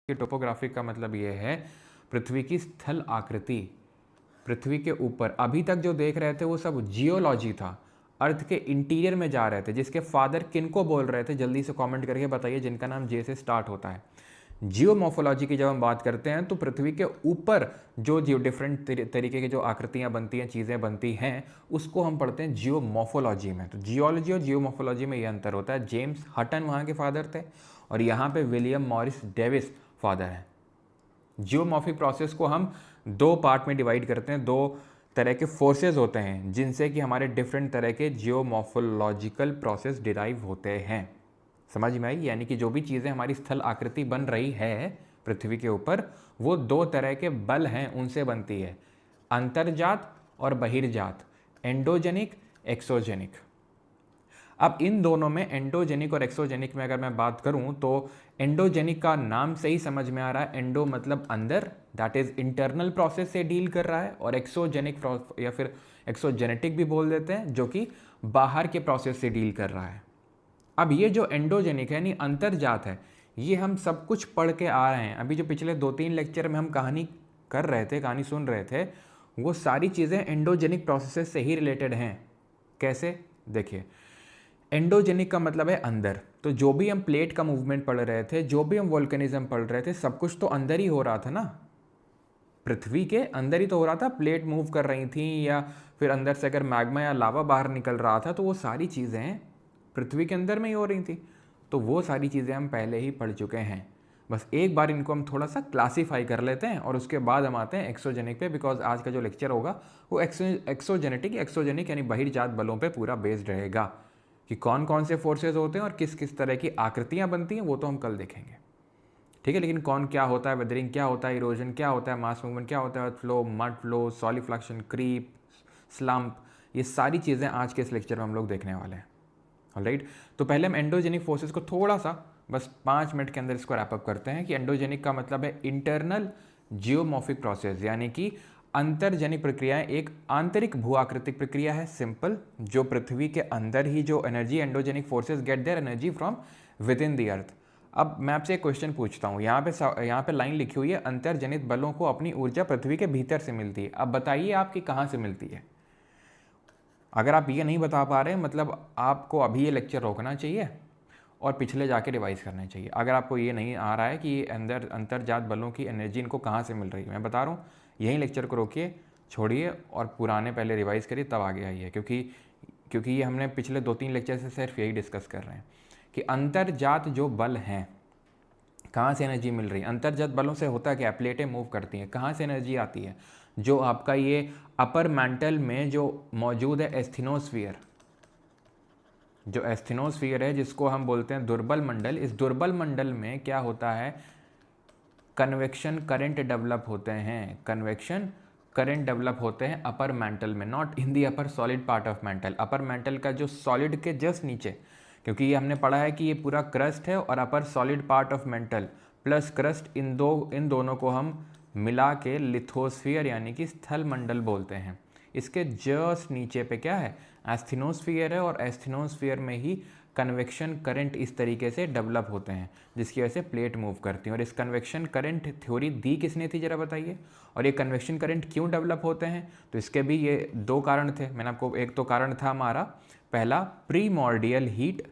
कि टोपोग्राफी का मतलब ये है पृथ्वी की स्थल आकृति। पृथ्वी के ऊपर अभी तक जो देख रहे थे वो सब जियोलॉजी था, अर्थ के इंटीरियर में जा रहे थे। जिसके फादर किनको बोल रहे थे जल्दी से कमेंट करके बताइए, जिनका नाम जे से स्टार्ट होता है। जियोमॉर्फोलॉजी की जब हम बात करते हैं तो पृथ्वी के ऊपर जो डिफरेंट तरीके की जो आकृतियां बनती हैं, चीज़ें बनती हैं, उसको हम पढ़ते हैं जियोमॉर्फोलॉजी में। तो जियोलॉजी और जियोमॉर्फोलॉजी में ये अंतर होता है। जेम्स हटन वहाँ के फादर थे और यहाँ पे विलियम मॉरिस डेविस फादर है। जियोमॉर्फिक प्रोसेस को हम दो पार्ट में डिवाइड करते हैं। दो तरह के फोर्सेस होते हैं जिनसे कि हमारे डिफरेंट तरह के जियोमॉर्फोलॉजिकल प्रोसेस डिराइव होते हैं। समझ में आई? यानी कि जो भी चीज़ें हमारी स्थल आकृति बन रही है पृथ्वी के ऊपर, वो दो तरह के बल हैं उनसे बनती है, अंतर्जात और बहिर्जात, एंडोजेनिक, एक्सोजेनिक। अब इन दोनों में एंडोजेनिक और एक्सोजेनिक में अगर मैं बात करूं तो एंडोजेनिक का नाम से ही समझ में आ रहा है, एंडो मतलब अंदर, दैट इज इंटरनल प्रोसेस से डील कर रहा है, और एक्सोजेनिक या फिर एक्सोजेनेटिक भी बोल देते हैं, जो कि बाहर के प्रोसेस से डील कर रहा है। अब ये जो एंडोजेनिक है यानी अंतर्जात है, ये हम सब कुछ पढ़ के आ रहे हैं। अभी जो पिछले 2-3 लेक्चर में हम कहानी कर रहे थे, कहानी सुन रहे थे, वो सारी चीज़ें एंडोजेनिक प्रोसेस से ही रिलेटेड हैं। कैसे? देखिए, एंडोजेनिक का मतलब है अंदर। तो जो भी हम प्लेट का मूवमेंट पढ़ रहे थे, जो भी हम वोल्केनिज्म पढ़ रहे थे, सब कुछ तो अंदर ही हो रहा था ना, पृथ्वी के अंदर ही तो हो रहा था। प्लेट मूव कर रही थी या फिर अंदर से अगर मैग्मा या लावा बाहर निकल रहा था, तो वो सारी चीज़ें पृथ्वी के अंदर में ही हो रही थी। तो वो सारी चीज़ें हम पहले ही पढ़ चुके हैं। बस एक बार इनको हम थोड़ा सा क्लासीफाई कर लेते हैं और उसके बाद हम आते हैं एक्सोजेनिक पे, बिकॉज आज का जो लेक्चर होगा वो एक्सोजेनेटिक एक्सोजेनिक यानी बहिर्जात बलों पे पूरा बेस्ड रहेगा कि कौन कौन से फोर्सेज होते हैं और किस किस तरह की आकृतियाँ बनती हैं, वो तो हम कल देखेंगे। ठीक है, लेकिन कौन क्या होता है, वेदरिंग क्या होता है, इरोजन क्या होता है, मास मूवमेंट क्या होता है, earth flow, mud flow, solifluction, creep, slump, ये सारी चीज़ें आज के इस लेक्चर में हम लोग देखने वाले हैं। ऑलराइट, तो पहले हम एंडोजेनिक फोर्सेस को थोड़ा सा बस 5 मिनट के अंदर इसको रैपअप करते हैं कि एंडोजेनिक का मतलब है इंटरनल जियोमॉर्फिक प्रोसेस, यानी कि अंतर्जनिक प्रक्रियाएं एक आंतरिक भू आकृतिक प्रक्रिया है, सिंपल, जो पृथ्वी के अंदर ही जो energy, endogenic forces get their energy from within the earth. अब मैं आपसे एक क्वेश्चन पूछता हूँ, यहाँ पे लाइन लिखी हुई है, अंतर्जनित बलों को अपनी ऊर्जा पृथ्वी के भीतर से मिलती है। अब बताइए आपकी कहाँ से मिलती है? अगर आप ये नहीं बता पा रहे, मतलब आपको अभी ये लेक्चर रोकना चाहिए और पिछले जाके रिवाइज करना चाहिए। अगर आपको ये नहीं आ रहा है कि अंदर अंतर्जात बलों की एनर्जी इनको कहाँ से मिल रही है, मैं बता रहा हूँ, यही लेक्चर को रोकिए, छोड़िए और पुराने पहले रिवाइज करिए, तब आगे आइए। क्योंकि ये हमने पिछले 2-3 लेक्चर से सिर्फ यही डिस्कस कर रहे हैं कि अंतर्जात जो बल हैं, कहाँ से एनर्जी मिल रही है। अंतर्जात बलों से होता क्या, प्लेटें मूव करती हैं, कहाँ से एनर्जी आती है? जो आपका ये अपर मैंटल में जो मौजूद है एस्थेनोस्फीयर, जो एस्थेनोस्फीयर है जिसको हम बोलते हैं दुर्बल मंडल, इस दुर्बल मंडल में क्या होता है, कन्वेक्शन करंट डेवलप होते हैं। कन्वेक्शन करंट डेवलप होते हैं अपर मैंटल में, not in the upper solid part of mantle. Upper mantle का जो सॉलिड के जस्ट नीचे, क्योंकि ये हमने पढ़ा है कि ये पूरा क्रस्ट है और upper solid part of mantle plus crust, इन दोनों को हम मिला के लिथोस्फीयर यानी कि स्थल मंडल बोलते हैं। इसके जस्ट नीचे पे क्या है, एस्थेनोस्फीयर है, और एस्थेनोस्फीयर में ही कन्वेक्शन करंट इस तरीके से डेवलप होते हैं जिसकी वजह से प्लेट मूव करती हैं। और इस कन्वेक्शन करंट थ्योरी दी किसने थी जरा बताइए? और ये कन्वेक्शन करंट क्यों डेवलप होते हैं? तो इसके भी ये 2 कारण थे। मैंने आपको, एक तो कारण था हमारा पहला प्रीमॉर्डियल हीट।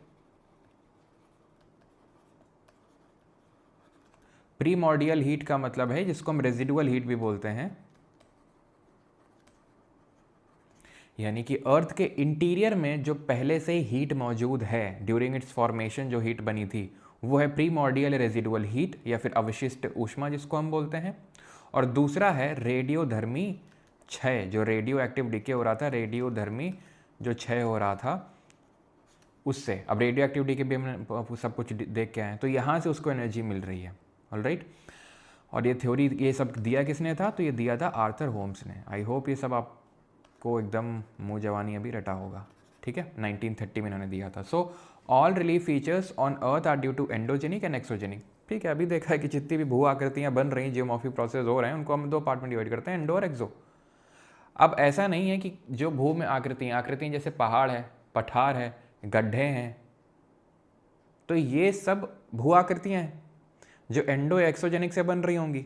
प्रीमॉर्डियल हीट का मतलब है जिसको हम रेजिडुअल हीट भी बोलते हैं, यानी कि अर्थ के इंटीरियर में जो पहले से ही हीट मौजूद है, ड्यूरिंग इट्स फॉर्मेशन जो हीट बनी थी, वो है प्रीमॉर्डियल रेजिडुअल हीट या फिर अवशिष्ट ऊष्मा जिसको हम बोलते हैं। और दूसरा है रेडियोधर्मी क्षय, जो रेडियो एक्टिव डिके हो रहा था, रेडियोधर्मी जो क्षय हो रहा था उससे। अब रेडियो एक्टिव डिके भी हमने सब कुछ देख के आए हैं, तो यहाँ से उसको एनर्जी मिल रही है। ऑलराइट, और ये थ्योरी, ये सब दिया किसने था? तो ये दिया था आर्थर होम्स ने। आई होप ये सब आपको एकदम मुँह जवानी अभी रटा होगा। ठीक है, 1930 में इन्होंने दिया था। So all relief features on earth are due to endogenic and exogenic. ठीक है, अभी देखा है कि जितनी भी भू आकृतियाँ बन रही हैं, जियोमॉर्फिक प्रोसेस हो रहे हैं, उनको हम 2 पार्ट में डिवाइड करते हैं, एंडो और एक्सो। अब ऐसा नहीं है कि जो भू में आकृतियाँ जैसे पहाड़ है, पठार है, गड्ढे हैं, तो ये सब भू आकृतियाँ हैं। जो एंडो एक्सोजेनिक से बन रही होंगी।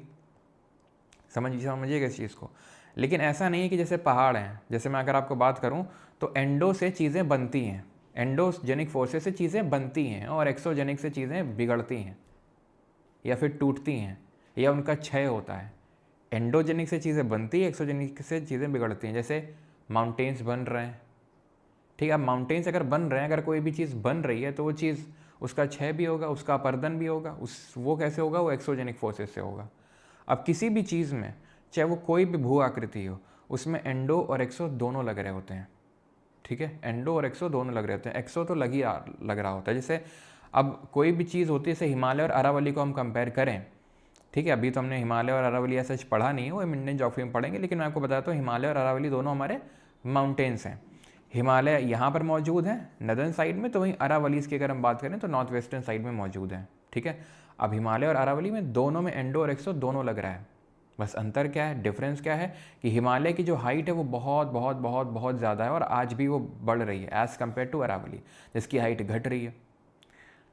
समझिएगा इस चीज़ को। लेकिन ऐसा नहीं है कि जैसे पहाड़ हैं, जैसे मैं अगर आपको बात करूं तो एंडो से चीज़ें बनती हैं, एंडोजेनिक फोर्सेस से चीज़ें बनती हैं और एक्सोजेनिक से चीज़ें बिगड़ती हैं या फिर टूटती हैं या उनका क्षय होता है। एंडोजेनिक से चीज़ें बनती है, एक्सोजेनिक से चीज़ें बिगड़ती हैं। जैसे माउंटेन्स बन रहे हैं, ठीक है। अब माउंटेन्स अगर बन रहे हैं, अगर कोई भी चीज़ बन रही है तो वो चीज़, उसका क्षय भी होगा, उसका अपर्दन भी होगा, वो कैसे होगा? वो एक्सोजेनिक फोर्सेस से होगा। अब किसी भी चीज़ में, चाहे वो कोई भी भू आकृति हो, उसमें एंडो और एक्सो दोनों लग रहे होते हैं, ठीक है। एंडो और एक्सो दोनों लग रहे होते हैं, एक्सो तो लग रहा होता है। जैसे अब कोई भी चीज़ होती है, जैसे हिमालय और अरावली को हम कंपेयर करें, ठीक है। अभी तो हमने हिमालय और अरावली ऐसा पढ़ा नहीं है, वो इंडियन ज्योग्राफी में पढ़ेंगे, लेकिन मैं आपको बताता हूँ हिमालय और अरावली दोनों हमारे माउंटेन्स हैं। हिमालय यहाँ पर मौजूद है नदर्न साइड में, तो वहीं अरावलीज की अगर हम बात करें तो नॉर्थ वेस्टर्न साइड में मौजूद है, ठीक है। अब हिमालय और अरावली में दोनों में एंडो और एक्सो दोनों लग रहा है। बस अंतर क्या है, डिफरेंस क्या है कि हिमालय की जो हाइट है वो बहुत बहुत बहुत बहुत ज़्यादा है और आज भी वो बढ़ रही है एज़ कम्पेयर टू अरावली, जिसकी हाइट घट रही है।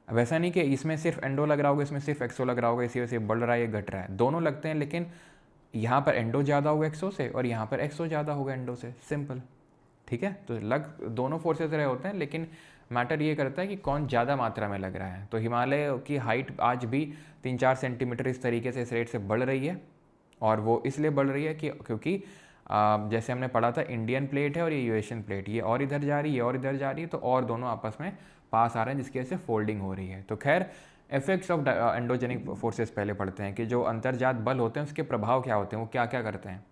अब ऐसा नहीं कि इसमें सिर्फ एंडो लग रहा होगा, इसमें सिर्फ एक्सो लग रहा होगा, इसी वजह से बढ़ रहा है या घट रहा है। दोनों लगते हैं, लेकिन यहाँ पर एंडो ज़्यादा होगा एक्सो से और यहाँ पर एक्सो ज़्यादा होगा एंडो से, सिंपल, ठीक है। तो दोनों फोर्सेस रहे होते हैं, लेकिन मैटर ये करता है कि कौन ज़्यादा मात्रा में लग रहा है। तो हिमालय की हाइट आज भी 3-4 सेंटीमीटर इस तरीके से, इस रेट से बढ़ रही है, और वो इसलिए बढ़ रही है कि क्योंकि जैसे हमने पढ़ा था, इंडियन प्लेट है और ये यूएशियन प्लेट, ये और इधर जा रही है, ये और इधर जा रही है, तो और दोनों आपस में पास आ रहे हैं, जिसकी वजह से फोल्डिंग हो रही है। तो खैर, इफेक्ट्स ऑफ एंडोजेनिक फोर्सेस पहले पढ़ते हैं कि जो अंतर्जात बल होते हैं उसके प्रभाव क्या होते हैं, वो क्या क्या करते हैं।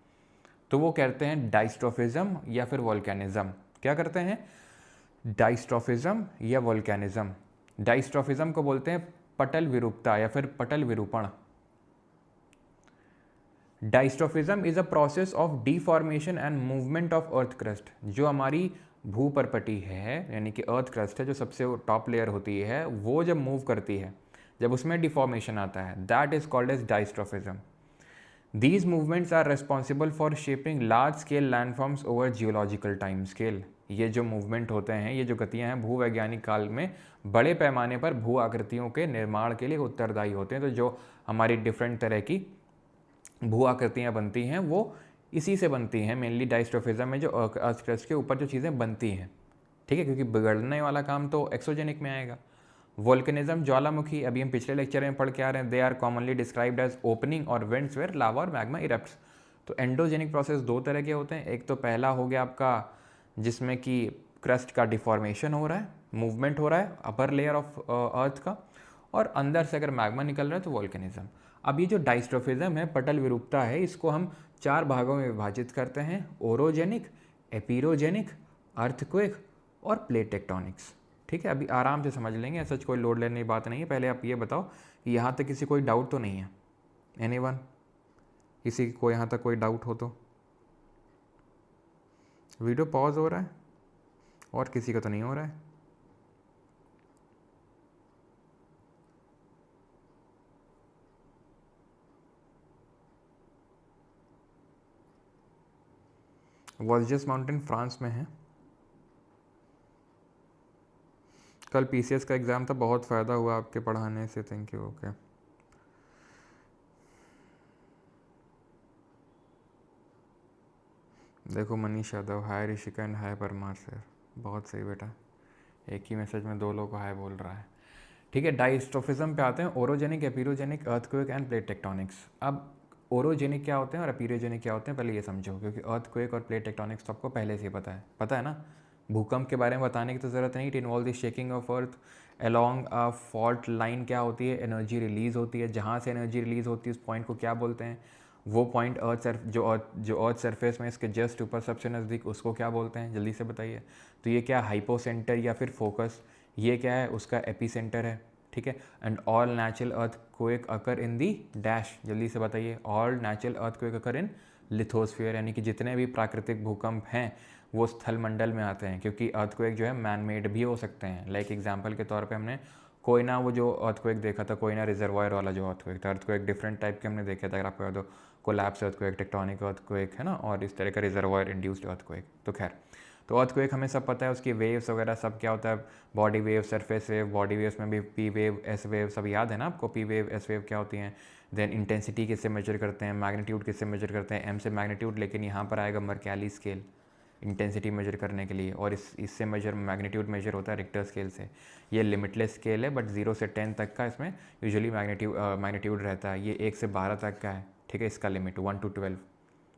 तो वो कहते हैं डाइस्ट्रोफिज्म या फिर वोल्केनिज्म। क्या करते हैं? डाइस्ट्रोफिज्म या वोल्केनिज्म। डाइस्ट्रोफिज्म को बोलते हैं पटल विरूपता या फिर पटल विरूपण। Diastrophism is a process of deformation and movement of earth crust. जो हमारी भूपरपटी है, यानी कि अर्थ क्रस्ट है, जो सबसे टॉप लेयर होती है, वो जब मूव करती है, जब उसमें डिफॉर्मेशन आता है, that is called as diastrophism. These movements are responsible for shaping large scale landforms over geological time scale। ये जो मूवमेंट होते हैं, ये जो गतियाँ हैं, भूवैज्ञानिक काल में बड़े पैमाने पर भू आकृतियों के निर्माण के लिए उत्तरदायी होते हैं। तो जो हमारी डिफरेंट तरह की भू आकृतियाँ बनती हैं वो इसी से बनती हैं, मेनली डाइस्ट्रोफिज्म में जो अर्थ क्रस्ट के ऊपर जो चीज़ें बनती हैं, ठीक है, क्योंकि बिगड़ने वाला काम तो एक्सोजेनिक में आएगा। वोल्केनिज्म, ज्वालामुखी, अभी हम पिछले लेक्चर में पढ़ के आ रहे हैं, they are commonly described as opening और वेंट्स वेयर लावा और मैग्मा इरप्ट्स। तो एंडोजेनिक प्रोसेस दो तरह के होते हैं। एक तो पहला हो गया आपका जिसमें कि क्रस्ट का डिफॉर्मेशन हो रहा है, मूवमेंट हो रहा है अपर लेयर ऑफ अर्थ का, और अंदर से अगर मैग्मा निकल रहा है तो वोल्केनिज्म। अब ये जो डाइस्ट्रोफिज्म है, पटल विरूपता है, इसको हम 4 भागों में विभाजित करते हैं: ओरोजेनिक, एपिरोजेनिक, अर्थक्वेक और प्लेट टेक्टोनिक्स। ठीक है, अभी आराम से समझ लेंगे, ऐसा कोई लोड लेने की बात नहीं है। पहले आप ये बताओ कि यहाँ तक किसी कोई डाउट तो नहीं है? एनीवन? किसी को यहाँ तक कोई डाउट हो तो? वीडियो पॉज हो रहा है और किसी का तो नहीं हो रहा है? वॉल्जेस माउंटेन फ्रांस में है। कल पीसीएस का एग्ज़ाम था, बहुत फ़ायदा हुआ आपके पढ़ाने से, थैंक यू। ओके, देखो Manish Yadav, hi Rishika and hi Parmar sir, बहुत सही बेटा, एक ही मैसेज में 2 लोगों को हाय बोल रहा है। ठीक है, डाइस्ट्रोफिज्म पे आते हैं। Orogenic, epeirogenic, earthquake end plate tectonics. अब ओरोजेनिक क्या होते हैं और एपिरोजेनिक क्या होते हैं, पहले ये समझो, क्योंकि अर्थक्वेक और प्लेट टेक्टोनिक्स तो आपको पहले से ही पता है ना। भूकंप के बारे में बताने की तो ज़रूरत नहीं। It involve the shaking of earth along a fault line. क्या होती है? एनर्जी रिलीज़ होती है। जहाँ से एनर्जी रिलीज़ होती है उस पॉइंट को क्या बोलते हैं? वो पॉइंट जो अर्थ सरफेस में इसके जस्ट ऊपर सबसे नज़दीक, उसको क्या बोलते हैं? जल्दी से बताइए। तो ये क्या, हाइपोसेंटर या फिर फोकस? ये क्या है? उसका एपिसेंटर है। ठीक है। And all natural earthquake occur in the dash, जल्दी से बताइए। ऑल नेचुरल अर्थक्वेक अकर इन लिथोस्फीयर, यानी कि जितने भी प्राकृतिक भूकंप हैं वो स्थल मंडल में आते हैं, क्योंकि अर्थक्वेक जो है मैन मेड भी हो सकते हैं। लाइक एग्जांपल के तौर पे हमने कोयना, वो जो अर्थक्वेक देखा था, कोयना रिजर्वायर वाला जो अर्थक्वेक था, अर्थक्वेक डिफरेंट टाइप के हमने देखे थे, अगर आपको याद हो, कोलैप्स अर्थक्वेक, टेक्टोनिक अर्थक्वेक, है ना, और इस तरह का रिजर्वायर इंड्यूस्ड अर्थक्वेक। तो खैर, तो अर्थक्वेक हमें सब पता है, उसकी वेव्स वगैरह सब क्या होता है, body wave, surface wave, body waves में भी पी वेव, एस वेव सब याद है ना आपको, पी वेव, एस वेव क्या होती हैं। देन इंटेंसिटी किससे मेजर करते हैं, मैग्नीट्यूड किससे मेजर करते हैं, एम से मैग्नीट्यूड, लेकिन यहाँ पर आएगा मर्कैली स्केल इंटेंसिटी मेजर करने के लिए, और इससे मेजर मैग्नीट्यूड मेजर होता है रिक्टर स्केल से। ये लिमिटलेस स्केल है, बट 0 से 10 तक का इसमें यूजुअली मैग्नीट्यूड रहता है। ये 1 से 12 तक का है, ठीक है, इसका लिमिट 1 to 12।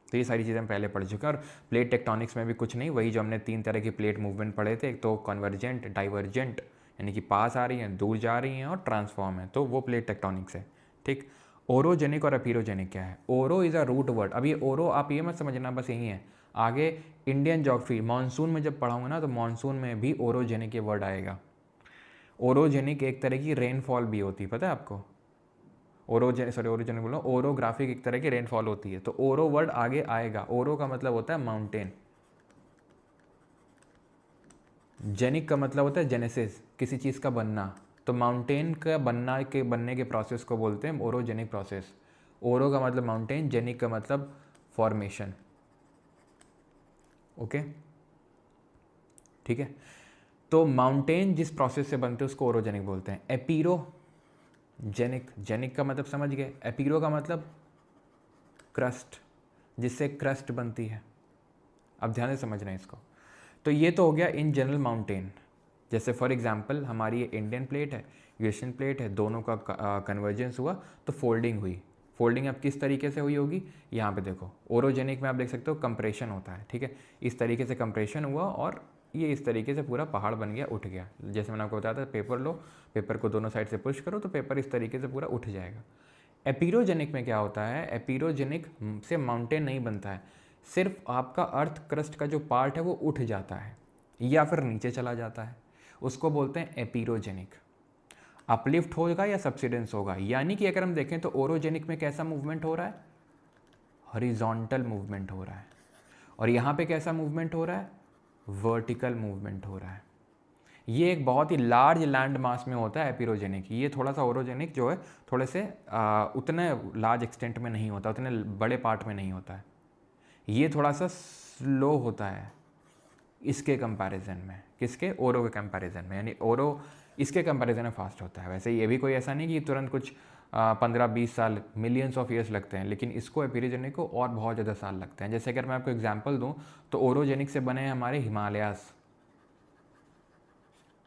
तो ये सारी चीज़ें हम पहले पढ़ चुके हैं। और प्लेट टेक्टोनिक्स में भी कुछ नहीं, वही जो हमने 3 तरह की प्लेट मूवमेंट पढ़े थे, एक तो कन्वर्जेंट, डाइवर्जेंट यानी कि पास आ रही हैं, दूर जा रही हैं, और ट्रांसफॉर्म है, तो वो प्लेट टेक्टोनिक्स है, ठीक। ओरोजेनिक और अपीरोजेनिक क्या है? ओरो इज़ अ रूट वर्ड। अब ये ओरो आप ये मत समझना बस यही है, आगे इंडियन ज्योग्राफी मानसून में जब पढ़ाऊंगा ना, तो मानसून में भी ओरोजेनिक ये वर्ड आएगा। ओरोजेनिक एक तरह की रेनफॉल भी होती है, पता है आपको? ओरोजेनिक बोलो, ओरोग्राफिक एक तरह की रेनफॉल होती है, तो ओरो वर्ड आगे आएगा। ओरो का मतलब होता है माउंटेन, जेनिक का मतलब होता है जेनेसिस, किसी चीज़ का बनना, तो माउंटेन का बनने के प्रोसेस को बोलते हैं ओरोजेनिक प्रोसेस। ओरो का मतलब माउंटेन, जेनिक का मतलब फॉर्मेशन, ओके, ठीक है। तो माउंटेन जिस प्रोसेस से बनते हैं उसको ओरोजेनिक बोलते हैं। एपीरोजेनिक, जेनिक का मतलब समझ गए, एपीरो का मतलब क्रस्ट, जिससे क्रस्ट बनती है। अब ध्यान से समझना है इसको। तो ये तो हो गया इन जनरल माउंटेन। जैसे फॉर एग्जांपल हमारी ये इंडियन प्लेट है, यूएशियन प्लेट है, दोनों का कन्वर्जेंस हुआ तो फोल्डिंग हुई। फोल्डिंग अब किस तरीके से हुई होगी, यहाँ पे देखो, ओरोजेनिक में आप देख सकते हो कंप्रेशन होता है, ठीक है, इस तरीके से कंप्रेशन हुआ और ये इस तरीके से पूरा पहाड़ बन गया, उठ गया। जैसे मैंने आपको बताया था, पेपर लो, पेपर को दोनों साइड से पुश करो तो पेपर इस तरीके से पूरा उठ जाएगा। एपीरोजेनिक में क्या होता है, एपीरोजेनिक से माउंटेन नहीं बनता है, सिर्फ आपका अर्थ क्रस्ट का जो पार्ट है वो उठ जाता है या फिर नीचे चला जाता है, उसको बोलते हैं एपीरोजेनिक। अपलिफ्ट होगा या सब्सिडेंस होगा, यानी कि अगर हम देखें तो ओरोजेनिक में कैसा मूवमेंट हो रहा है, हॉरिजॉन्टल मूवमेंट हो रहा है, और यहाँ पे कैसा मूवमेंट हो रहा है, वर्टिकल मूवमेंट हो रहा है। ये एक बहुत ही लार्ज लैंड मास में होता है एपीरोजेनिक। ये थोड़ा सा ओरोजेनिक जो है थोड़े से उतने लार्ज एक्सटेंट में नहीं होता, उतने बड़े पार्ट में नहीं होता है, ये थोड़ा सा स्लो होता है इसके कंपैरिजन में। किसके? ओरो के कंपैरिजन में, यानी ओरो इसके कंपैरिजन में फास्ट होता है। वैसे ये भी कोई ऐसा नहीं कि तुरंत कुछ 15-20 साल, मिलियंस ऑफ ईयर्स लगते हैं, लेकिन इसको एपीरोजेनिक को और बहुत ज़्यादा साल लगते हैं। जैसे अगर मैं आपको एग्जांपल दूं तो ओरोजेनिक से बने हैं हमारे हिमालयास,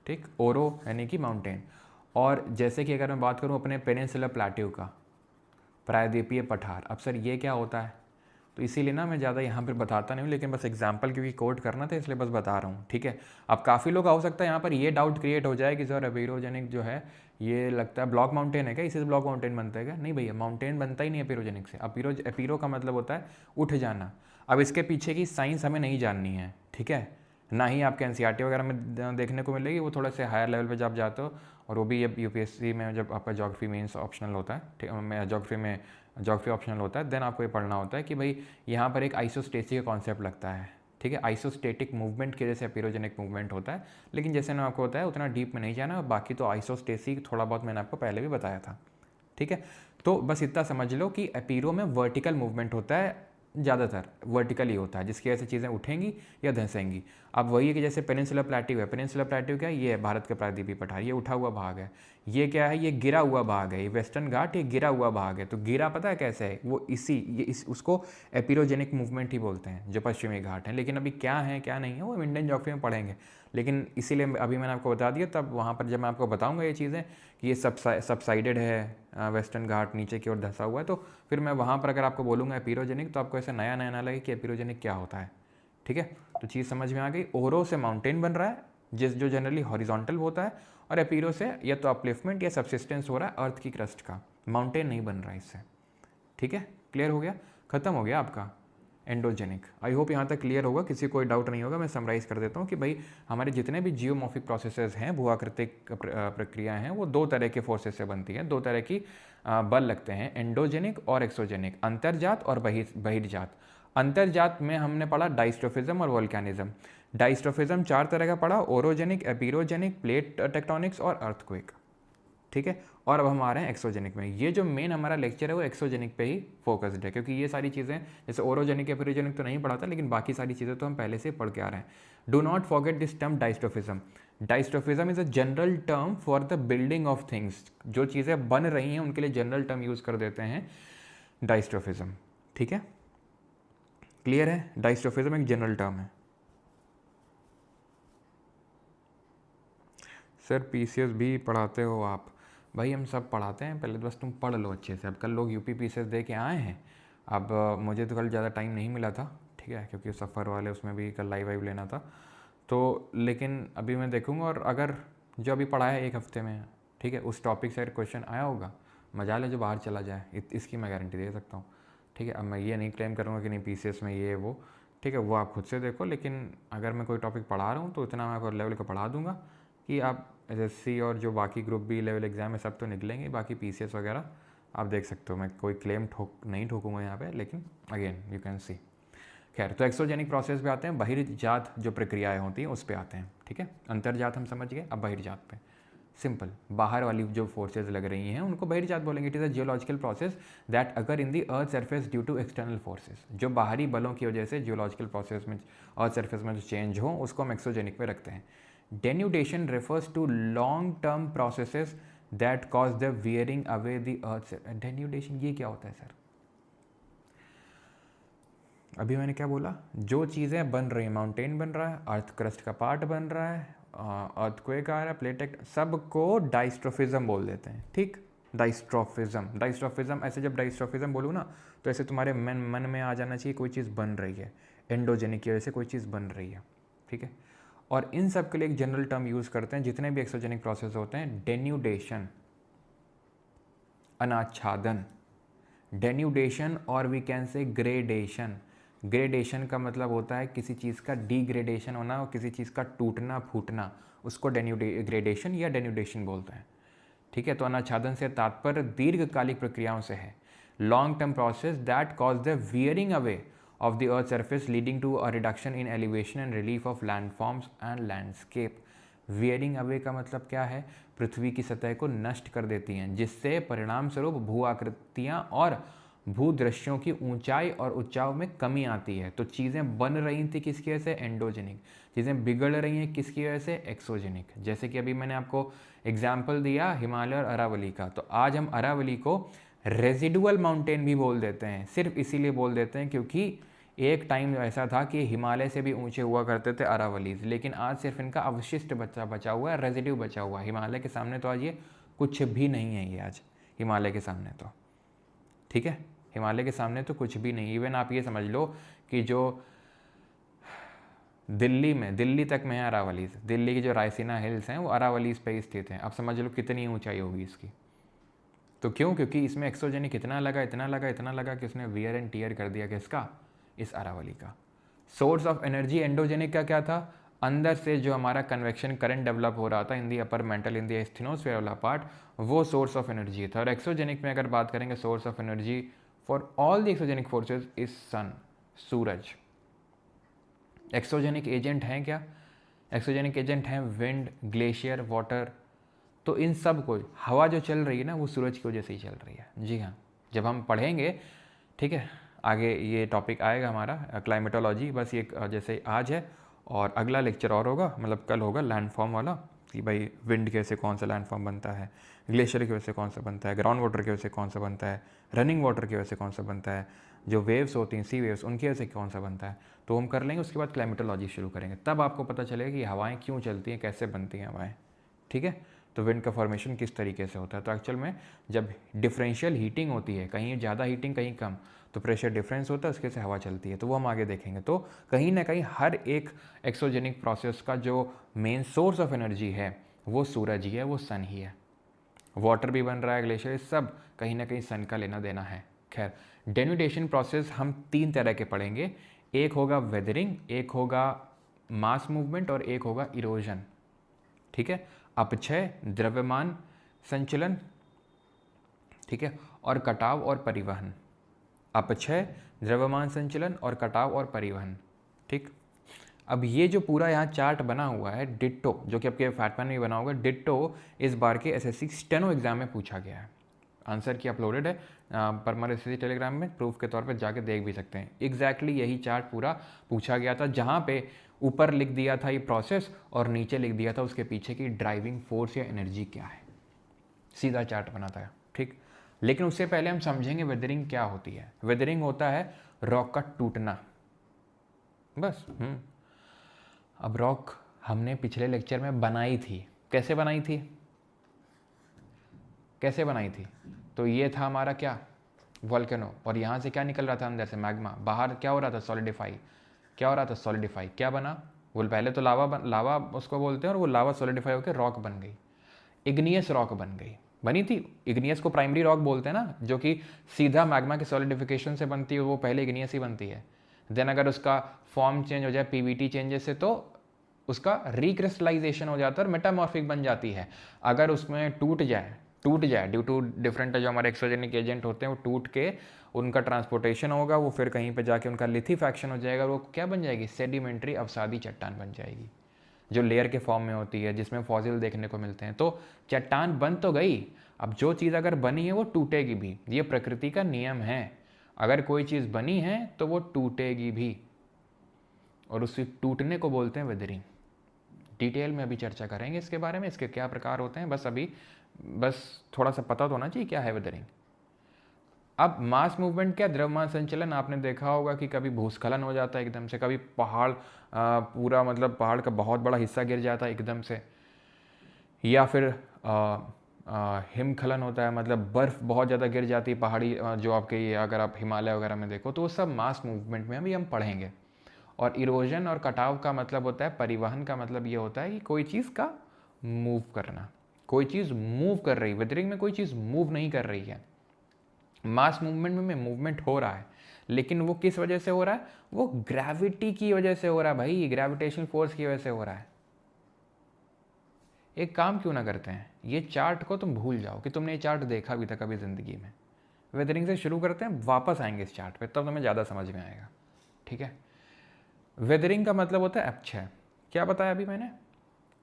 ठीक, ओरो यानी कि माउंटेन। और जैसे कि अगर मैं बात करूं अपने पेनिनसुलर प्लेट्यू का, प्रायद्वीपीय पठार, अब सर ये क्या होता है, तो इसीलिए ना मैं ज़्यादा यहाँ पर बताता नहीं हूँ, लेकिन बस एग्जांपल क्योंकि कोट करना था इसलिए बस बता रहा हूँ, ठीक है। अब काफ़ी लोग हो सकता है यहाँ पर ये डाउट क्रिएट हो जाए कि सर एपीरोजेनिक जो है ये लगता है ब्लॉक माउंटेन है क्या, इसी से ब्लॉक माउंटेन बनता है क्या? नहीं भैया, माउंटेन बनता ही नहीं एपीरोजेनिक से। एपीरो का मतलब होता है उठ जाना। अब इसके पीछे की साइंस हमें नहीं जाननी है, ठीक है, ना ही आपके एनसीईआरटी वगैरह में देखने को मिलेगी, वो थोड़े से हायर लेवल पे जब जाते हो, और वो भी अब यूपीएससी में जब आपका ज्योग्राफी मेंस ऑप्शनल होता है, ठीक है, ज्योग्राफी ऑप्शनल होता है, देन आपको ये पढ़ना होता है कि भाई यहाँ पर एक आइसोस्टेसी का कॉन्सेप्ट लगता है, ठीक है, आइसोस्टेटिक मूवमेंट की वजह से एपीरोजेनिक मूवमेंट होता है। लेकिन जैसे मैंने आपको बताया उतना डीप में नहीं जाना, बाकी तो आइसोस्टेसी थोड़ा बहुत मैंने आपको पहले भी बताया था, ठीक है। तो बस इतना समझ लो कि एपीरो में वर्टिकल मूवमेंट होता है, ज़्यादातर वर्टिकल ही होता है, जिसकी वजह से चीज़ें उठेंगी या धंसेंगी। अब वही है कि जैसे पेनिनसुलर प्लेट्यू है, पेनिनसुलर प्लेट्यू क्या है, ये है भारत के प्रायद्वीपीय पठार, ये उठा हुआ भाग है। ये क्या है, ये गिरा हुआ भाग है, ये वेस्टर्न घाट, ये गिरा हुआ भाग है। तो गिरा पता है कैसे है, वो उसको एपीरोजेनिक मूवमेंट ही बोलते हैं, जो पश्चिमी घाट हैं। लेकिन अभी क्या है क्या नहीं है वो इंडियन ज्योग्राफी में पढ़ेंगे, लेकिन इसीलिए अभी मैंने आपको बता दिया। तब वहाँ पर जब मैं आपको बताऊँगा ये चीज़ें कि ये सबसाइडेड है, वेस्टर्न घाट नीचे की ओर धंसा हुआ है, तो फिर मैं वहाँ पर अगर आपको बोलूँगा एपीरोजेनिक, तो आपको ऐसा नया नया ना लगे कि एपीरोजेनिक क्या होता है, ठीक है। तो चीज़ समझ में आ गई। ओरो से माउंटेन बन रहा है जो जनरली हॉरिजॉन्टल होता है, और एपीरो से या तो अपलिफ्टमेंट या सबसिस्टेंस हो रहा है अर्थ की क्रस्ट का, माउंटेन नहीं बन रहा है इससे, ठीक है। क्लियर हो गया, खत्म हो गया आपका एंडोजेनिक। आई होप यहाँ तक क्लियर होगा, किसी कोई डाउट नहीं होगा। मैं समराइज कर देता हूँ कि भाई हमारे जितने भी जियोमॉर्फिक प्रोसेसेस हैं, भूआकृतिक प्रक्रियाएं हैं, वो 2 तरह के फोर्सेस से बनती हैं, 2 तरह की बल लगते हैं, एंडोजेनिक और एक्सोजेनिक, अंतर्जात और बहिर्जात। अंतर्जात में हमने पढ़ा डाइस्ट्रोफिज्म और वोल्केनिज्म। डाइस्ट्रोफिज्म 4 तरह का पढ़ा, ओरोजेनिक, एपीरोजेनिक, प्लेट टेक्टोनिक्स और अर्थक्वेक, ठीक है। और अब हम आ रहे हैं एक्सोजेनिक में। ये जो मेन हमारा लेक्चर है वो एक्सोजेनिक पे ही फोकस्ड है, क्योंकि ये सारी चीज़ें जैसे ओरोजेनिक या पेरियोजेनिक तो नहीं पढ़ा था, लेकिन बाकी सारी चीज़ें तो हम पहले से पढ़ के आ रहे हैं। Do not forget this term diastrophism. Diastrophism is a general term for the building of things. जो चीज़ें बन रही हैं उनके लिए जनरल टर्म यूज़ कर देते हैं डाइस्ट्रोफिज्म, ठीक है। क्लियर है? डाइस्ट्रोफिज्म एक जनरल टर्म है। सर पीसीएस भी पढ़ाते हो आप? भाई हम सब पढ़ाते हैं, पहले तो बस तुम पढ़ लो अच्छे से। अब कल लोग यूपी पीसीएस दे के आए हैं। अब मुझे तो कल ज़्यादा टाइम नहीं मिला था, ठीक है, क्योंकि सफ़र वाले उसमें भी कल लाइव वाइव लेना था। तो लेकिन अभी मैं देखूँगा, और अगर जो अभी पढ़ा है 1 हफ्ते में, ठीक है, उस टॉपिक से क्वेश्चन आया होगा, मजा ले जो बाहर चला जाए, इसकी मैं गारंटी दे सकता हूँ, ठीक है। अब मैं ये नहीं क्लेम करूँगा कि नहीं पीसीएस में ये वो, ठीक है, वो आप खुद से देखो। लेकिन अगर मैं कोई टॉपिक पढ़ा रहा हूँ तो इतना मैं आपको लेवल का पढ़ा दूंगा कि आप एसएससी और जो बाकी ग्रुप बी लेवल एग्ज़ाम है सब तो निकलेंगे, बाकी पीसीएस वगैरह आप देख सकते हो। मैं कोई क्लेम नहीं ठोकूंगा यहाँ पे, लेकिन अगेन यू कैन सी। खैर, तो एक्सोजेनिक प्रोसेस पे आते हैं, बहिर्जात जो प्रक्रियाएं होती हैं उस पे आते हैं, ठीक है। अंतर्जात हम समझ गए, अब बहिर्जात पे सिंपल, बाहर वाली जो फोर्सेज लग रही हैं उनको बहिर्जात बोलेंगे। It is a geological process that अगर in the earth surface due to external forces. जो बाहरी बलों की वजह से जियोलॉजिकल प्रोसेस में अर्थ सरफेस में जो चेंज हो उसको हम एक्सोजेनिक में रखते हैं। Denudation refers to long term processes that cause the wearing away the earth. Denudation ये क्या होता है सर? अभी मैंने क्या बोला? जो चीज़ें बन रही हैं, माउंटेन बन रहा है, अर्थ क्रस्ट का पार्ट बन रहा है, अर्थक्वेक आ रहा है, प्लेट टेक्ट, सबको डाइस्ट्रोफिज्म बोल देते हैं, ठीक। डाइस्ट्रोफिज्म ऐसे जब डाइस्ट्रोफिज्म बोलूँ ना, तो ऐसे तुम्हारे मन में आ जाना चाहिए कोई चीज़ बन रही है, एंडोजेनिक की वजह से कोई चीज़ बन रही है, ठीक है। और इन सब के लिए एक जनरल टर्म यूज़ करते हैं जितने भी एक्सोजेनिक प्रोसेस होते हैं, डेन्यूडेशन, अनाच्छादन, डेन्यूडेशन, और we can say gradation. Gradation का मतलब होता है किसी चीज़ का डिग्रेडेशन होना और किसी चीज़ का टूटना फूटना, उसको ग्रेडेशन या डेन्यूडेशन बोलते हैं, ठीक है। तो अनाच्छादन से तात्पर्य दीर्घकालिक प्रक्रियाओं से है। Long term process that cause the wearing away of the earth surface leading to a reduction in elevation and relief of landforms and landscape. Wearing away का मतलब क्या है? पृथ्वी की सतह को नष्ट कर देती हैं, जिससे परिणाम स्वरूप भू आकृतियाँ और भूदृश्यों की ऊंचाई और उच्चाव में कमी आती है। तो चीज़ें बन रही थी किसकी वजह से? एंडोजेनिक। चीज़ें बिगड़ रही हैं किसकी वजह से? एक्सोजेनिक। जैसे कि अभी मैंने आपको एग्जाम्पल दिया हिमालय और अरावली का, तो आज हम अरावली को रेजिडुअल माउंटेन भी बोल देते हैं। सिर्फ इसीलिए बोल देते हैं क्योंकि एक टाइम ऐसा था कि हिमालय से भी ऊंचे हुआ करते थे अरावलीज, लेकिन आज सिर्फ इनका अवशिष्ट बचा हुआ है, रेजिड्यू बचा हुआ है। हिमालय के सामने तो आज ये कुछ भी नहीं है, ये आज हिमालय के सामने तो, ठीक है, हिमालय के सामने तो कुछ भी नहीं। इवन आप ये समझ लो कि जो दिल्ली तक में है अरावलीज, दिल्ली की जो रायसीना हिल्स हैं वो अरावलीज पे ही स्थित हैं। अब समझ लो कितनी ऊंचाई होगी इसकी। तो क्यों? क्योंकि इसमें एक्सोजेनिक इतना लगा कि उसने वियर एंड टियर कर दिया किसका? इस अरावली का। सोर्स ऑफ एनर्जी एंडोजेनिक का क्या था? अंदर से जो हमारा कन्वेक्शन करंट डेवलप हो रहा था in the upper mantle in the asthenosphere वाला पार्ट, वो सोर्स ऑफ एनर्जी था। और एक्सोजेनिक में अगर बात करेंगे, source of energy for all the exogenic forces is sun, सूरज। एक्सोजेनिक एजेंट हैं क्या? एक्सोजेनिक एजेंट हैं विंड, ग्लेशियर, वाटर। तो इन सब को, हवा जो चल रही है ना, वो सूरज की वजह से ही चल रही है। जी हाँ, जब हम पढ़ेंगे, ठीक है, आगे ये टॉपिक आएगा हमारा क्लाइमेटोलॉजी, बस ये जैसे आज है, और अगला लेक्चर और होगा, मतलब कल होगा लैंडफॉर्म वाला, कि भाई विंड के वजह से कौन सा लैंडफॉर्म बनता है, ग्लेशियर की वजह से कौन सा बनता है, ग्राउंड वाटर की वजह से कौन सा बनता है, रनिंग वाटर की वजह से कौन सा बनता है, जो वेव्स होती हैं सी वेव्स, उनकी वजह से कौन सा बनता है। तो हम कर लेंगे, उसके बाद क्लाइमेटोलॉजी शुरू करेंगे, तब आपको पता चलेगा कि हवाएँ क्यों चलती हैं, कैसे बनती हैं हवाएँ, ठीक है। तो विंड का फॉर्मेशन किस तरीके से होता है। तो एक्चुअल में जब डिफरेंशियल हीटिंग होती है, कहीं ज़्यादा हीटिंग कहीं कम, तो प्रेशर डिफरेंस होता है, उसके से हवा चलती है। तो वो हम आगे देखेंगे। तो कहीं ना कहीं हर एक एक्सोजेनिक प्रोसेस का जो मेन सोर्स ऑफ एनर्जी है वो सूरज ही है, वो सन ही है। वाटर भी बन रहा है, ग्लेशियर, सब कहीं ना कहीं सन का लेना देना है। खैर, डेन्यूडेशन प्रोसेस हम 3 तरह के पढ़ेंगे। एक होगा वेदरिंग, एक होगा मास मूवमेंट, और एक होगा इरोजन, ठीक है। अपक्षय, द्रव्यमान संचलन, ठीक है, और कटाव और परिवहन। अपक्षय, द्रव्यमान संचलन और कटाव और परिवहन, ठीक। अब ये जो पूरा यहाँ चार्ट बना हुआ है डिट्टो, जो कि आपके फैटमैन में बना होगा, डिट्टो इस बार के एसएससी स्टेनो एग्जाम में पूछा गया है। आंसर की अपलोडेड है परमार एसएससी टेलीग्राम में, प्रूफ के तौर पे जाके देख भी सकते हैं। एग्जैक्टली यही चार्ट पूरा पूछा गया था, जहाँ पे ऊपर लिख दिया था ये प्रोसेस और नीचे लिख दिया था उसके पीछे की ड्राइविंग फोर्स या एनर्जी क्या है। सीधा चार्ट बना था, ठीक। लेकिन उससे पहले हम समझेंगे वेदरिंग क्या होती है। वेदरिंग होता है रॉक का टूटना, बस। अब रॉक हमने पिछले लेक्चर में बनाई थी, कैसे बनाई थी, कैसे बनाई थी? तो ये था हमारा क्या, वोल्केनो, और यहाँ से क्या निकल रहा था अंदर से, मैग्मा। बाहर क्या हो रहा था, सॉलिडिफाई। क्या हो रहा था, सॉलिडिफाई। क्या बना, वो पहले तो लावा उसको बोलते हैं, और वो लावा सॉलिडिफाई होकर रॉक बन गई, इग्नियस रॉक बन गई, बनी थी। इग्नियस को प्राइमरी रॉक बोलते हैं ना, जो कि सीधा मैग्मा के सॉलिडिफिकेशन से बनती है, वो पहले इग्नियस ही बनती है। देन अगर उसका फॉर्म चेंज हो जाए पीवीटी चेंजेस से, तो उसका रिक्रिस्टलाइजेशन हो जाता है और मेटामॉर्फिक बन जाती है। अगर उसमें टूट जाए ड्यू टू डिफरेंट जो हमारे एक्सोजेनिक एजेंट होते हैं, वो टूट के उनका ट्रांसपोर्टेशन होगा, वो फिर कहीं पे जाके उनका लिथिफैक्शन हो जाएगा, वो क्या बन जाएगी, सेडिमेंट्री अवसादी चट्टान बन जाएगी, जो लेयर के फॉर्म में होती है, जिसमें फॉसिल देखने को मिलते हैं। तो चट्टान बन तो गई, अब जो चीज़ अगर बनी है वो टूटेगी भी, ये प्रकृति का नियम है। अगर कोई चीज़ बनी है तो वो टूटेगी भी, और उस टूटने को बोलते हैं वेदरिंग। डिटेल में अभी चर्चा करेंगे इसके बारे में, इसके क्या प्रकार होते हैं, बस थोड़ा सा पता तो होना चाहिए क्या है वेदरिंग। अब मास मूवमेंट क्या, द्रव्यमान संचलन। आपने देखा होगा कि कभी भूस्खलन हो जाता है एकदम से, कभी पहाड़ पूरा मतलब पहाड़ का बहुत बड़ा हिस्सा गिर जाता है एकदम से, या फिर हिमखलन होता है, मतलब बर्फ़ बहुत ज़्यादा गिर जाती है पहाड़ी जो आपके ये अगर आप हिमालय वगैरह में देखो, तो वो सब मास मूवमेंट में हम पढ़ेंगे। और इरोजन और कटाव का मतलब होता है, परिवहन का मतलब ये होता है कि कोई चीज़ का मूव करना, कोई चीज़ मूव कर रही है। वेदरिंग में कोई चीज़ मूव नहीं कर रही है। मास मूवमेंट में मूवमेंट हो रहा है, लेकिन वो किस वजह से हो रहा है, वो ग्रेविटी की वजह से हो रहा है भाई, ग्रेविटेशनल फोर्स की वजह से हो रहा है। एक काम क्यों ना करते हैं, ये चार्ट को तुम भूल जाओ कि तुमने ये चार्ट देखा भी था कभी ज़िंदगी में। वेदरिंग से शुरू करते हैं, वापस आएंगे इस चार्ट पे, तब तुम्हें ज़्यादा समझ में आएगा, ठीक है। वेदरिंग का मतलब होता है अपक्षय। क्या बताया अभी मैंने,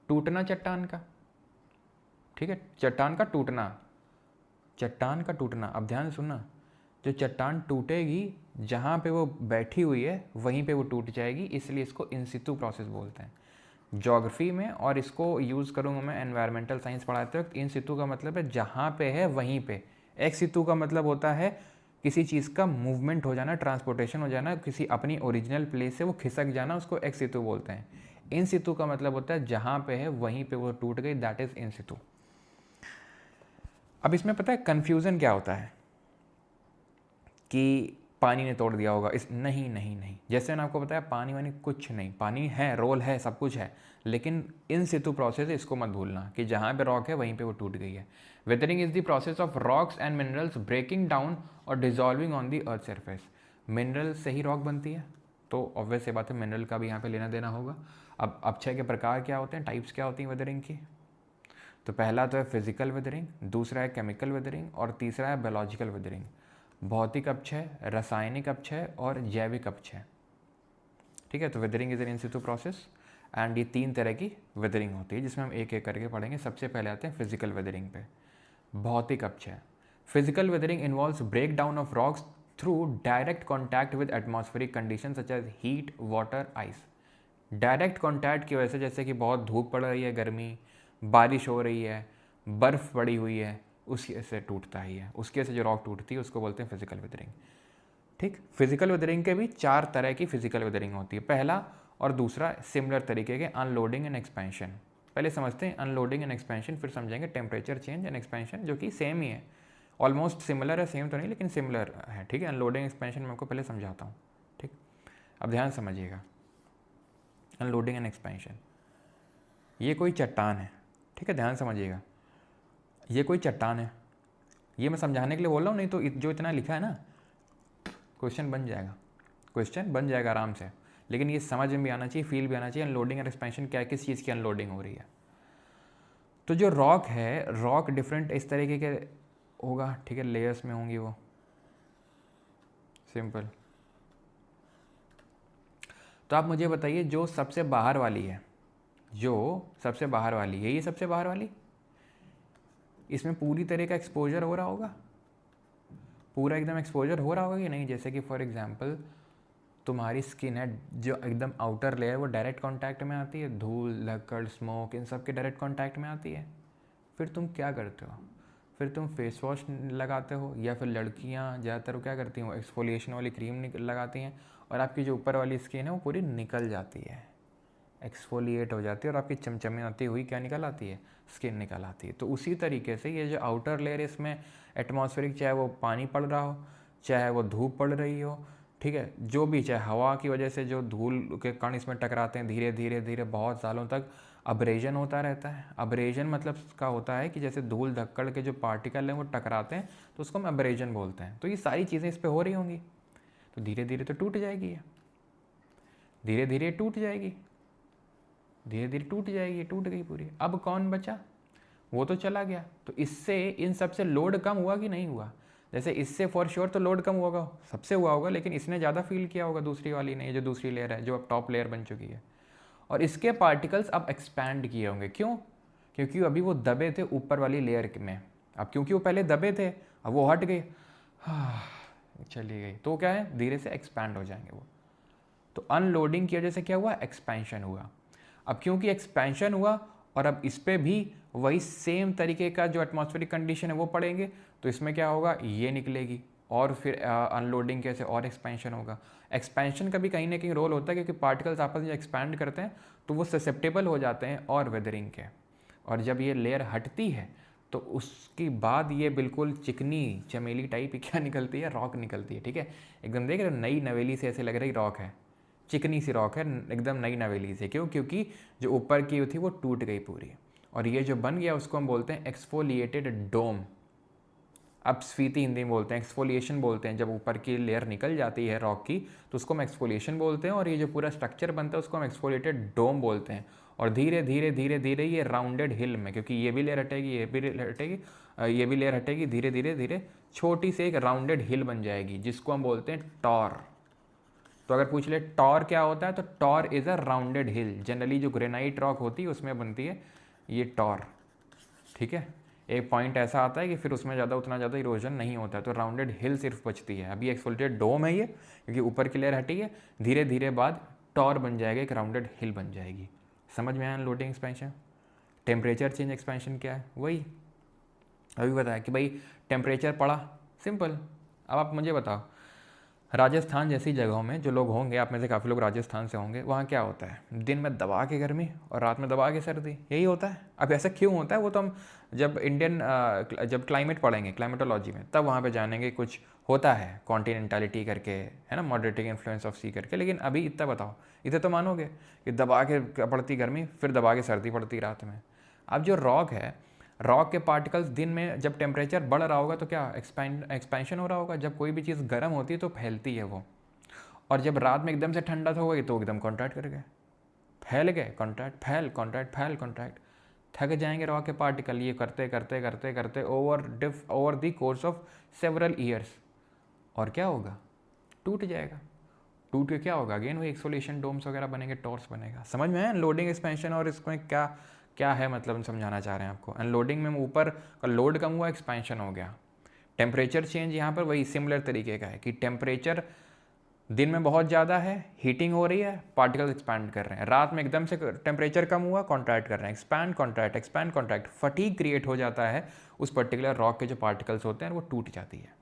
टूटना चट्टान का, ठीक है, चट्टान का टूटना, चट्टान का टूटना। अब ध्यान से सुनना, जो चट्टान टूटेगी, जहाँ पे वो बैठी हुई है वहीं पे वो टूट जाएगी, इसलिए इसको इन सितु प्रोसेस बोलते हैं ज्योग्राफी में। और इसको यूज़ करूँगा मैं एनवायरमेंटल साइंस पढ़ाते वक्त। इन सितु का मतलब है जहाँ पे है वहीं पे। एक्स सितु का मतलब होता है किसी चीज़ का मूवमेंट हो जाना, ट्रांसपोर्टेशन हो जाना, किसी अपनी ओरिजिनल प्लेस से वो खिसक जाना, उसको एक्स सितु बोलते हैं। इन सितु का मतलब होता है जहाँ पे है वहीं पे वो टूट गई, दैट इज़ इन सितु। अब इसमें पता है कन्फ्यूज़न क्या होता है कि पानी ने तोड़ दिया होगा, इस नहीं नहीं नहीं, जैसे मैंने आपको बताया पानी वानी कुछ नहीं, पानी है, रोल है, सब कुछ है, लेकिन इन सितु प्रोसेस इसको मत भूलना कि जहाँ पे रॉक है वहीं पे वो टूट गई है। Weathering is the process of rocks and minerals breaking down और dissolving on the earth surface. Mineral से ही रॉक बनती है, तो ऑब्वियस से बात है मिनरल का भी यहाँ पे लेना देना होगा। अब अपक्षय के प्रकार क्या होते हैं, टाइप्स क्या होती हैं वेदरिंग की? तो पहला तो है फिजिकल वेदरिंग, दूसरा है केमिकल वेदरिंग, और तीसरा है बायोलॉजिकल वेदरिंग। भौतिक अपक्षय, रासायनिक अपक्षय और जैविक अपक्षय, ठीक है। तो weathering is an in situ process, and ये 3 तरह की वेदरिंग होती है, जिसमें हम एक एक करके पढ़ेंगे। सबसे पहले आते हैं फिजिकल वेदरिंग पे। भौतिक अपक्षय, physical weathering involves break down of rocks through direct contact with atmospheric condition such as heat, water, ice. Direct contact की वजह से, जैसे कि बहुत धूप पड़ रही है, गर्मी, बारिश हो रही है, बर्फ़ पड़ी हुई है, उसकी से टूटता ही है, उसके से जो रॉक टूटती है उसको बोलते हैं फिजिकल वेदरिंग, ठीक। फिजिकल वेदरिंग के भी 4 तरह की फिजिकल वेदरिंग होती है। पहला और दूसरा सिमिलर तरीके के, अनलोडिंग एंड एक्सपेंशन। पहले समझते हैं अनलोडिंग एंड एक्सपेंशन, फिर समझेंगे टेम्परेचर चेंज एंड एक्सपेंशन, जो कि सेम ही है, ऑलमोस्ट सिमिलर है, सेम तो नहीं लेकिन सिमिलर है, ठीक है। अनलोडिंग एक्सपेंशन मैं आपको पहले समझाता हूँ, ठीक। अब ध्यान समझिएगा, अनलोडिंग एंड एक्सपेंशन। ये कोई चट्टान है, ठीक है, ध्यान समझिएगा, ये कोई चट्टान है। ये मैं समझाने के लिए बोल रहा हूँ, नहीं तो जो इतना लिखा है ना, क्वेश्चन बन जाएगा, क्वेश्चन बन जाएगा आराम से, लेकिन ये समझ में भी आना चाहिए, फील भी आना चाहिए अनलोडिंग और एक्सपेंशन क्या, किस चीज़ की अनलोडिंग हो रही है। तो जो रॉक है, रॉक डिफरेंट इस तरीके के होगा, ठीक है, लेयर्स में होंगी वो, सिंपल। तो आप मुझे बताइए जो सबसे बाहर वाली है, जो सबसे बाहर वाली है, ये सबसे बाहर वाली, इसमें पूरी तरह का एक्सपोजर हो रहा होगा, पूरा एकदम एक्सपोजर हो रहा होगा कि नहीं। जैसे कि फॉर एग्जांपल तुम्हारी स्किन है जो एकदम आउटर लेयर, वो डायरेक्ट कांटेक्ट में आती है, धूल लकड़ स्मोक इन सब के डायरेक्ट कांटेक्ट में आती है। फिर तुम क्या करते हो, फिर तुम फेस वॉश लगाते हो, या फिर लड़कियां ज़्यादातर क्या करती हैं, एक्सफोलिएशन वाली क्रीम लगाती हैं, और आपकी जो ऊपर वाली स्किन है वो पूरी निकल जाती है, एक्सफोलिएट हो जाती है, और आपकी चमचमाती हुई क्या निकल आती है, स्किन निकल आती है। तो उसी तरीके से ये जो आउटर लेयर है, इसमें एटमॉस्फेरिक, चाहे वो पानी पड़ रहा हो, चाहे वो धूप पड़ रही हो, ठीक है, जो भी, चाहे हवा की वजह से जो धूल के कण इसमें टकराते हैं, धीरे धीरे धीरे बहुत सालों तक अब्रेजन होता रहता है। अब्रेजन मतलब का होता है कि जैसे धूल धक्कड़ के जो पार्टिकल हैं वो टकराते हैं, तो उसको हम अब्रेजन बोलते हैं। तो ये सारी चीज़ें इस पर हो रही होंगी, तो धीरे धीरे तो टूट जाएगी ये, धीरे धीरे टूट जाएगी, धीरे धीरे टूट जाएगी, टूट गई पूरी। अब कौन बचा, वो तो चला गया। तो इससे इन सबसे लोड कम हुआ कि नहीं हुआ। जैसे इससे फॉर श्योर तो लोड कम हुआ होगा, सबसे हुआ होगा, लेकिन इसने ज़्यादा फील किया होगा दूसरी वाली ने, जो दूसरी लेयर है जो अब टॉप लेयर बन चुकी है। और इसके पार्टिकल्स अब एक्सपैंड किए होंगे, क्यों, क्योंकि अभी वो दबे थे ऊपर वाली लेयर में, अब क्योंकि वो पहले दबे थे, अब वो हट गए, चली गई, तो क्या है, धीरे से एक्सपैंड हो जाएंगे वो। तो अनलोडिंग की वजह से क्या हुआ, एक्सपेंशन हुआ। अब क्योंकि एक्सपेंशन हुआ और अब इस पर भी वही सेम तरीके का जो एटमॉस्फेरिक कंडीशन है वो पड़ेंगे, तो इसमें क्या होगा, ये निकलेगी, और फिर अनलोडिंग कैसे, और एक्सपेंशन होगा। एक्सपेंशन का भी कहीं ना कहीं रोल होता है, क्योंकि पार्टिकल्स आपस में एक्सपैंड करते हैं तो वो ससेप्टेबल हो जाते हैं और वेदरिंग के, और जब ये लेयर हटती है तो उसके बाद ये बिल्कुल चिकनी चमेली टाइप क्या निकलती है, रॉक निकलती है, ठीक है, एकदम देख रहे हो, नई नवेली से ऐसे लग रही रॉक है, चिकनी सी रॉक है एकदम नई नवेली से। क्यों, क्योंकि जो ऊपर की थी वो टूट गई पूरी, और ये जो बन गया उसको हम बोलते हैं एक्सफोलिएटेड डोम। अब स्फीति हिंदी में बोलते हैं, एक्सफोलिएशन बोलते हैं, जब ऊपर की लेयर निकल जाती है रॉक की तो उसको हम एक्सफोलिएशन बोलते हैं, और ये जो पूरा स्ट्रक्चर बनता है उसको हम एक्सफोलिएटेड डोम बोलते हैं। और धीरे धीरे धीरे धीरे ये राउंडेड हिल में, क्योंकि ये भी लेयर हटेगी, ये भी लेयर हटेगी, ये भी लेयर हटेगी, धीरे धीरे धीरे छोटी सी एक राउंडेड हिल बन जाएगी, जिसको हम बोलते हैं टॉर। तो अगर पूछ ले टॉर क्या होता है, तो tor is a rounded hill. Generally जो ग्रेनाइट रॉक होती है उसमें बनती है ये टॉर, ठीक है। एक पॉइंट ऐसा आता है कि फिर उसमें ज़्यादा उतना ज़्यादा इरोजन नहीं होता है, तो राउंडेड हिल सिर्फ बचती है। अभी एक्सफोलिएटेड डोम है ये, क्योंकि ऊपर की लेयर हटी है, धीरे धीरे बाद टॉर बन जाएगा, एक राउंडेड हिल बन जाएगी। समझ में आया unloading expansion. Temperature change expansion क्या है, वही अभी बताया कि भाई टेम्परेचर पड़ा, सिंपल। अब आप मुझे बताओ, राजस्थान जैसी जगहों में जो लोग होंगे, आप में से काफ़ी लोग राजस्थान से होंगे, वहाँ क्या होता है, दिन में दबा के गर्मी और रात में दबा के सर्दी, यही होता है। अब ऐसा क्यों होता है वो तो हम जब जब क्लाइमेट पढ़ेंगे क्लाइमेटोलॉजी में तब वहाँ पे जानेंगे। कुछ होता है कॉन्टिनेंटलिटी करके, है ना, मॉडरेटिंग इन्फ्लुएंस ऑफ सी करके, लेकिन अभी इतना बताओ, इतना तो मानोगे कि दबा के पड़ती गर्मी, फिर दबा के सर्दी पड़ती रात में। अब जो रॉक है, रॉक के पार्टिकल्स दिन में जब टेम्परेचर बढ़ रहा होगा तो क्या एक्सपेंशन हो रहा होगा। जब कोई भी चीज़ गर्म होती है तो फैलती है वो, और जब रात में एकदम से ठंडा हो गई तो एकदम कॉन्ट्रैक्ट कर गए, फैल गए, कॉन्ट्रैक्ट, फैल कॉन्ट्रैक्ट, फैल कॉन्ट्रैक्ट, थक जाएंगे रॉक के पार्टिकल ये करते करते करते करते over the course of several years, और क्या होगा, टूट जाएगा। टूट के क्या होगा, अगेन वही एक्सफोलिएशन डोम्स वगैरह बनेंगे, टॉर्स बनेगा। समझ में आया लोडिंग एक्सपेंशन, और इसमें क्या क्या है, मतलब हम समझाना चाह रहे हैं आपको। अनलोडिंग में ऊपर का लोड कम हुआ, एक्सपेंशन हो गया। टेम्परेचर चेंज यहाँ पर वही सिमिलर तरीके का है कि टेम्परेचर दिन में बहुत ज़्यादा है, हीटिंग हो रही है, पार्टिकल्स एक्सपैंड कर रहे हैं, रात में एकदम से टेम्परेचर कम हुआ, कॉन्ट्रैक्ट कर रहे हैं, expand contract, expand contract, fatigue create हो जाता है उस पर्टिकुलर रॉक के जो पार्टिकल्स होते हैं वो टूट जाती है।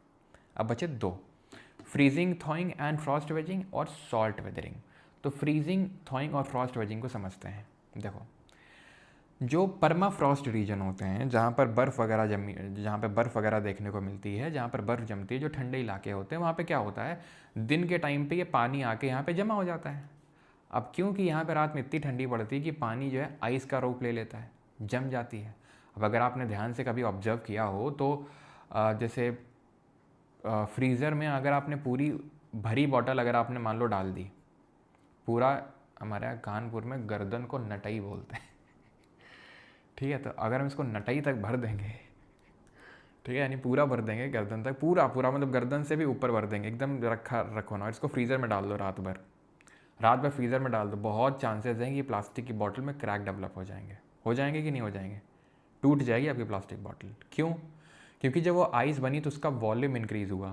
अब बचे दो, फ्रीजिंग, थॉइंग एंड फ्रॉस्ट वेजिंग और सॉल्ट वेदरिंग। तो फ्रीजिंग, थॉइंग और फ्रॉस्ट वेजिंग को समझते हैं। देखो, जो परमाफ्रॉस्ट रीजन होते हैं, जहाँ पर बर्फ़ वगैरह जहाँ पे बर्फ़ वगैरह देखने को मिलती है, जहाँ पर बर्फ़ जमती है, जो ठंडे इलाके होते हैं, वहाँ पे क्या होता है, दिन के टाइम पे ये पानी आके यहाँ पे जमा हो जाता है। अब क्योंकि यहाँ पे रात में इतनी ठंडी पड़ती है कि पानी जो है आइस का रूप ले लेता है, जम जाती है। अब अगर आपने ध्यान से कभी ऑब्जर्व किया हो तो जैसे फ्रीज़र में अगर आपने पूरी भरी बॉटल अगर आपने मान लो डाल दी, पूरा, हमारे यहाँ कानपुर में गर्दन को नटई बोलते हैं, ठीक है, तो अगर हम इसको नटई तक भर देंगे, ठीक है, यानी पूरा भर देंगे गर्दन तक, पूरा पूरा मतलब गर्दन से भी ऊपर भर देंगे, एकदम रखो ना, इसको फ्रीज़र में डाल दो रात भर, रात भर फ्रीज़र में डाल दो, बहुत चांसेस हैं कि प्लास्टिक की बॉटल में क्रैक डेवलप हो जाएंगे कि नहीं हो जाएंगे, टूट जाएगी आपकी प्लास्टिक बॉटल। क्यों? क्योंकि जब वो आइस बनी तो उसका वॉल्यूम इंक्रीज़ हुआ,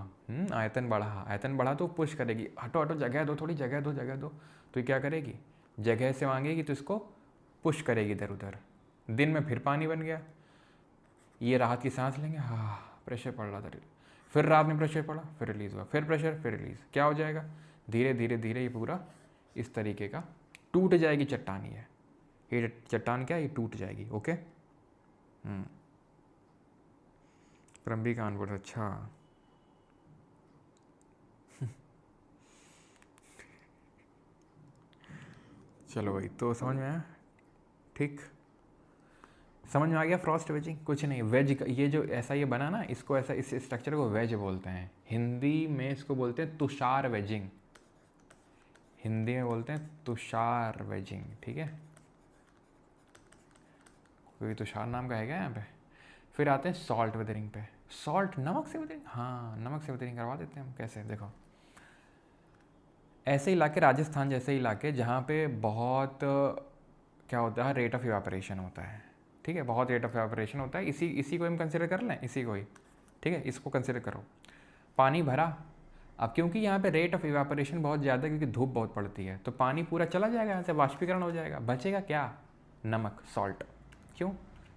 आयतन बढ़ा तो पुश करेगी, हटो हटो जगह दो, थोड़ी जगह दो, तो ये क्या करेगी, जगह से मांगेगी तो इसको पुश करेगी इधर उधर। दिन में फिर पानी बन गया, ये राहत की सांस लेंगे, हाँ प्रेशर पड़ रहा था, फिर रात में प्रेशर पड़ा, फिर रिलीज़ हुआ, फिर प्रेशर, फिर रिलीज़, क्या हो जाएगा, धीरे धीरे धीरे ये पूरा इस तरीके का टूट जाएगी चट्टान। ये चट्टान क्या है, ये टूट जाएगी। ओके, प्रम्बी कानपुर, अच्छा चलो भाई, तो समझ में आया, ठीक, समझ में आ गया। फ्रॉस्ट वेजिंग कुछ नहीं, वेज ये जो ऐसा ये बना ना, इसको ऐसा, इस स्ट्रक्चर को वेज बोलते हैं। हिंदी में इसको बोलते हैं तुषार वेजिंग, हिंदी में बोलते हैं तुषार वेजिंग, ठीक है। कोई तुषार नाम का है क्या यहाँ पे? फिर आते हैं सॉल्ट वेदरिंग पे। सॉल्ट, नमक से वेदरिंग, हाँ नमक से वेदरिंग करवा देते हैं हम। कैसे, देखो, ऐसे इलाके, राजस्थान जैसे इलाके जहाँ पे बहुत क्या होता है, रेट ऑफ इवापोरेशन होता है, ठीक है, बहुत रेट ऑफ इवापोरेशन होता है। इसी को हम कंसिडर कर लें, इसी को ही, ठीक है, इसको कंसिडर करो। पानी भरा, अब क्योंकि यहाँ पे रेट ऑफ इवापोरेशन बहुत ज़्यादा है, क्योंकि धूप बहुत पड़ती है, तो पानी पूरा चला जाएगा यहाँ से, वाष्पीकरण हो जाएगा, बचेगा क्या, नमक, सॉल्ट। क्यों?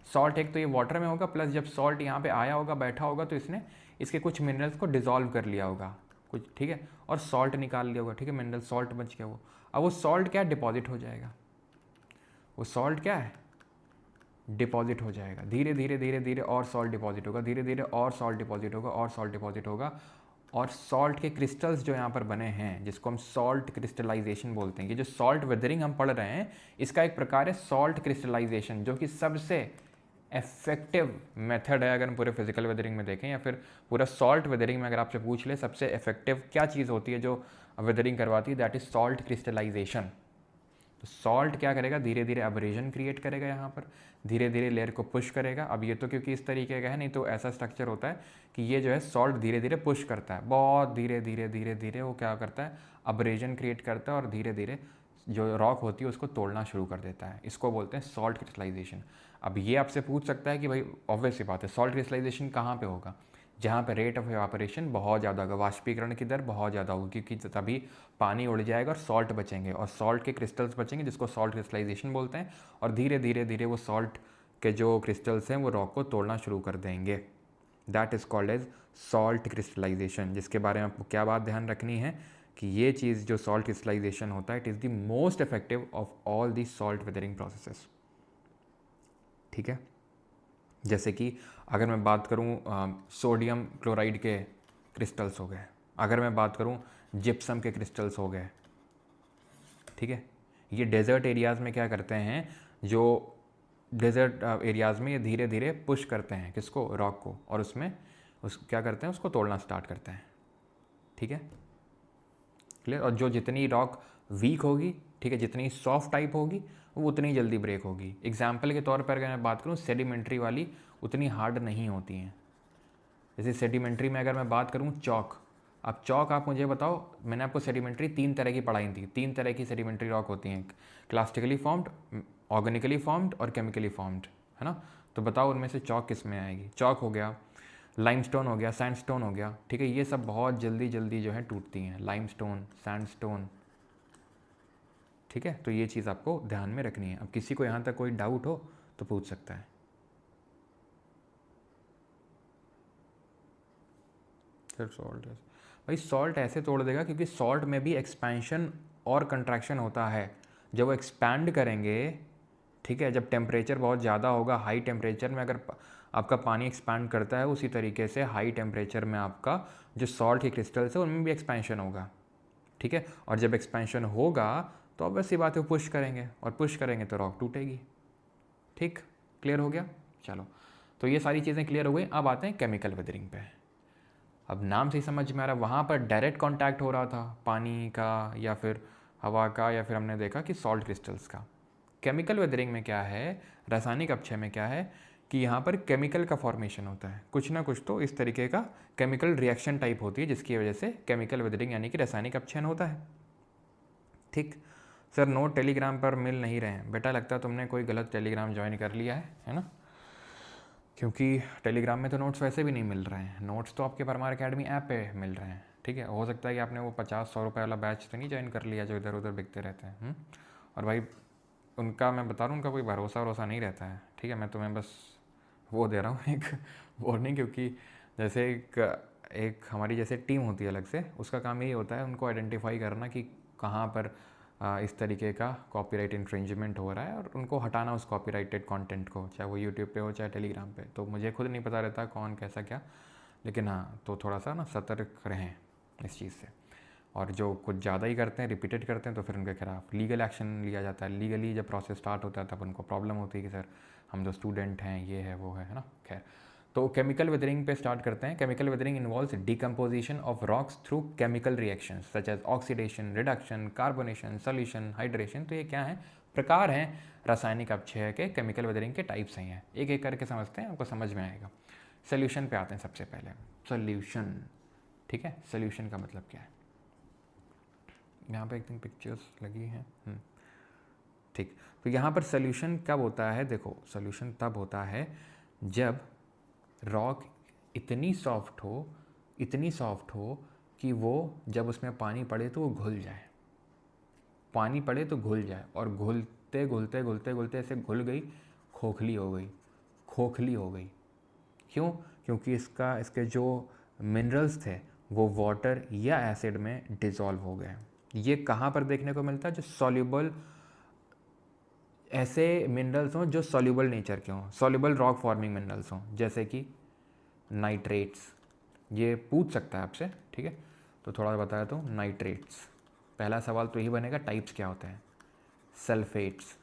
सॉल्ट एक तो ये वाटर में होगा, प्लस जब सॉल्ट यहाँ पे आया होगा, बैठा होगा, तो इसने इसके कुछ मिनरल्स को डिजॉल्व कर लिया होगा कुछ, ठीक है, और सॉल्ट निकाल लिया होगा, ठीक है, मिनरल सॉल्ट बच गया वो। अब वो सॉल्ट क्या, डिपॉजिट हो जाएगा, वो सॉल्ट क्या है, डिपॉजिट हो जाएगा, धीरे धीरे धीरे धीरे और सॉल्ट डिपॉजिट होगा, धीरे धीरे और सॉल्ट डिपॉजिट होगा, और सॉल्ट डिपॉजिट होगा, और सॉल्ट के क्रिस्टल्स जो यहाँ पर बने हैं, जिसको हम सॉल्ट क्रिस्टलाइजेशन बोलते हैं, कि जो सॉल्ट वेदरिंग हम पढ़ रहे हैं, इसका एक प्रकार है सॉल्ट क्रिस्टलाइजेशन, जो कि सबसे इफेक्टिव मेथड है। अगर हम पूरे फिजिकल वेदरिंग में देखें या फिर पूरा सॉल्ट वेदरिंग में अगर आपसे पूछ ले, सबसे इफेक्टिव क्या चीज़ होती है जो वेदरिंग करवाती है, दैट इज सॉल्ट क्रिस्टलाइजेशन। तो सॉल्ट क्या करेगा, धीरे धीरे अब्रेजन क्रिएट करेगा, यहाँ पर धीरे धीरे लेयर को पुश करेगा। अब ये तो क्योंकि इस तरीके का है, नहीं तो ऐसा स्ट्रक्चर होता है कि ये जो है सॉल्ट धीरे धीरे पुश करता है, बहुत धीरे धीरे धीरे धीरे वो क्या करता है, अब्रेजन क्रिएट करता है, और धीरे धीरे जो रॉक होती है उसको तोड़ना शुरू कर देता है। इसको बोलते हैं सॉल्ट क्रिस्टलाइजेशन। अब ये आपसे पूछ सकता है कि भाई ऑब्वियस सी बात है, सॉल्ट क्रिस्टलाइजेशन कहाँ पे होगा, जहाँ पे रेट ऑफ इवापोरेशन बहुत ज़्यादा होगा, वाष्पीकरण की दर बहुत ज़्यादा होगी, क्योंकि तभी पानी उड़ जाएगा और सॉल्ट बचेंगे, और सॉल्ट के क्रिस्टल्स बचेंगे, जिसको सॉल्ट क्रिस्टलाइजेशन बोलते हैं। और धीरे धीरे धीरे वो सॉल्ट के जो क्रिस्टल्स हैं वो रॉक को तोड़ना शुरू कर देंगे। That is called as salt crystallisation. जिसके बारे में आपको क्या बात ध्यान रखनी है कि ये चीज़ जो सॉल्ट क्रिस्टलाइजेशन होता है, it is the most effective of all the salt weathering processes, ठीक है। जैसे कि अगर मैं बात करूं सोडियम क्लोराइड के क्रिस्टल्स हो गए, अगर मैं बात करूं जिप्सम के क्रिस्टल्स हो गए, ठीक है, ये डेजर्ट एरियाज़ में क्या करते हैं, जो डेजर्ट एरियाज़ में ये धीरे धीरे पुश करते हैं किसको, रॉक को, और उसमें क्या करते हैं, उसको तोड़ना स्टार्ट करते हैं, ठीक है, क्लियर। और जो जितनी रॉक वीक होगी, ठीक है, जितनी सॉफ्ट टाइप होगी, वो उतनी जल्दी ब्रेक होगी। एग्जाम्पल के तौर पर अगर मैं बात करूँ, सेडिमेंट्री वाली उतनी हार्ड नहीं होती हैं। जैसे सेडिमेंट्री में अगर मैं बात करूँ चौक, अब चौक आप मुझे बताओ, मैंने आपको सेडिमेंट्री 3 तरह की पढ़ाई थी, 3 तरह की सेडिमेंट्री रॉक होती हैं, क्लास्टिकली फॉर्म्ड, ऑर्गेनिकली फॉर्म्ड और केमिकली फॉर्म्ड, है ना। तो बताओ उनमें से चौक किस में आएगी। चौक हो गया, लाइमस्टोन हो गया, सैंडस्टोन हो गया, ठीक है, ये सब बहुत जल्दी जल्दी जो है टूटती हैं, लाइमस्टोन, सैंडस्टोन, ठीक है। तो ये चीज़ आपको ध्यान में रखनी है। अब किसी को यहाँ तक कोई डाउट हो तो पूछ सकता है। फिर सॉल्ट, भाई सॉल्ट ऐसे तोड़ देगा क्योंकि सॉल्ट में भी एक्सपेंशन और कंट्रैक्शन होता है। जब वो एक्सपैंड करेंगे, ठीक है, जब टेम्परेचर बहुत ज़्यादा होगा, हाई टेम्परेचर में अगर आपका पानी एक्सपैंड करता है, उसी तरीके से हाई टेम्परेचर में आपका जो सॉल्ट के क्रिस्टल्स है उनमें भी एक्सपेंशन होगा, ठीक है। और जब एक्सपेंशन होगा तो ऑब्वियस सी बात है, वो पुश करेंगे, और पुश करेंगे तो रॉक टूटेगी, ठीक, क्लियर हो गया। चलो, तो ये सारी चीज़ें क्लियर हो गई। अब आते हैं केमिकल वेदरिंग पे। अब नाम से ही समझ में आ रहा है, वहाँ पर डायरेक्ट कांटेक्ट हो रहा था पानी का या फिर हवा का, या फिर हमने देखा कि सॉल्ट क्रिस्टल्स का। केमिकल वेदरिंग में क्या है, रासायनिक अपक्षय में क्या है कि यहाँ पर केमिकल का फॉर्मेशन होता है, कुछ ना कुछ तो इस तरीके का केमिकल रिएक्शन टाइप होती है, जिसकी वजह से केमिकल वेदरिंग यानी कि रासायनिक अपक्षयन होता है, ठीक। सर नोट टेलीग्राम पर मिल नहीं रहे हैं। बेटा लगता है तुमने कोई गलत टेलीग्राम ज्वाइन कर लिया है ना, क्योंकि टेलीग्राम में तो नोट्स वैसे भी नहीं मिल रहे हैं। नोट्स तो आपके परमार अकेडमी ऐप पे मिल रहे हैं। ठीक है, हो सकता है कि आपने वो 50-100 रुपये वाला बैच तो नहीं ज्वाइन कर लिया जो इधर उधर बिकते रहते हैं। और भाई उनका मैं बता रहा हूँ, उनका कोई भरोसा नहीं रहता है। ठीक है, मैं तुम्हें बस वो दे रहा हूँ एक वार्निंग, क्योंकि जैसे एक हमारी जैसे टीम होती है अलग से, उसका काम यही होता है उनको आइडेंटिफाई करना कि कहाँ पर इस तरीके का कॉपीराइट इन्फ्रिंजमेंट हो रहा है और उनको हटाना उस कॉपीराइटेड कंटेंट को, चाहे वो यूट्यूब पे हो चाहे टेलीग्राम पे। तो मुझे खुद नहीं पता रहता कौन कैसा क्या, लेकिन हाँ तो थोड़ा सा ना सतर्क रहें इस चीज़ से। और जो कुछ ज़्यादा ही करते हैं, रिपीटेड करते हैं, तो फिर उनके खिलाफ लीगल एक्शन लिया जाता है। लीगली जब प्रोसेस स्टार्ट होता है तब उनको प्रॉब्लम होती है कि सर हम जो स्टूडेंट हैं ये है वो है ना। खैर, तो केमिकल वेदरिंग पे स्टार्ट करते हैं। Chemical weathering involves decomposition of rocks through chemical reactions such as oxidation, reduction, carbonation, solution, hydration. तो ये क्या है, प्रकार हैं रासायनिक अपक्षय के। केमिकल वेदरिंग के टाइप्स हैं, एक एक करके समझते हैं, आपको समझ में आएगा। सोल्यूशन पे आते हैं सबसे पहले। सोल्यूशन, ठीक है, सोल्यूशन का मतलब क्या है। यहाँ पे एक दिन पिक्चर्स लगी हैं। ठीक, तो यहाँ पर सोल्यूशन कब होता है, देखो सोल्यूशन तब होता है जब रॉक इतनी सॉफ्ट हो कि वो जब उसमें पानी पड़े तो वो घुल जाए, पानी पड़े तो घुल जाए, और घुलते घुलते घुलते घुलते ऐसे घुल गई, खोखली हो गई। क्यों, क्योंकि इसके जो मिनरल्स थे वो वाटर या एसिड में डिज़ोल्व हो गए। ये कहाँ पर देखने को मिलता है, जो सॉल्युबल ऐसे मिनरल्स हों जो सॉल्युबल नेचर के हों, सॉल्युबल रॉक फॉर्मिंग मिनरल्स हों, जैसे कि नाइट्रेट्स। ये पूछ सकता है आपसे, ठीक है, तो थोड़ा बताया तो नाइट्रेट्स। पहला सवाल तो यही बनेगा, टाइप्स क्या होते हैं। सल्फेट्स,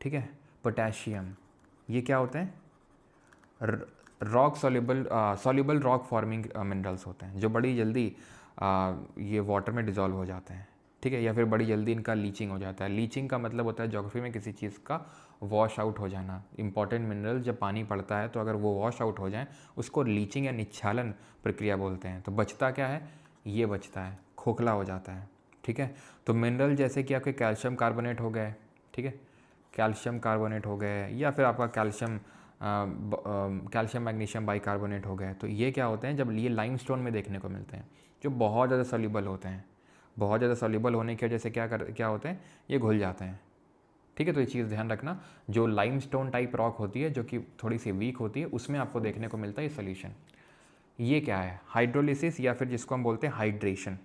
ठीक है, पोटेशियम, ये क्या होते हैं, rock soluble rock forming minerals होते हैं, जो बड़ी जल्दी ये वाटर में डिज़ोल्व हो जाते हैं। ठीक है, या फिर बड़ी जल्दी इनका लीचिंग हो जाता है। लीचिंग का मतलब होता है ज्योग्राफी में किसी चीज़ का वॉश आउट हो जाना। इंपॉर्टेंट मिनरल जब पानी पड़ता है तो अगर वो वॉश आउट हो जाए उसको लीचिंग या निच्छालन प्रक्रिया बोलते हैं। तो बचता क्या है, ये बचता है, खोखला हो जाता है। ठीक है, तो मिनरल जैसे कि आपके कैल्शियम कार्बोनेट हो गए, ठीक है, कैल्शियम कार्बोनेट हो गए, या फिर आपका कैल्शियम मैग्नीशियम बाइकार्बोनेट हो गए। तो ये क्या होते हैं, जब ये लाइमस्टोन में देखने को मिलते हैं, जो बहुत ज़्यादा सॉल्युबल होते हैं। बहुत ज़्यादा सॉल्युबल होने की वजह से क्या होते हैं, ये घुल जाते हैं। ठीक है, तो ये चीज़ ध्यान रखना, जो लाइमस्टोन टाइप रॉक होती है जो कि थोड़ी सी वीक होती है, उसमें आपको देखने को मिलता है ये सोल्यूशन। ये क्या है, हाइड्रोलिसिस, या फिर जिसको हम बोलते हैं हाइड्रेशन।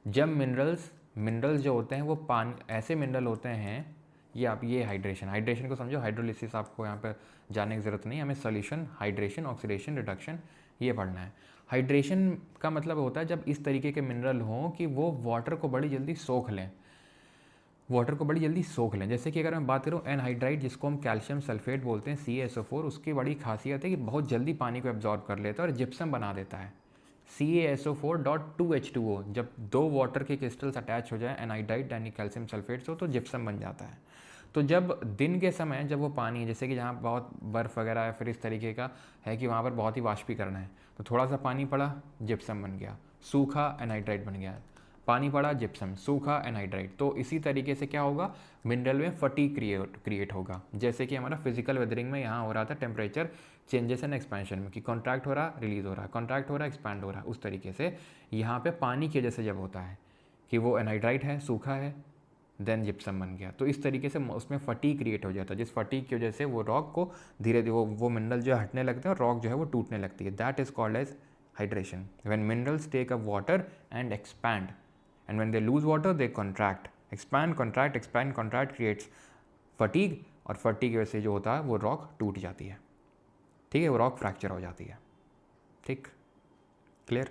जब मिनरल्स जो होते हैं वो पानी, ऐसे मिनरल होते हैं, ये हाइड्रेशन को समझो। हाइड्रोलिसिस आपको यहाँ पर जानने की ज़रूरत नहीं, हमें सॉल्यूशन, हाइड्रेशन, ऑक्सीडेशन, रिडक्शन ये पढ़ना है। हाइड्रेशन का मतलब होता है जब इस तरीके के मिनरल हों कि वो वाटर को बड़ी जल्दी सोख लें, जैसे कि अगर मैं बात करूँ एनहाइड्राइड, जिसको हम कैल्शियम सल्फेट बोलते हैं, CaSO4, उसकी बड़ी खासियत है कि बहुत जल्दी पानी को एब्जॉर्ब कर लेता है और जिप्सम बना देता है। CaSO4.2H2O, जब दो वाटर के क्रिस्टल्स अटैच हो जाए एनहाइड्राइड यानी कैल्शियम सल्फेट से, तो जिप्सम बन जाता है। तो जब दिन के समय जब वो पानी, जैसे कि जहाँ बहुत बर्फ़ वगैरह है, फिर इस तरीके का है कि वहाँ पर बहुत ही वाष्पीकरण है, तो थोड़ा सा पानी पड़ा, जिप्सम बन गया, सूखा एनहाइड्राइड बन गया, पानी पड़ा, जिप्सम, सूखा एनहाइड्राइड। तो इसी तरीके से क्या होगा, मिनरल में फटीग क्रिएट होगा। जैसे कि हमारा फिजिकल वेदरिंग में यहाँ हो रहा था टेम्परेचर चेंजेस एंड एक्सपेंशन में, कि कॉन्ट्रैक्ट हो रहा, रिलीज हो रहा, कॉन्ट्रैक्ट हो रहा, एक्सपैंड हो रहा, उस तरीके से यहाँ पे पानी की वजह से जब होता है कि वो एनहाइड्राइड है, सूखा है, देन जिप्सम बन गया, तो इस तरीके से उसमें फटीग क्रिएट हो जाता है, जिस फटीग की वजह से वो रॉक को धीरे धीरे वो मिनरल जो है हटने लगते हैं और रॉक जो है वो टूटने लगती है। That is called as hydration. When minerals take up water and expand, and when they lose water they contract, expand contract creates fatigue, और fatigue की वजह से जो होता है वो रॉक टूट जाती है। ठीक है, वो रॉक फ्रैक्चर हो जाती है। ठीक, क्लियर।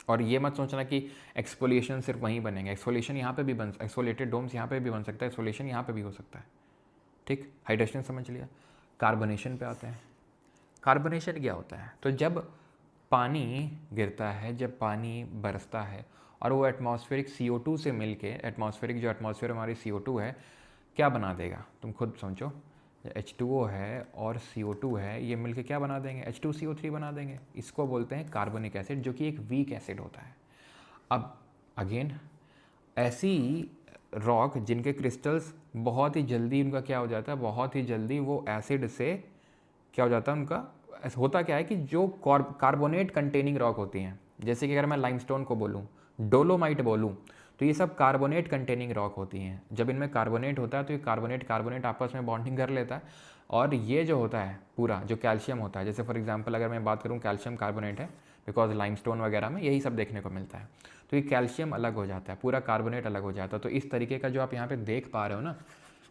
और ये मत सोचना कि एक्सफोलिएशन सिर्फ वहीं बनेंगे, एक्सफोलिएशन यहाँ पे भी एक्सफोलिएटेड डोम्स यहाँ पे भी बन सकता है, एक्सफोलिएशन यहाँ पे भी हो सकता है। ठीक, हाइड्रेशन समझ लिया। कार्बोनेशन पे आते हैं। कार्बोनेशन क्या होता है, तो जब पानी गिरता है, जब पानी बरसता है और वो एटमॉस्फेरिक CO2 से मिलके, एटमॉस्फेयर हमारी CO2 है, क्या बना देगा, तुम खुद समझो। H2O है और CO2 है, ये मिलके क्या बना देंगे, H2CO3 बना देंगे। इसको बोलते हैं कार्बोनिक एसिड, जो कि एक वीक एसिड होता है। अब अगेन ऐसी रॉक जिनके क्रिस्टल्स बहुत ही जल्दी उनका क्या हो जाता है, बहुत ही जल्दी वो एसिड से क्या हो जाता है उनका, होता क्या है कि जो कार्बोनेट कंटेनिंग रॉक होती हैं, जैसे कि अगर मैं लाइमस्टोन को बोलूँ, डोलोमाइट बोलूँ, तो ये सब कार्बोनेट कंटेनिंग रॉक होती हैं। जब इनमें कार्बोनेट होता है तो ये कार्बोनेट कार्बोनेट आपस में बॉन्डिंग कर लेता है, और ये जो होता है पूरा जो कैल्शियम होता है, जैसे फॉर एग्जांपल अगर मैं बात करूँ कैल्शियम कार्बोनेट है, बिकॉज लाइमस्टोन वगैरह में यही सब देखने को मिलता है, तो ये कैल्शियम अलग हो जाता है, पूरा कार्बोनेट अलग हो जाता है। तो इस तरीके का जो आप यहाँ पे देख पा रहे हो ना,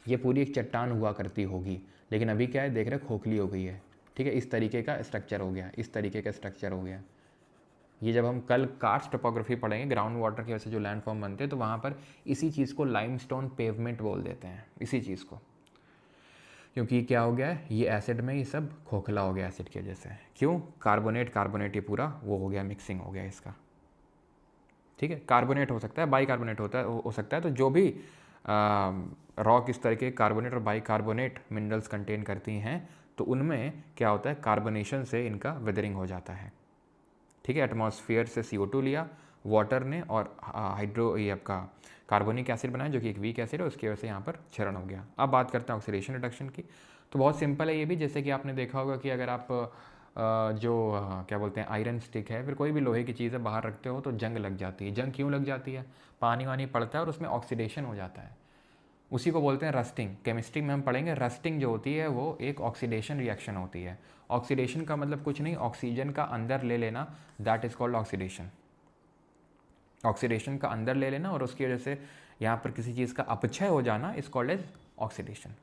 ये पूरी एक चट्टान हुआ करती होगी, लेकिन अभी क्या है देख रहे खोखली हो गई है, ठीक है, इस तरीके का स्ट्रक्चर हो गया, इस तरीके का स्ट्रक्चर हो गया। ये जब हम कल कार्स्ट टोपोग्राफी पढ़ेंगे, ग्राउंड वाटर की वजह से जो लैंड फॉर्म बनते हैं, तो वहाँ पर इसी चीज़ को लाइमस्टोन पेवमेंट बोल देते हैं, इसी चीज़ को, क्योंकि क्या हो गया है, ये एसिड में ये सब खोखला हो गया एसिड की वजह से। क्यों? कार्बोनेट कार्बोनेट ये पूरा वो हो गया, मिक्सिंग हो गया इसका, ठीक है। कार्बोनेट हो सकता है, बाई कार्बोनेट होता है, हो सकता है। तो जो भी रॉक इस तरह के कार्बोनेट और बाई कार्बोनेट मिनरल्स कंटेन करती हैं, तो उनमें क्या होता है, कार्बोनेशन से इनका वेदरिंग हो जाता है, ठीक है। एटमॉस्फेयर से CO2 लिया वाटर ने, और हाइड्रो ये आपका कार्बोनिक एसिड बनाया जो कि एक वीक एसिड है, उसकी वजह से यहाँ पर क्षरण हो गया। अब बात करते हैं ऑक्सीडेशन रिडक्शन की। तो बहुत सिंपल है ये भी, जैसे कि आपने देखा होगा कि अगर आप क्या बोलते हैं आयरन स्टिक है, फिर कोई भी लोहे की चीज़ है, बाहर रखते हो तो जंग लग जाती है। जंग क्यों लग जाती है? पानी वानी पड़ता है और उसमें ऑक्सीडेशन हो जाता है, उसी को बोलते हैं रस्टिंग। केमिस्ट्री में हम पढ़ेंगे रस्टिंग जो होती है वो एक ऑक्सीडेशन रिएक्शन होती है। ऑक्सीडेशन का मतलब कुछ नहीं, ऑक्सीजन का अंदर ले लेना, that is called oxidation. Oxidation का अंदर ले लेना और उसकी वजह से यहाँ पर किसी चीज़ का अपक्षय हो जाना इज कॉल्ड एज ऑक्सीडेशन।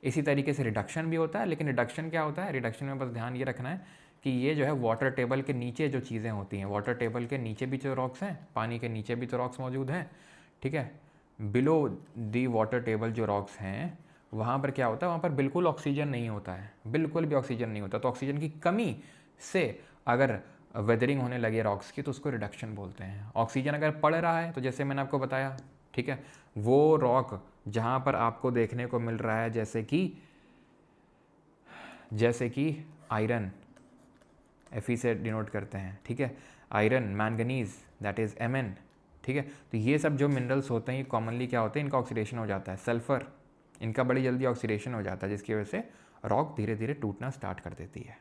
इसी तरीके से रिडक्शन भी होता है, लेकिन रिडक्शन क्या होता है, रिडक्शन में बस ध्यान ये रखना है कि ये जो है वाटर टेबल के नीचे जो चीज़ें होती हैं, वाटर टेबल के नीचे भी जो रॉक्स हैं, पानी के नीचे भी तो रॉक्स मौजूद हैं, ठीक है। बिलो दी वाटर टेबल जो रॉक्स हैं, वहाँ पर क्या होता है, वहाँ पर बिल्कुल ऑक्सीजन नहीं होता है, बिल्कुल भी ऑक्सीजन नहीं होता। तो ऑक्सीजन की कमी से अगर वेदरिंग होने लगे रॉक्स की, तो उसको रिडक्शन बोलते हैं। ऑक्सीजन अगर पड़ रहा है, तो जैसे मैंने आपको बताया, ठीक है, वो रॉक जहाँ पर आपको देखने को मिल रहा है जैसे कि आयरन, Fe से डिनोट करते हैं, ठीक है, iron, manganese, that is Mn, ठीक है। तो ये सब जो मिनरल्स होते हैं, ये कॉमनली क्या होते हैं, इनका ऑक्सीडेशन हो जाता है। सल्फर, इनका बड़ी जल्दी ऑक्सीडेशन हो जाता है, जिसकी वजह से रॉक धीरे धीरे टूटना स्टार्ट कर देती है,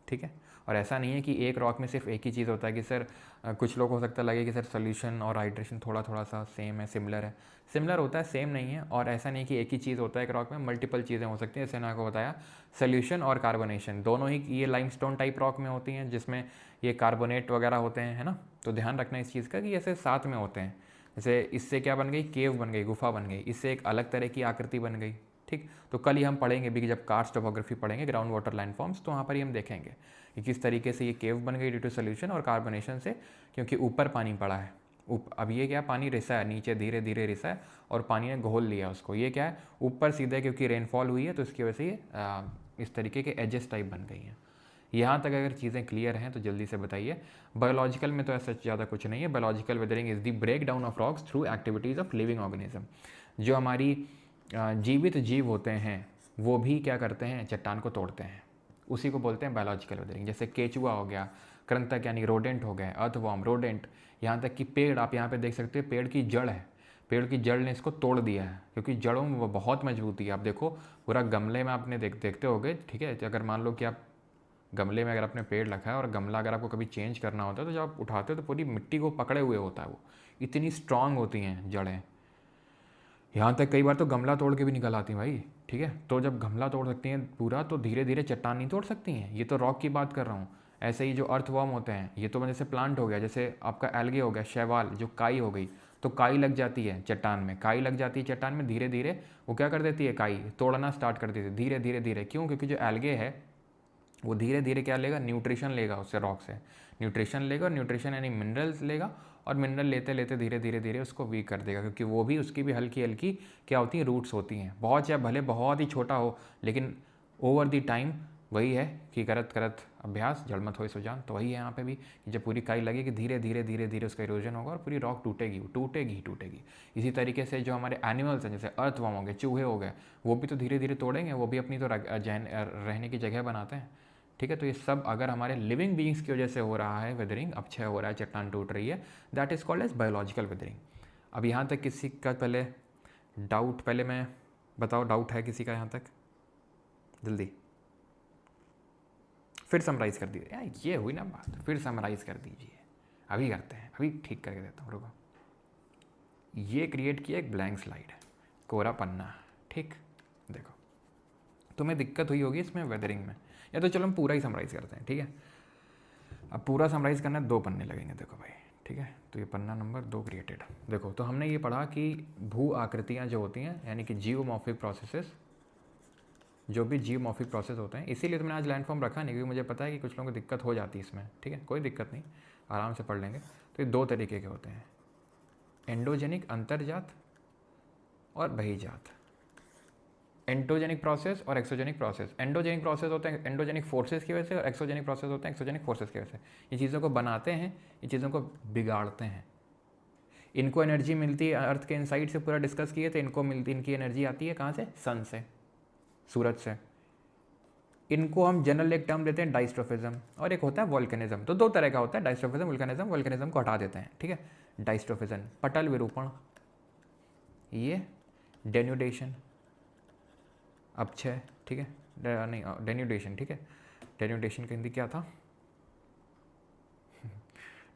ठीक है। और ऐसा नहीं है कि एक रॉक में सिर्फ एक ही चीज़ होता है कि सर कुछ लोग हो सकता लगे कि सर सोल्यूशन और हाइड्रेशन थोड़ा थोड़ा सा सेम है, सिमिलर है। सिमिलर होता है, सेम नहीं है। और ऐसा नहीं कि एक ही चीज़ होता है एक रॉक में, मल्टीपल चीज़ें हो सकती हैं। जैसे मैंने आपको बताया, सोल्यूशन और कार्बोनेशन दोनों ही ये लाइमस्टोन टाइप रॉक में होती हैं, जिसमें ये कार्बोनेट वगैरह होते हैं, है ना। तो ध्यान रखना इस चीज़ का कि ऐसे साथ में होते हैं। जैसे इससे क्या बन गई, केव बन गई, गुफा बन गई, इससे एक अलग तरह की आकृति बन गई, ठीक। तो कल ही हम पढ़ेंगे भी कि जब कार्स्ट टोपोग्राफी पढ़ेंगे, ग्राउंड वाटर लैंडफॉर्म्स, तो वहाँ पर ही हम देखेंगे कि किस तरीके से ये केव बन गई ड्यू टू सोल्यूशन और कार्बोनेशन से, क्योंकि ऊपर पानी पड़ा है। अब ये क्या, पानी रिसा है, नीचे धीरे धीरे रिसा है और पानी ने घोल लिया उसको। ये क्या है, ऊपर सीधे क्योंकि रेनफॉल हुई है, तो इसकी वजह से ये इस तरीके के एजेस टाइप बन गई हैं। यहाँ तक अगर चीज़ें क्लियर हैं तो जल्दी से बताइए। बायोलॉजिकल में तो ऐसा ज़्यादा कुछ नहीं है। Biological weathering is the break down of rocks through activities of living organism. जो हमारी जीवित जीव होते हैं वो भी क्या करते हैं, चट्टान को तोड़ते हैं, उसी को बोलते हैं बायोलॉजिकल वेदरिंग। जैसे केचुआ हो गया, कृंतक यानी रोडेंट हो गए, अर्थवॉर्म, रोडेंट, यहाँ तक कि पेड़, आप यहाँ पे देख सकते हो पेड़ की जड़ है, पेड़ की जड़ ने इसको तोड़ दिया है, क्योंकि जड़ों में वो बहुत मजबूती है। आप देखो पूरा गमले में आपने देखते होगे, ठीक है। अगर मान लो कि आप गमले में अगर आपने पेड़ रखा है और गमला अगर आपको कभी चेंज करना होता है, तो जब आप उठाते हो तो पूरी मिट्टी को पकड़े हुए होता है, वो इतनी स्ट्रांग होती हैं जड़ें। यहाँ तक कई बार तो गमला तोड़ के भी निकल आती हैं भाई, ठीक है। तो जब गमला तोड़ सकती हैं पूरा, तो धीरे धीरे चट्टान नहीं तोड़ सकती हैं। ये तो रॉक की बात कर रहा हूँ। ऐसे ही जो अर्थवॉर्म होते हैं, ये तो जैसे प्लांट हो गया, जैसे आपका एल्गे हो गया, शैवाल, जो काई हो गई, तो काई लग जाती है चट्टान में, काई लग जाती है चट्टान में, धीरे धीरे वो क्या कर देती है, काई तोड़ना स्टार्ट कर देती है धीरे धीरे धीरे। क्यों? क्योंकि जो एल्गे है वो धीरे धीरे क्या लेगा, न्यूट्रिशन लेगा उससे, रॉक से न्यूट्रिशन लेगा, और न्यूट्रिशन यानी मिनरल्स लेगा, और मिनरल लेते लेते धीरे धीरे धीरे उसको वीक कर देगा, क्योंकि वो भी, उसकी भी हल्की हल्की क्या होती हैं, रूट्स होती हैं। बहुत, चाहे भले बहुत ही छोटा हो, लेकिन ओवर दी टाइम वही है कि करत करत अभ्यास जड़ मत होए सुजान। तो वही है यहाँ पे भी कि जब पूरी काई लगेगी, धीरे धीरे धीरे धीरे उसका इरोजन होगा और पूरी रॉक टूटेगी टूटेगी टूटेगी। इसी तरीके से जो हमारे एनिमल्स हैं, जैसे अर्थवॉर्म हो गए, चूहे हो गए, वो भी तो धीरे धीरे तोड़ेंगे, वो भी अपनी तो रहने की जगह बनाते हैं, ठीक है। तो ये सब अगर हमारे लिविंग बीइंग्स की वजह से हो रहा है वेदरिंग, अपक्षय हो रहा है, चट्टान टूट रही है, that is called as biological weathering. अब यहाँ तक किसी का पहले डाउट, पहले मैं बताओ डाउट है किसी का यहाँ तक, जल्दी फिर समराइज़ कर दीजिए यार, ये हुई ना बात, फिर समराइज़ कर दीजिए, अभी करते हैं, अभी ठीक करके देता हूँ, रुको। ये क्रिएट किया एक ब्लैंक स्लाइड, कोरा पन्ना, ठीक, देखो तुम्हें दिक्कत हुई होगी इसमें वेदरिंग में, या तो चलो हम पूरा ही समराइज़ करते हैं, ठीक है। अब पूरा समराइज़ करना है, 2 पन्ने लगेंगे, देखो भाई, ठीक है। तो ये पन्ना नंबर 2 क्रिएटेड, देखो। तो हमने ये पढ़ा कि भू आकृतियाँ जो होती हैं, यानी कि जियोमॉर्फिक प्रोसेसेस, जो भी जियोमॉर्फिक प्रोसेस होते हैं, इसीलिए तो मैंने आज लैंड फॉर्म रखा नहीं, क्योंकि मुझे पता है कि कुछ लोगों को दिक्कत हो जाती है इसमें, ठीक है, कोई दिक्कत नहीं, आराम से पढ़ लेंगे। तो ये 2 तरीके के होते हैं, एंडोजेनिक अंतर्जात और बहिर्जात, एंडोजेनिक प्रोसेस और एक्सोजेनिक प्रोसेस। एंडोजेनिक प्रोसेस होते हैं एंडोजेनिक फोर्सेस की वजह से, और एक्सोजेनिक प्रोसेस होते हैं एक्सोजेनिक फोर्सेस की वजह से। ये चीज़ों को बनाते हैं, ये चीज़ों को बिगाड़ते हैं। इनको एनर्जी मिलती है, अर्थ के इनसाइड से पूरा डिस्कस किए तो इनको मिलती, इनकी एनर्जी आती है कहाँ से, सन से, सूरज से। इनको हम जनरल एक टर्म देते हैं डाइस्ट्रोफिज्म, और एक होता है वोल्केनिज्म। तो 2 तरह का होता है, डाइस्ट्रोफिज्म, वोल्केनिज्म। वोल्केनिज्म को हटा देते हैं, ठीक है। डाइस्ट्रोफिज्म पटल विरूपण, ये डेन्यूडेशन अपक्षय, ठीक है, नहीं डेन्यूडेशन, ठीक है। डेन्यूडेशन का हिंदी क्या था,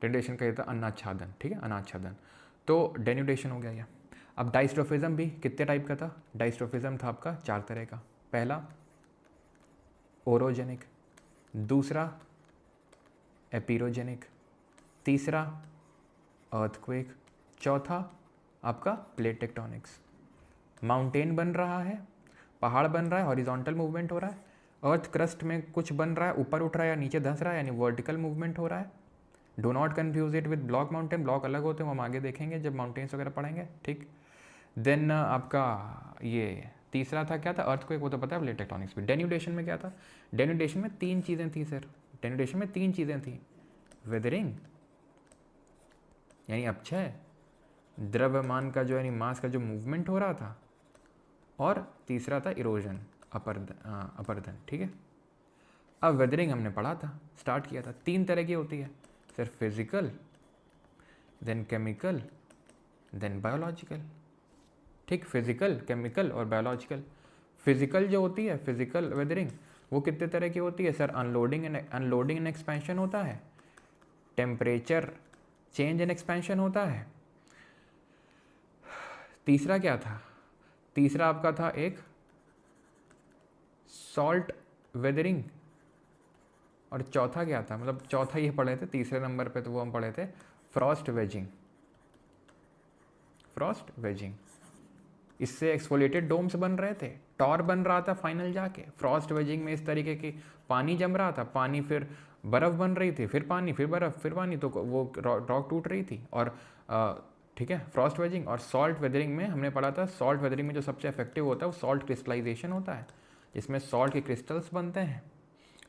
डेन्यूडेशन का ये था अनाच्छादन, ठीक है, अनाच्छादन। तो डेन्यूडेशन हो गया ये। अब डाइस्ट्रोफिज्म भी कितने टाइप का था, डाइस्ट्रोफिज्म था आपका 4 तरह का। पहला ओरोजेनिक, दूसरा एपिरोजेनिक, तीसरा अर्थक्वेक, चौथा आपका प्लेट टेक्टोनिक्स। माउंटेन बन रहा है, पहाड़ बन रहा है, हॉरिजॉन्टल मूवमेंट हो रहा है, अर्थ क्रस्ट में कुछ बन रहा है, ऊपर उठ रहा है या नीचे धंस रहा है, यानी वर्टिकल मूवमेंट हो रहा है। Do not confuse it with block mountain, block अलग होते हैं, वो हम आगे देखेंगे जब माउंटेन्स वगैरह पढ़ेंगे, ठीक। देन आपका ये तीसरा था क्या था, अर्थक्वेक, वो तो पता है, प्लेट टेक्टोनिक्स भी। डेन्यूडेशन में क्या था, डेन्यूडेशन में 3 चीज़ें थी सर, डेन्यूडेशन में 3 चीज़ें थी, वेदरिंग यानी अपक्षय, द्रव्यमान का जो यानी मास का जो मूवमेंट हो रहा था, और तीसरा था इरोजन, अपरदन, ठीक है। अब वेदरिंग हमने पढ़ा था, स्टार्ट किया था, 3 तरह की होती है sir, physical, then chemical, then biological, ठीक। फिजिकल, केमिकल और बायोलॉजिकल। फिजिकल जो होती है, फिजिकल वेदरिंग, वो कितने तरह की होती है सर, अनलोडिंग एंड एक्सपेंशन होता है, टेम्परेचर चेंज एंड एक्सपेंशन होता है। तीसरा क्या था, तीसरा आपका था एक सॉल्ट वेदरिंग, और चौथा क्या था, मतलब चौथा ये पढ़े थे तीसरे नंबर पे, तो वो हम पढ़े थे फ्रॉस्ट वेजिंग, फ्रॉस्ट वेजिंग। इससे एक्सफोलिएटेड डोम्स बन रहे थे, टॉर बन रहा था फाइनल जाके। फ्रॉस्ट वेजिंग में इस तरीके की पानी जम रहा था, पानी फिर बर्फ़ बन रही थी, फिर पानी, फिर बर्फ़, फिर पानी, तो वो रॉक टूट रही थी। और ठीक है, फ्रॉस्ट वेजिंग। और सॉल्ट वेदरिंग में हमने पढ़ा था, सॉल्ट वेदरिंग में जो सबसे इफेक्टिव होता है वो सॉल्ट क्रिस्टलाइजेशन होता है, जिसमें सॉल्ट के क्रिस्टल्स बनते हैं।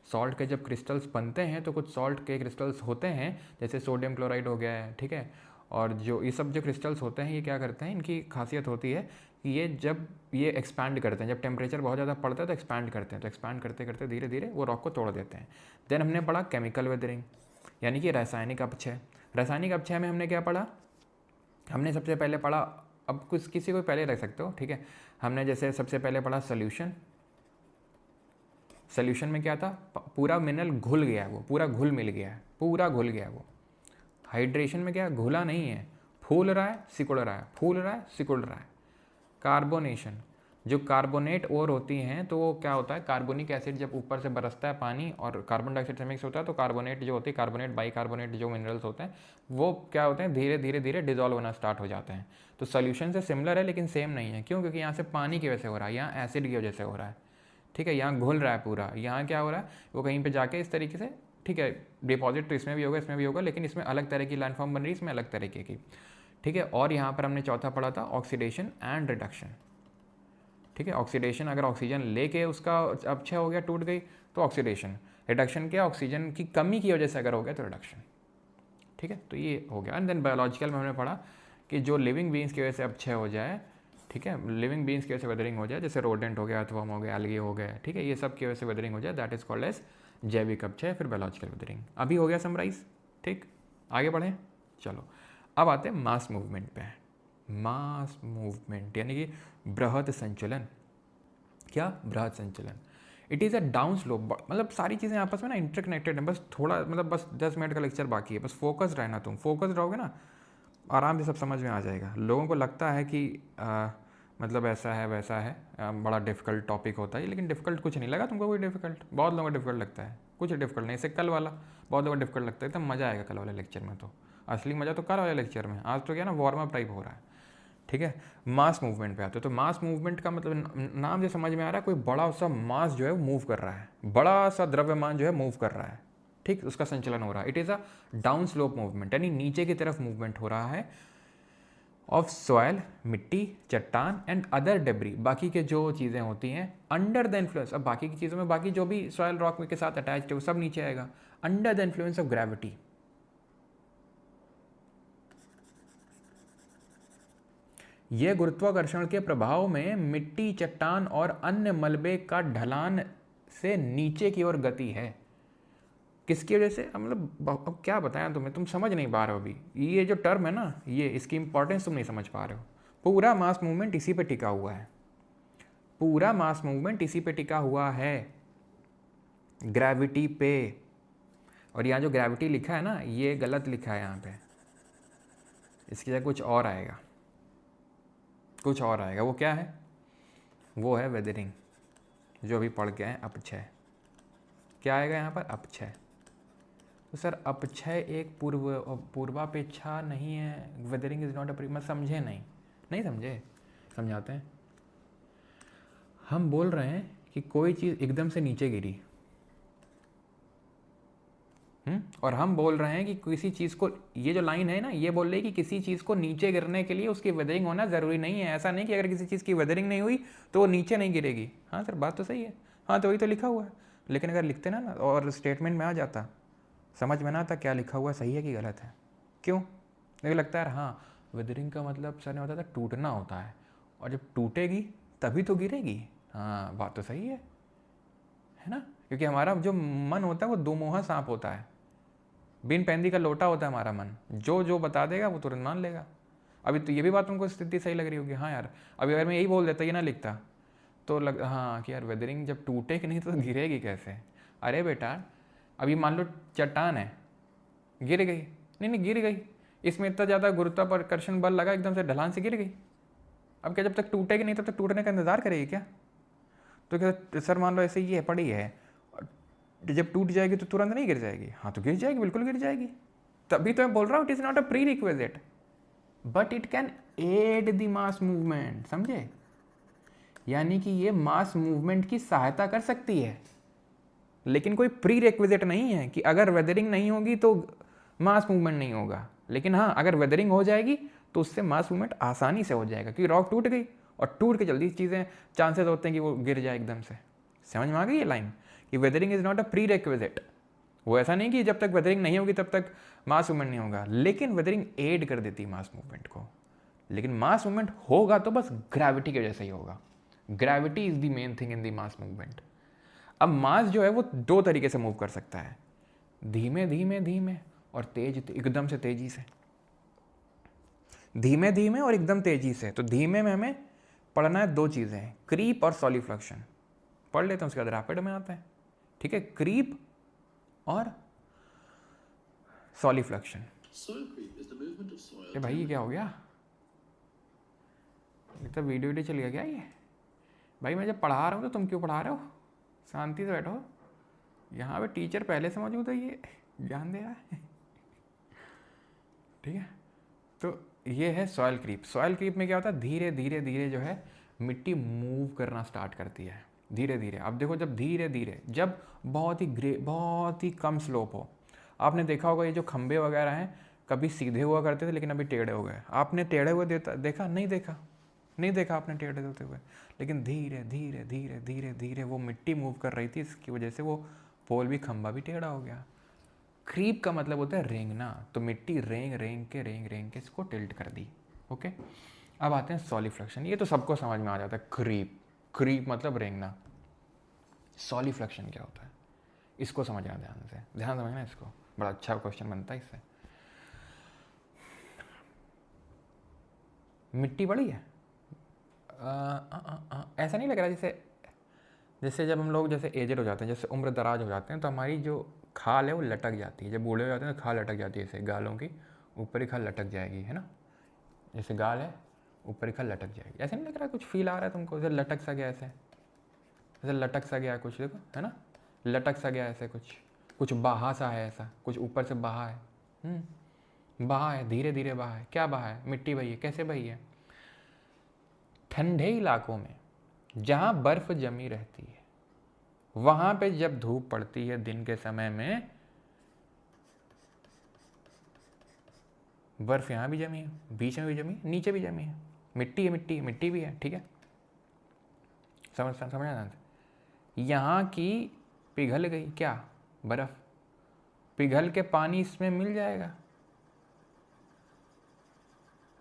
सॉल्ट के जब क्रिस्टल्स बनते हैं तो कुछ सॉल्ट के क्रिस्टल्स होते हैं, जैसे सोडियम क्लोराइड हो गया है, ठीक है। और जो ये सब जो क्रिस्टल्स होते हैं, ये क्या करते हैं, इनकी खासियत होती है कि ये जब ये एक्सपैंड करते हैं, जब टेम्परेचर बहुत ज़्यादा पड़ता है तो एक्सपैंड करते हैं, तो एक्सपैंड करते करते धीरे धीरे वो रॉक को तोड़ देते हैं। देन हमने पढ़ा केमिकल वेदरिंग, यानी कि रासायनिक अपक्षय। रासायनिक अपक्षय में हमने क्या पढ़ा, हमने सबसे पहले पढ़ा, अब कुछ किसी को पहले रख सकते हो, ठीक है। हमने जैसे सबसे पहले पढ़ा सोल्यूशन। सोल्यूशन में क्या था, पूरा मिनरल घुल गया है, वो पूरा घुल मिल गया है, पूरा घुल गया है वो। हाइड्रेशन में क्या, घुला नहीं है, फूल रहा है, सिकुड़ रहा है, फूल रहा है, सिकुड़ रहा है। कार्बोनेशन, जो कार्बोनेट और होती हैं तो वो क्या होता है, कार्बोनिक एसिड जब ऊपर से बरसता है पानी और कार्बन डाइऑक्साइड से मिक्स होता है, तो कार्बोनेट जो होती है, कार्बोनेट बाइकार्बोनेट जो मिनरल्स होते हैं, वो क्या होते हैं, धीरे धीरे धीरे डिजॉल्व होना स्टार्ट हो जाते हैं। तो सोल्यूशन से सिमिलर है लेकिन सेम नहीं है, क्यों, क्योंकि यहाँ से पानी की वजह से हो रहा है, यहाँ एसिड की वजह से हो रहा है, ठीक है। यहाँ घुल रहा है पूरा, यहाँ क्या हो रहा है, वो कहीं पर जाके इस तरीके से, ठीक है, डिपॉजिट तो इसमें भी होगा, इसमें भी होगा, लेकिन इसमें अलग तरह की लैंड फॉर्म बन रही है, इसमें अलग तरीके की, ठीक है। और यहाँ पर हमने चौथा पढ़ा था ऑक्सीडेशन एंड रिडक्शन, ठीक है। ऑक्सीडेशन, अगर ऑक्सीजन लेके उसका अपक्षय हो गया, टूट गई, तो ऑक्सीडेशन। रिडक्शन क्या, ऑक्सीजन की कमी की वजह से अगर हो गया तो रिडक्शन, ठीक है। तो ये हो गया। एंड देन बायोलॉजिकल में हमने पढ़ा कि जो लिविंग बीइंग्स की वजह से अपक्षय हो जाए, ठीक है, लिविंग बीइंग्स की वजह से वेदरिंग हो जाए, जैसे रोडेंट हो गया, अर्थवर्म हो गया, एल्गी हो गए, ठीक है, ये सब की वजह से वेदरिंग हो जाए, दैट इज कॉल्ड एज जैविक अपक्षय, फिर बायोलॉजिकल विदरिंग। अभी हो गया समराइज, ठीक, आगे बढ़ें। चलो अब आते हैं मास मूवमेंट पे। मास मूवमेंट यानी कि बृहद संचलन। क्या? बृहद संचलन। It is a down slope, मतलब सारी चीज़ें आपस में ना इंटरकनेक्टेड हैं। बस थोड़ा, मतलब बस 10 मिनट का लेक्चर बाकी है, बस फोकस रहना। तुम फोकस रहोगे ना, आराम से सब समझ में आ जाएगा। लोगों को लगता है कि मतलब ऐसा है वैसा है, बड़ा डिफ़िकल्ट टॉपिक होता है, लेकिन डिफ़िकल्ट कुछ नहीं लगा तुमको कोई डिफ़िकल्ट? बहुत लोगों को डिफ़िकल्ट लगता है, कुछ डिफ़िकल्ट नहीं। इससे कल वाला बहुत लोगों को डिफ़िकल्ट लगता है, तो मज़ा आएगा कल वाले लेक्चर में। तो असली मज़ा तो कल वाले लेक्चर में, आज तो क्या ना वार्म अप टाइप हो रहा है, ठीक है। मास मूवमेंट पे आते हैं। तो मास मूवमेंट का मतलब नाम से समझ में आ रहा है, कोई बड़ा सा मास जो है वो मूव कर रहा है, बड़ा सा द्रव्यमान जो है मूव कर रहा है, ठीक, उसका संचलन हो रहा है। It is a down slope movement, यानी नीचे की तरफ मूवमेंट हो रहा है ऑफ सॉयल, मिट्टी, चट्टान एंड अदर डेब्री, बाकी के जो चीज़ें होती हैं अंडर द इन्फ्लुएंस। अब बाकी की चीज़ों में बाकी जो भी सॉयल रॉक के साथ अटैच्ड है वो सब नीचे आएगा, under the influence of gravity. ये गुरुत्वाकर्षण के प्रभाव में मिट्टी, चट्टान और अन्य मलबे का ढलान से नीचे की ओर गति है। किसकी वजह से? मतलब अब क्या बताएं तुम्हें, तुम समझ नहीं पा रहे हो अभी। ये जो टर्म है ना, ये इसकी इंपॉर्टेंस तुम नहीं समझ पा रहे हो। पूरा मास मूवमेंट इसी पे टिका हुआ है, पूरा मास मूवमेंट इसी पे टिका हुआ है, ग्रेविटी पे। और यहाँ जो ग्रेविटी लिखा है ना, ये गलत लिखा है यहाँ पे, इसकी जगह कुछ और आएगा, कुछ और आएगा। वो क्या है? वो है वेदरिंग, जो अभी पढ़ के आए अपक्षय। क्या आएगा यहाँ पर? अपक्षय। तो सर अपक्षय एक पूर्वापेक्षा नहीं है, वेदरिंग इज नॉट अ मैं समझे नहीं समझे, समझाते हैं। हम बोल रहे हैं कि कोई चीज़ एकदम से नीचे गिरी, और हम बोल रहे हैं कि किसी चीज़ को, ये जो लाइन है ना, ये बोल रही है कि किसी चीज़ को नीचे गिरने के लिए उसकी वेदरिंग होना ज़रूरी नहीं है। ऐसा नहीं कि अगर किसी चीज़ की वेदरिंग नहीं हुई तो वो नीचे नहीं गिरेगी। हाँ सर, बात तो सही है, हाँ तो वही तो लिखा हुआ है। लेकिन अगर लिखते ना और स्टेटमेंट में आ जाता, समझ में ना आता क्या लिखा हुआ सही है कि गलत है। क्यों? मुझे लगता है हाँ, वेदरिंग का मतलब सर ने बताया था टूटना होता है, और जब टूटेगी तभी तो गिरेगी। हाँ बात तो सही है ना, क्योंकि हमारा जो मन होता है वो दो मुँहा सांप होता है, बिन पैंदी का लोटा होता है हमारा मन। जो जो बता देगा वो तुरंत मान लेगा। अभी तो ये भी बात तुमको स्थिति सही लग रही होगी, हाँ यार अभी अगर मैं यही बोल देता, ये ना लिखता, तो हाँ कि यार वेदरिंग जब टूटेगी नहीं तो गिरेगी कैसे। अरे बेटा अभी मान लो चट्टान है, गिर गई, नहीं गिर गई, इसमें इतना ज़्यादा गुरुत्वाकर्षण बल लगा, एकदम से ढलान से गिर गई। अब क्या जब तक टूटेगी नहीं तब तक टूटने का इंतजार करेगी क्या? तो क्या सर मान लो ऐसे ही है, पड़ी है, जब टूट जाएगी तो तुरंत नहीं गिर जाएगी? हाँ तो गिर जाएगी, बिल्कुल गिर जाएगी। तभी तो मैं बोल रहा हूँ it is not a prerequisite but it can aid the mass movement, समझे? यानी कि ये मास मूवमेंट की सहायता कर सकती है, लेकिन कोई प्री रिक्विजिट नहीं है कि अगर वेदरिंग नहीं होगी तो मास मूवमेंट नहीं होगा। लेकिन हाँ, अगर वेदरिंग हो जाएगी तो उससे मास मूवमेंट आसानी से हो जाएगा, क्योंकि रॉक टूट गई और टूट के जल्दी चीज़ें चांसेस होते हैं कि वो गिर जाए एकदम से। समझ में आ गई ये लाइन कि weathering is not a pre requisite. वो ऐसा नहीं कि जब तक वेदरिंग नहीं होगी तब तक मास मूवमेंट नहीं होगा, लेकिन वेदरिंग एड कर देती है मास मूवमेंट को। लेकिन मास मूवमेंट होगा तो बस ग्रेविटी की वजह से ही होगा। Gravity is the main thing in the mass movement. अब मास जो है वो दो तरीके से मूव कर सकता है, धीमे धीमे धीमे और तेज, एकदम से तेजी से। धीमे धीमे और एकदम तेजी से। तो धीमे में हमें पढ़ना है दो चीज़ें, क्रीप और सॉलिफ्लक्शन। पढ़ लेते हैं, उसके बाद रैपिड में आता है, ठीक है। क्रीप और सॉलिफ्लक्शन। ये भाई ये क्या हो गया? ये तो वीडियो चल गया क्या ये? भाई मैं जब पढ़ा रहा हूँ तो तुम क्यों पढ़ा रहे हो? शांति से बैठो, यहाँ पे टीचर पहले से मौजूद है, ये ज्ञान दे रहा है, ठीक है। तो ये है सॉयल क्रीप। सॉयल क्रीप में क्या होता है, धीरे धीरे धीरे जो है मिट्टी मूव करना स्टार्ट करती है, धीरे धीरे। अब देखो जब धीरे धीरे, जब बहुत ही कम स्लोप हो, आपने देखा होगा ये जो खंबे वगैरह हैं कभी सीधे हुआ करते थे लेकिन अभी टेढ़े हो गए। आपने टेढ़े हुए देखा? नहीं देखा आपने टेढ़े होते हुए। लेकिन धीरे धीरे धीरे धीरे धीरे वो मिट्टी मूव कर रही थी, इसकी वजह से वो पोल भी, खंबा भी टेढ़ा हो गया। क्रीप का मतलब होता है रेंगना। तो मिट्टी रेंग के इसको टिल्ट कर दी। ओके, अब आते हैं सॉलिफ्लक्शन। ये तो सबको समझ में आ जाता है, क्रीप मतलब रेंगना। सॉलिफ्लक्शन क्या होता है? इसको समझना ध्यान से, ध्यान समझना इसको, बड़ा अच्छा क्वेश्चन बनता है इससे। मिट्टी बड़ी है, ऐसा नहीं लग रहा जैसे जैसे जब हम लोग जैसे एजड हो जाते हैं, जैसे उम्र दराज हो जाते हैं, तो हमारी जो खाल है वो लटक जाती है। जब बूढ़े हो जाते हैं तो खाल लटक जाती है, जैसे गालों की ऊपर ही खाल लटक जाएगी, है ना, जैसे गाल है ऊपर ही खाल लटक जाएगी। ऐसा नहीं लग रहा, कुछ फील आ रहा है तुमको, जैसे लटक सा गया, ऐसे लटक सा गया कुछ, देखो है ना, लटक सा गया ऐसे, कुछ बहा सा है, ऐसा कुछ ऊपर से बहा है, बहा है, धीरे धीरे बहा है। क्या बहा है? मिट्टी बही है। कैसे बही है? ठंडे इलाकों में जहाँ बर्फ जमी रहती है, वहाँ पे जब धूप पड़ती है दिन के समय में, बर्फ यहाँ भी जमी है, बीच में भी जमी है, नीचे भी जमी है, मिट्टी है, मिट्टी भी है, ठीक है, समझना। यहाँ की पिघल गई क्या? बर्फ पिघल के पानी इसमें मिल जाएगा,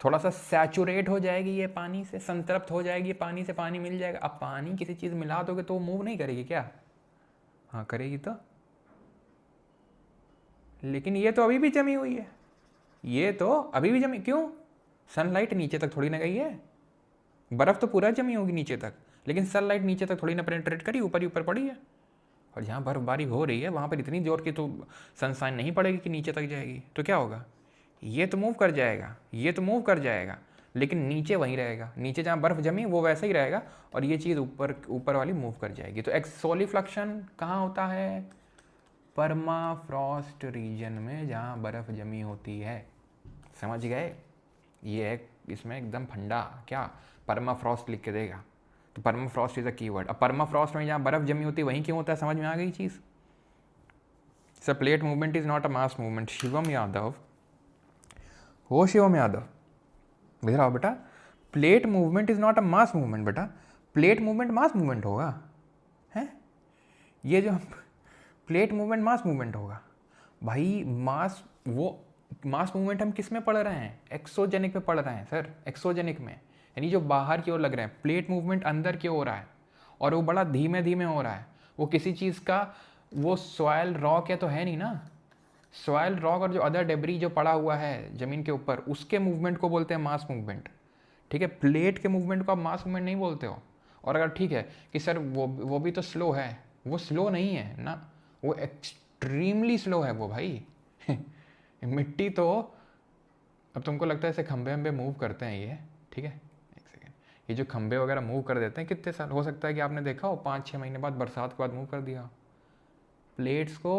थोड़ा सा सैचुरेट हो जाएगी ये पानी से, संतृप्त हो जाएगी पानी से, पानी मिल जाएगा। अब पानी किसी चीज़ मिला दोगे तो वो मूव नहीं करेगी क्या? हाँ करेगी तो, लेकिन ये तो अभी भी जमी हुई है, ये तो अभी भी जमी, क्यों? सनलाइट नीचे तक थोड़ी ना गई है, बर्फ़ तो पूरा जमी होगी नीचे तक, लेकिन सनलाइट नीचे तक थोड़ी ना पेनिट्रेट करी, ऊपर ही ऊपर पड़ी है। और जहाँ बर्फबारी हो रही है वहाँ पर इतनी जोर की तो सनशाइन नहीं पड़ेगी कि नीचे तक जाएगी, तो क्या होगा? ये तो मूव कर जाएगा, ये तो मूव कर जाएगा, लेकिन नीचे वहीं रहेगा, नीचे जहाँ बर्फ़ जमी वो वैसे ही रहेगा, और ये चीज़ ऊपर वाली मूव कर जाएगी। तो सोलिफ्लक्शन कहाँ होता है? परमाफ्रॉस्ट रीजन में, जहाँ बर्फ़ जमी होती है। समझ गए? ये है इसमें एकदम फंडा, क्या परमाफ्रॉस्ट लिख के देगा तो परमाफ्रॉस्ट इज अ कीवर्ड। अब परमाफ्रॉस्ट में जहाँ बर्फ़ जमी होती है वहीं क्यों होता है? समझ में आ गई चीज़? Sir plate movement is not a mass movement. Shivam Yadav, हो शिवम यादव, इधर आओ बेटा। Plate movement is not a mass movement बेटा, प्लेट मूवमेंट मास मूवमेंट होगा, है ये जो प्लेट मूवमेंट मास मूवमेंट होगा भाई। मास, वो मास मूवमेंट हम किस में पढ़ रहे हैं? एक्सोजेनिक में पढ़ रहे हैं सर, एक्सोजेनिक में, यानी जो बाहर की ओर लग रहे हैं। प्लेट मूवमेंट अंदर की ओर हो रहा है, और वो बड़ा धीमे धीमे हो रहा है। वो किसी चीज़ का, वो सॉयल रॉक है तो है नहीं ना, सॉयल रॉक और जो अदर डेब्री जो पड़ा हुआ है ज़मीन के ऊपर, उसके मूवमेंट को बोलते हैं मास मूवमेंट, ठीक है। प्लेट के मूवमेंट को आप मास मूवमेंट नहीं बोलते हो। और अगर ठीक है कि सर वो भी तो स्लो है, वो स्लो नहीं है ना, वो एक्सट्रीमली स्लो है वो भाई मिट्टी तो, अब तुमको लगता है ऐसे खंबे वंबे मूव करते हैं ये, ठीक है, एक सेकेंड, ये जो खंबे वगैरह मूव कर देते हैं, कितने साल हो सकता है कि आपने देखा हो 5-6 महीने बाद, बरसात के बाद मूव कर दिया। प्लेट्स को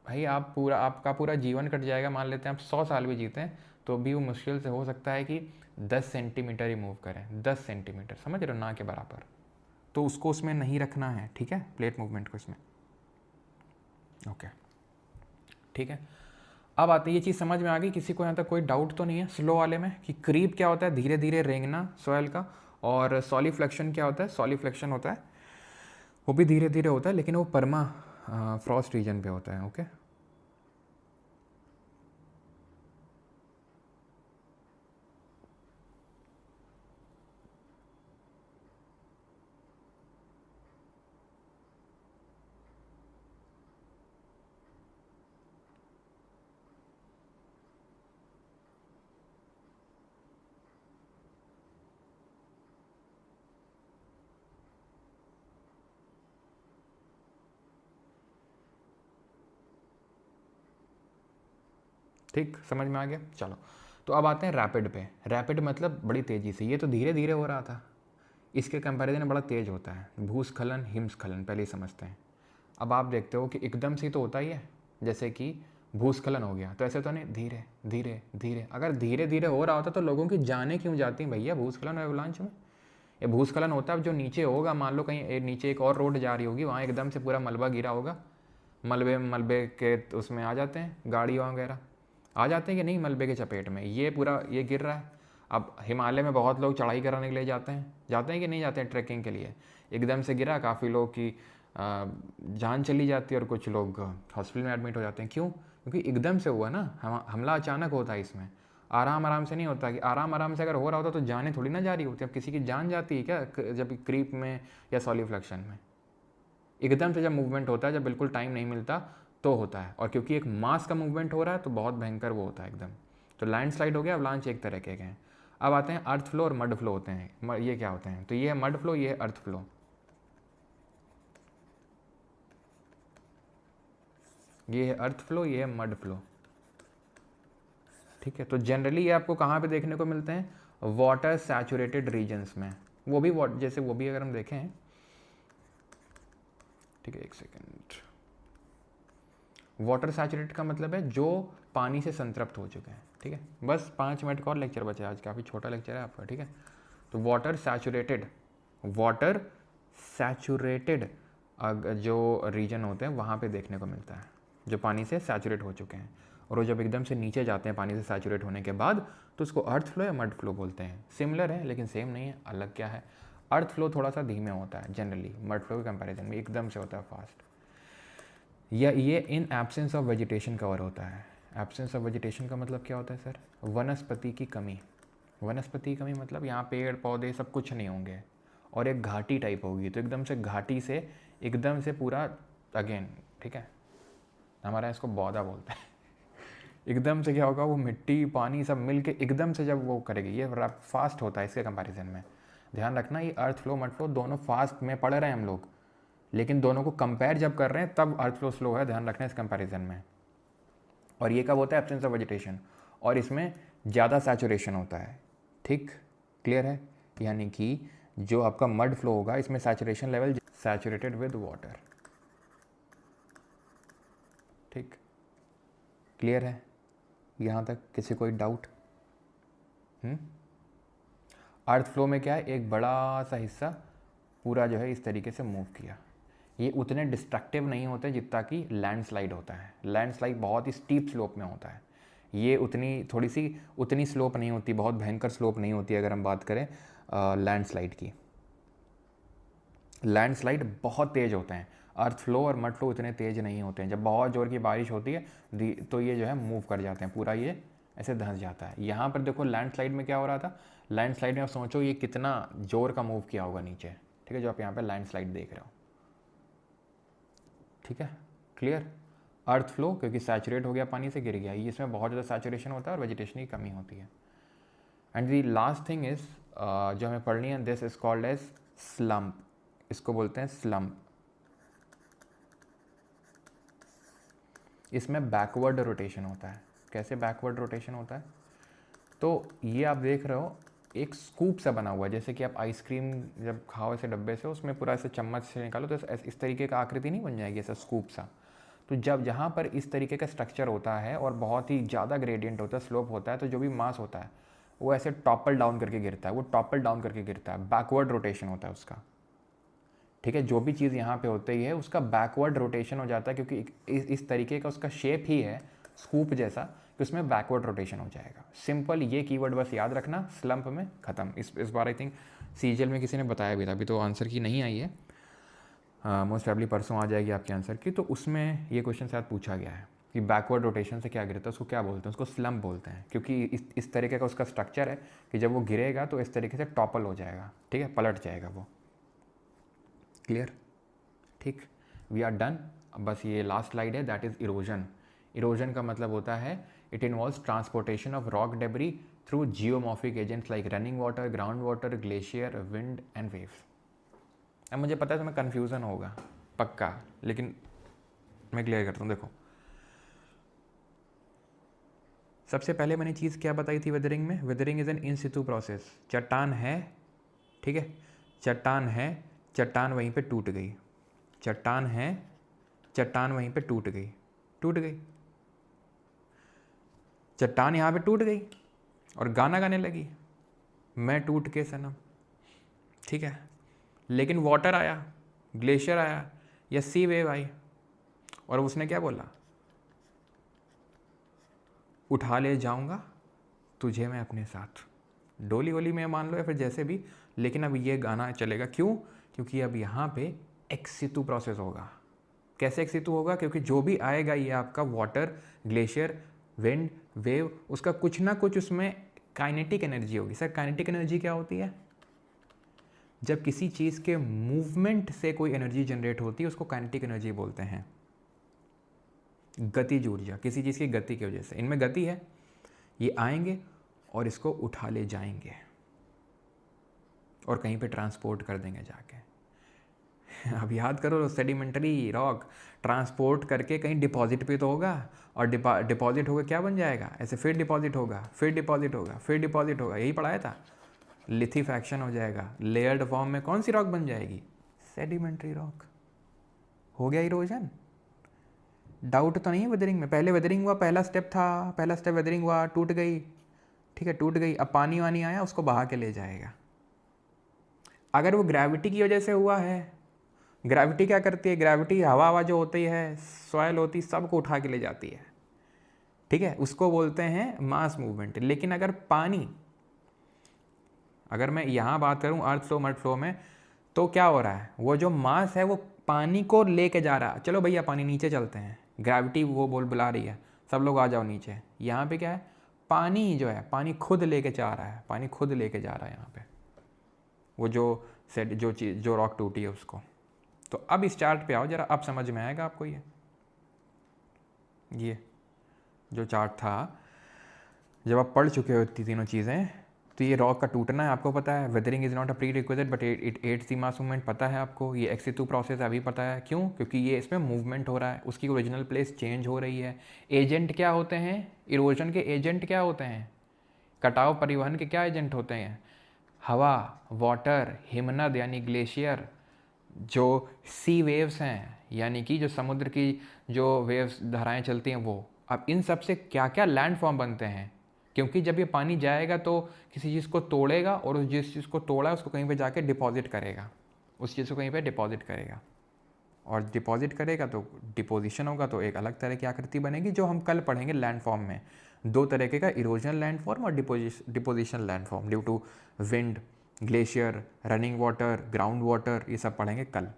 भाई आप पूरा, आपका पूरा जीवन कट जाएगा, मान लेते हैं आप 100 साल भी जीते हैं, तो भी वो मुश्किल से हो सकता है कि 10 सेंटीमीटर ही मूव करें, 10 सेंटीमीटर, समझ रहे हो, ना के बराबर। तो उसको उसमें नहीं रखना है, ठीक है, प्लेट मूवमेंट को इसमें, ओके, ठीक है। अब आते, ये चीज़ समझ में आ गई? किसी को यहाँ तक कोई डाउट तो नहीं है स्लो वाले में कि क्रीप क्या होता है? धीरे धीरे रेंगना सॉइल का। और सॉलिफ्लेक्शन क्या होता है? सॉलिफ्लेक्शन होता है वो भी धीरे धीरे होता है, लेकिन वो परमा फ्रॉस्ट रीजन पे होता है, ओके। ठीक, समझ में आ गया? चलो, तो अब आते हैं रैपिड पे। रैपिड मतलब बड़ी तेज़ी से, ये तो धीरे धीरे हो रहा था, इसके कंपैरिजन में बड़ा तेज़ होता है। भूस्खलन, हिमस्खलन पहले ही समझते हैं। अब आप देखते हो कि एकदम से तो होता ही है, जैसे कि भूस्खलन हो गया, तो ऐसे तो नहीं, धीरे धीरे धीरे। अगर धीरे धीरे हो रहा होता तो लोगों की जानें क्यों जाती हैं भैया भूस्खलन और एवलांच में? ये भूस्खलन होता है जो नीचे होगा, मान लो कहीं नीचे एक और रोड जा रही होगी, वहाँ एकदम से पूरा मलबा गिरा होगा, मलबे के उसमें आ जाते हैं, गाड़ी वगैरह आ जाते हैं कि नहीं मलबे के चपेट में, ये पूरा ये गिर रहा है। अब हिमालय में बहुत लोग चढ़ाई कराने के लिए जाते हैं कि नहीं जाते हैं ट्रैकिंग के लिए, एकदम से गिरा, काफ़ी लोग की जान चली जाती है और कुछ लोग हॉस्पिटल में एडमिट हो जाते हैं। क्यों? क्योंकि एकदम से हुआ ना, हमला अचानक होता है, इसमें आराम आराम से नहीं होता। कि आराम आराम से अगर हो रहा होता तो जानें थोड़ी ना जा रही होती। अब किसी की जान जाती है क्या जब क्रीप में या सॉलिफ्लेक्शन में? एकदम से जब मूवमेंट होता है, जब बिल्कुल टाइम नहीं मिलता तो होता है, और क्योंकि एक मास का मूवमेंट हो रहा है तो बहुत भयंकर वो होता है एकदम। तो लैंडस्लाइड हो गया, अवलांच एक तरह के हैं। अब आते हैं अर्थ फ्लो और मड फ्लो होते हैं। ये क्या होते हैं? तो ये है मड फ्लो, ये है अर्थ फ्लो। ये है अर्थ फ्लो, ये है मड फ्लो, ठीक है। तो जनरली ये आपको कहाँ पे देखने को मिलते हैं? वाटर सैचुरेटेड रीजन्स में। वो भी जैसे वो भी अगर हम देखें, ठीक है, एक सेकेंड। वाटर सैचुरेटेड का मतलब है जो पानी से संतृप्त हो चुके हैं, ठीक है। बस 5 मिनट का और लेक्चर बचा है, आज काफ़ी छोटा लेक्चर है आपका, ठीक है। तो वाटर सैचुरेटेड जो रीजन होते हैं वहाँ पे देखने को मिलता है, जो पानी से सैचुरेट हो चुके हैं। और वो जब एकदम से नीचे जाते हैं पानी से सैचुरेट होने के बाद, तो उसको अर्थ फ्लो या मड फ्लो बोलते हैं। सिमिलर है लेकिन सेम नहीं है, अलग क्या है? अर्थ फ्लो थोड़ा सा धीमे होता है जनरली, मड फ्लो के कंपैरिजन में एकदम से होता है फास्ट। या ये in absence of vegetation cover होता है। एब्सेंस ऑफ वेजिटेशन का मतलब क्या होता है सर? वनस्पति की कमी। वनस्पति की कमी मतलब यहाँ पेड़ पौधे सब कुछ नहीं होंगे और एक घाटी टाइप होगी, तो एकदम से घाटी से एकदम से पूरा अगेन, ठीक है, हमारा इसको बौदा बोलते हैं। एकदम से क्या होगा, वो मिट्टी पानी सब मिल के एकदम से जब वो करेगी, ये फास्ट होता है इसके कंपैरिजन में। ध्यान रखना, ये अर्थ फ्लो मड फ्लो दोनों फास्ट में पढ़ रहे हैं हम लोग, लेकिन दोनों को कंपेयर जब कर रहे हैं तब अर्थ फ्लो स्लो है, ध्यान रखना इस कंपैरिजन में। और ये कब होता है? एब्सेंस ऑफ वेजिटेशन, और इसमें ज़्यादा सैचुरेशन होता है, ठीक, क्लियर है। यानी कि जो आपका मड फ्लो होगा इसमें saturation level saturated with water, ठीक, क्लियर है यहाँ तक? किसी कोई डाउट? अर्थ फ्लो में क्या है, एक बड़ा सा हिस्सा पूरा जो है इस तरीके से मूव किया। ये उतने डिस्ट्रक्टिव नहीं होते जितना कि लैंडस्लाइड होता है। लैंडस्लाइड बहुत ही स्टीप स्लोप में होता है, ये थोड़ी सी उतनी स्लोप नहीं होती, बहुत भयंकर स्लोप नहीं होती अगर हम बात करें लैंडस्लाइड की। लैंडस्लाइड बहुत तेज़ होते हैं, अर्थ फ्लो और मड फ्लो इतने तेज़ नहीं होते हैं। जब बहुत ज़ोर की बारिश होती है तो ये जो है मूव कर जाते हैं, पूरा ये ऐसे धंस जाता है। यहाँ पर देखो लैंडस्लाइड में क्या हो रहा था, लैंडस्लाइड में आप सोचो ये कितना ज़ोर का मूव किया होगा नीचे, ठीक है, जो आप यहाँ पे लैंडस्लाइड देख रहे हो, ठीक है, क्लियर। अर्थ फ्लो क्योंकि सैचुरेट हो गया, पानी से गिर गया, ये इसमें बहुत ज़्यादा सैचुरेशन होता है और वेजिटेशन की कमी होती है। And the last thing is जो हमें पढ़नी है, this is called as slump, इसको बोलते हैं स्लम्प। इसमें बैकवर्ड रोटेशन होता है। कैसे बैकवर्ड रोटेशन होता है? तो ये आप देख रहे हो एक स्कूप सा बना हुआ है, जैसे कि आप आइसक्रीम जब खाओ ऐसे डब्बे से, उसमें पूरा ऐसे चम्मच से निकालो तो इस तरीके का आकृति नहीं बन जाएगी, ऐसा स्कूप सा। तो जब जहाँ पर इस तरीके का स्ट्रक्चर होता है और बहुत ही ज़्यादा ग्रेडियंट होता है, स्लोप होता है, तो जो भी मास होता है वो ऐसे टॉपल डाउन करके गिरता है, वो टॉपल डाउन करके गिरता है, बैकवर्ड रोटेशन होता है उसका, ठीक है। जो भी चीज़ यहाँ पे होती है उसका बैकवर्ड रोटेशन हो जाता है, क्योंकि इस तरीके का उसका शेप ही है स्कूप जैसा, कि उसमें बैकवर्ड रोटेशन हो जाएगा। सिंपल ये कीवर्ड बस याद रखना, स्लम्प में ख़त्म। इस बार आई थिंक सीजीएल में किसी ने बताया भी था, अभी तो आंसर की नहीं आई है, मोस्ट प्रोबेबली परसों आ जाएगी आपके आंसर की। तो उसमें ये क्वेश्चन शायद पूछा गया है कि बैकवर्ड रोटेशन से क्या गिरता है, उसको क्या बोलते हैं? उसको स्लम्प बोलते हैं, क्योंकि इस तरीके का उसका स्ट्रक्चर है कि जब वो गिरेगा तो इस तरीके से टॉपल हो जाएगा, ठीक है, पलट जाएगा वो, क्लियर, ठीक। We are done. बस ये लास्ट स्लाइड है, दैट इज़ इरोजन। इरोजन का मतलब होता है it involves transportation of rock debris through geomorphic agents like running water, ground water, glacier, wind and waves. अब मुझे पता है तुम्हें कन्फ्यूज़न होगा पक्का, लेकिन मैं क्लियर करता हूँ। देखो, सबसे पहले मैंने चीज़ क्या बताई थी वेदरिंग में? Weathering is an in situ process. चट्टान है, ठीक है, चट्टान है, चट्टान वहीं पे टूट गई, चट्टान है, चट्टान वहीं पे टूट गई, टूट गई, चट्टान यहाँ पे टूट गई और गाना गाने लगी, मैं टूट के सनम, ठीक है। लेकिन वाटर आया, ग्लेशियर आया या सी वेव आई, और उसने क्या बोला? उठा ले जाऊंगा तुझे मैं अपने साथ, डोली वोली में मान लो या फिर जैसे भी, लेकिन अब ये गाना चलेगा। क्यों? क्योंकि अब यहाँ पे एक्स सितु प्रोसेस होगा। कैसे एक्स सितु होगा? क्योंकि जो भी आएगा ये आपका वाटर, ग्लेशियर, विंड, वेव, उसका कुछ ना कुछ उसमें काइनेटिक एनर्जी होगी। सर काइनेटिक एनर्जी क्या होती है? जब किसी चीज़ के मूवमेंट से कोई एनर्जी जनरेट होती है उसको काइनेटिक एनर्जी बोलते हैं। गतिज ऊर्जा, किसी चीज़ की गति की वजह से, इनमें गति है, ये आएंगे और इसको उठा ले जाएंगे और कहीं पे ट्रांसपोर्ट कर देंगे जाके। अब याद करो, सेडिमेंटरी रॉक ट्रांसपोर्ट करके कहीं डिपॉजिट पे तो होगा, और डिपॉजिट होगा क्या बन जाएगा, ऐसे फिर डिपॉजिट होगा, फिर डिपॉजिट होगा, फिर डिपॉजिट होगा, यही पढ़ाया था। लिथिफैक्शन हो जाएगा, लेयर्ड फॉर्म में कौन सी रॉक बन जाएगी, सेडिमेंटरी रॉक। हो गया इरोजन। डाउट तो नहीं है वेदरिंग में? पहले वेदरिंग हुआ, पहला स्टेप था, पहला स्टेप वेदरिंग हुआ, टूट गई, ठीक है, टूट गई। अब पानी वानी आया, उसको बहा के ले जाएगा। अगर वो ग्रेविटी की वजह से हुआ है, ग्रेविटी क्या करती है, ग्रेविटी हवा जो होती है, सॉइल होती, सबको उठा के ले जाती है, ठीक है, उसको बोलते हैं मास मूवमेंट। लेकिन अगर पानी, अगर मैं यहाँ बात करूँ अर्थ फ्लो मड फ्लो में, तो क्या हो रहा है, वो जो मास है वो पानी को लेके जा रहा है। चलो भैया पानी नीचे चलते हैं, ग्रेविटी वो बुला रही है, सब लोग आ जाओ नीचे। यहाँ पे क्या है, पानी जो है, पानी खुद लेके जा रहा है, पानी खुद लेके जा रहा है यहाँ पे, वो जो चीज़, जो रॉक टूटी है उसको। तो अब इस चार्ट पे आओ जरा, अब समझ में आएगा आपको। ये जो चार्ट था, जब आप पढ़ चुके हो इतनी तीनों चीज़ें, तो ये रॉक का टूटना है आपको पता है, weathering is not a prerequisite but it adds the mass movement पता है आपको, ये एक्स टू प्रोसेस अभी पता है। क्यों? क्योंकि ये इसमें मूवमेंट हो रहा है, उसकी ओरिजिनल प्लेस चेंज हो रही है। एजेंट क्या होते हैं, इरोजन के एजेंट क्या होते हैं, कटाव परिवहन के क्या एजेंट होते हैं, हवा, वाटर, हिमनद यानी ग्लेशियर, जो सी वेव्स हैं यानी कि जो समुद्र की जो वेव्स धाराएं चलती हैं वो। अब इन सब से क्या क्या लैंड फॉर्म बनते हैं, क्योंकि जब ये पानी जाएगा तो किसी चीज़ को तोड़ेगा और उस जिस चीज़ को तोड़ा उसको कहीं पे जाके डिपॉजिट करेगा, उस चीज़ को कहीं पे डिपॉजिट करेगा, और डिपॉजिट करेगा तो डिपोजिशन होगा, तो एक अलग तरह की आकृति बनेगी जो हम कल पढ़ेंगे लैंड फॉर्म में। दो तरीके का, इरोजनल लैंड फॉर्म और deposition land form, due to wind, glacier, running water, ground water, ये सब पढ़ेंगे कल,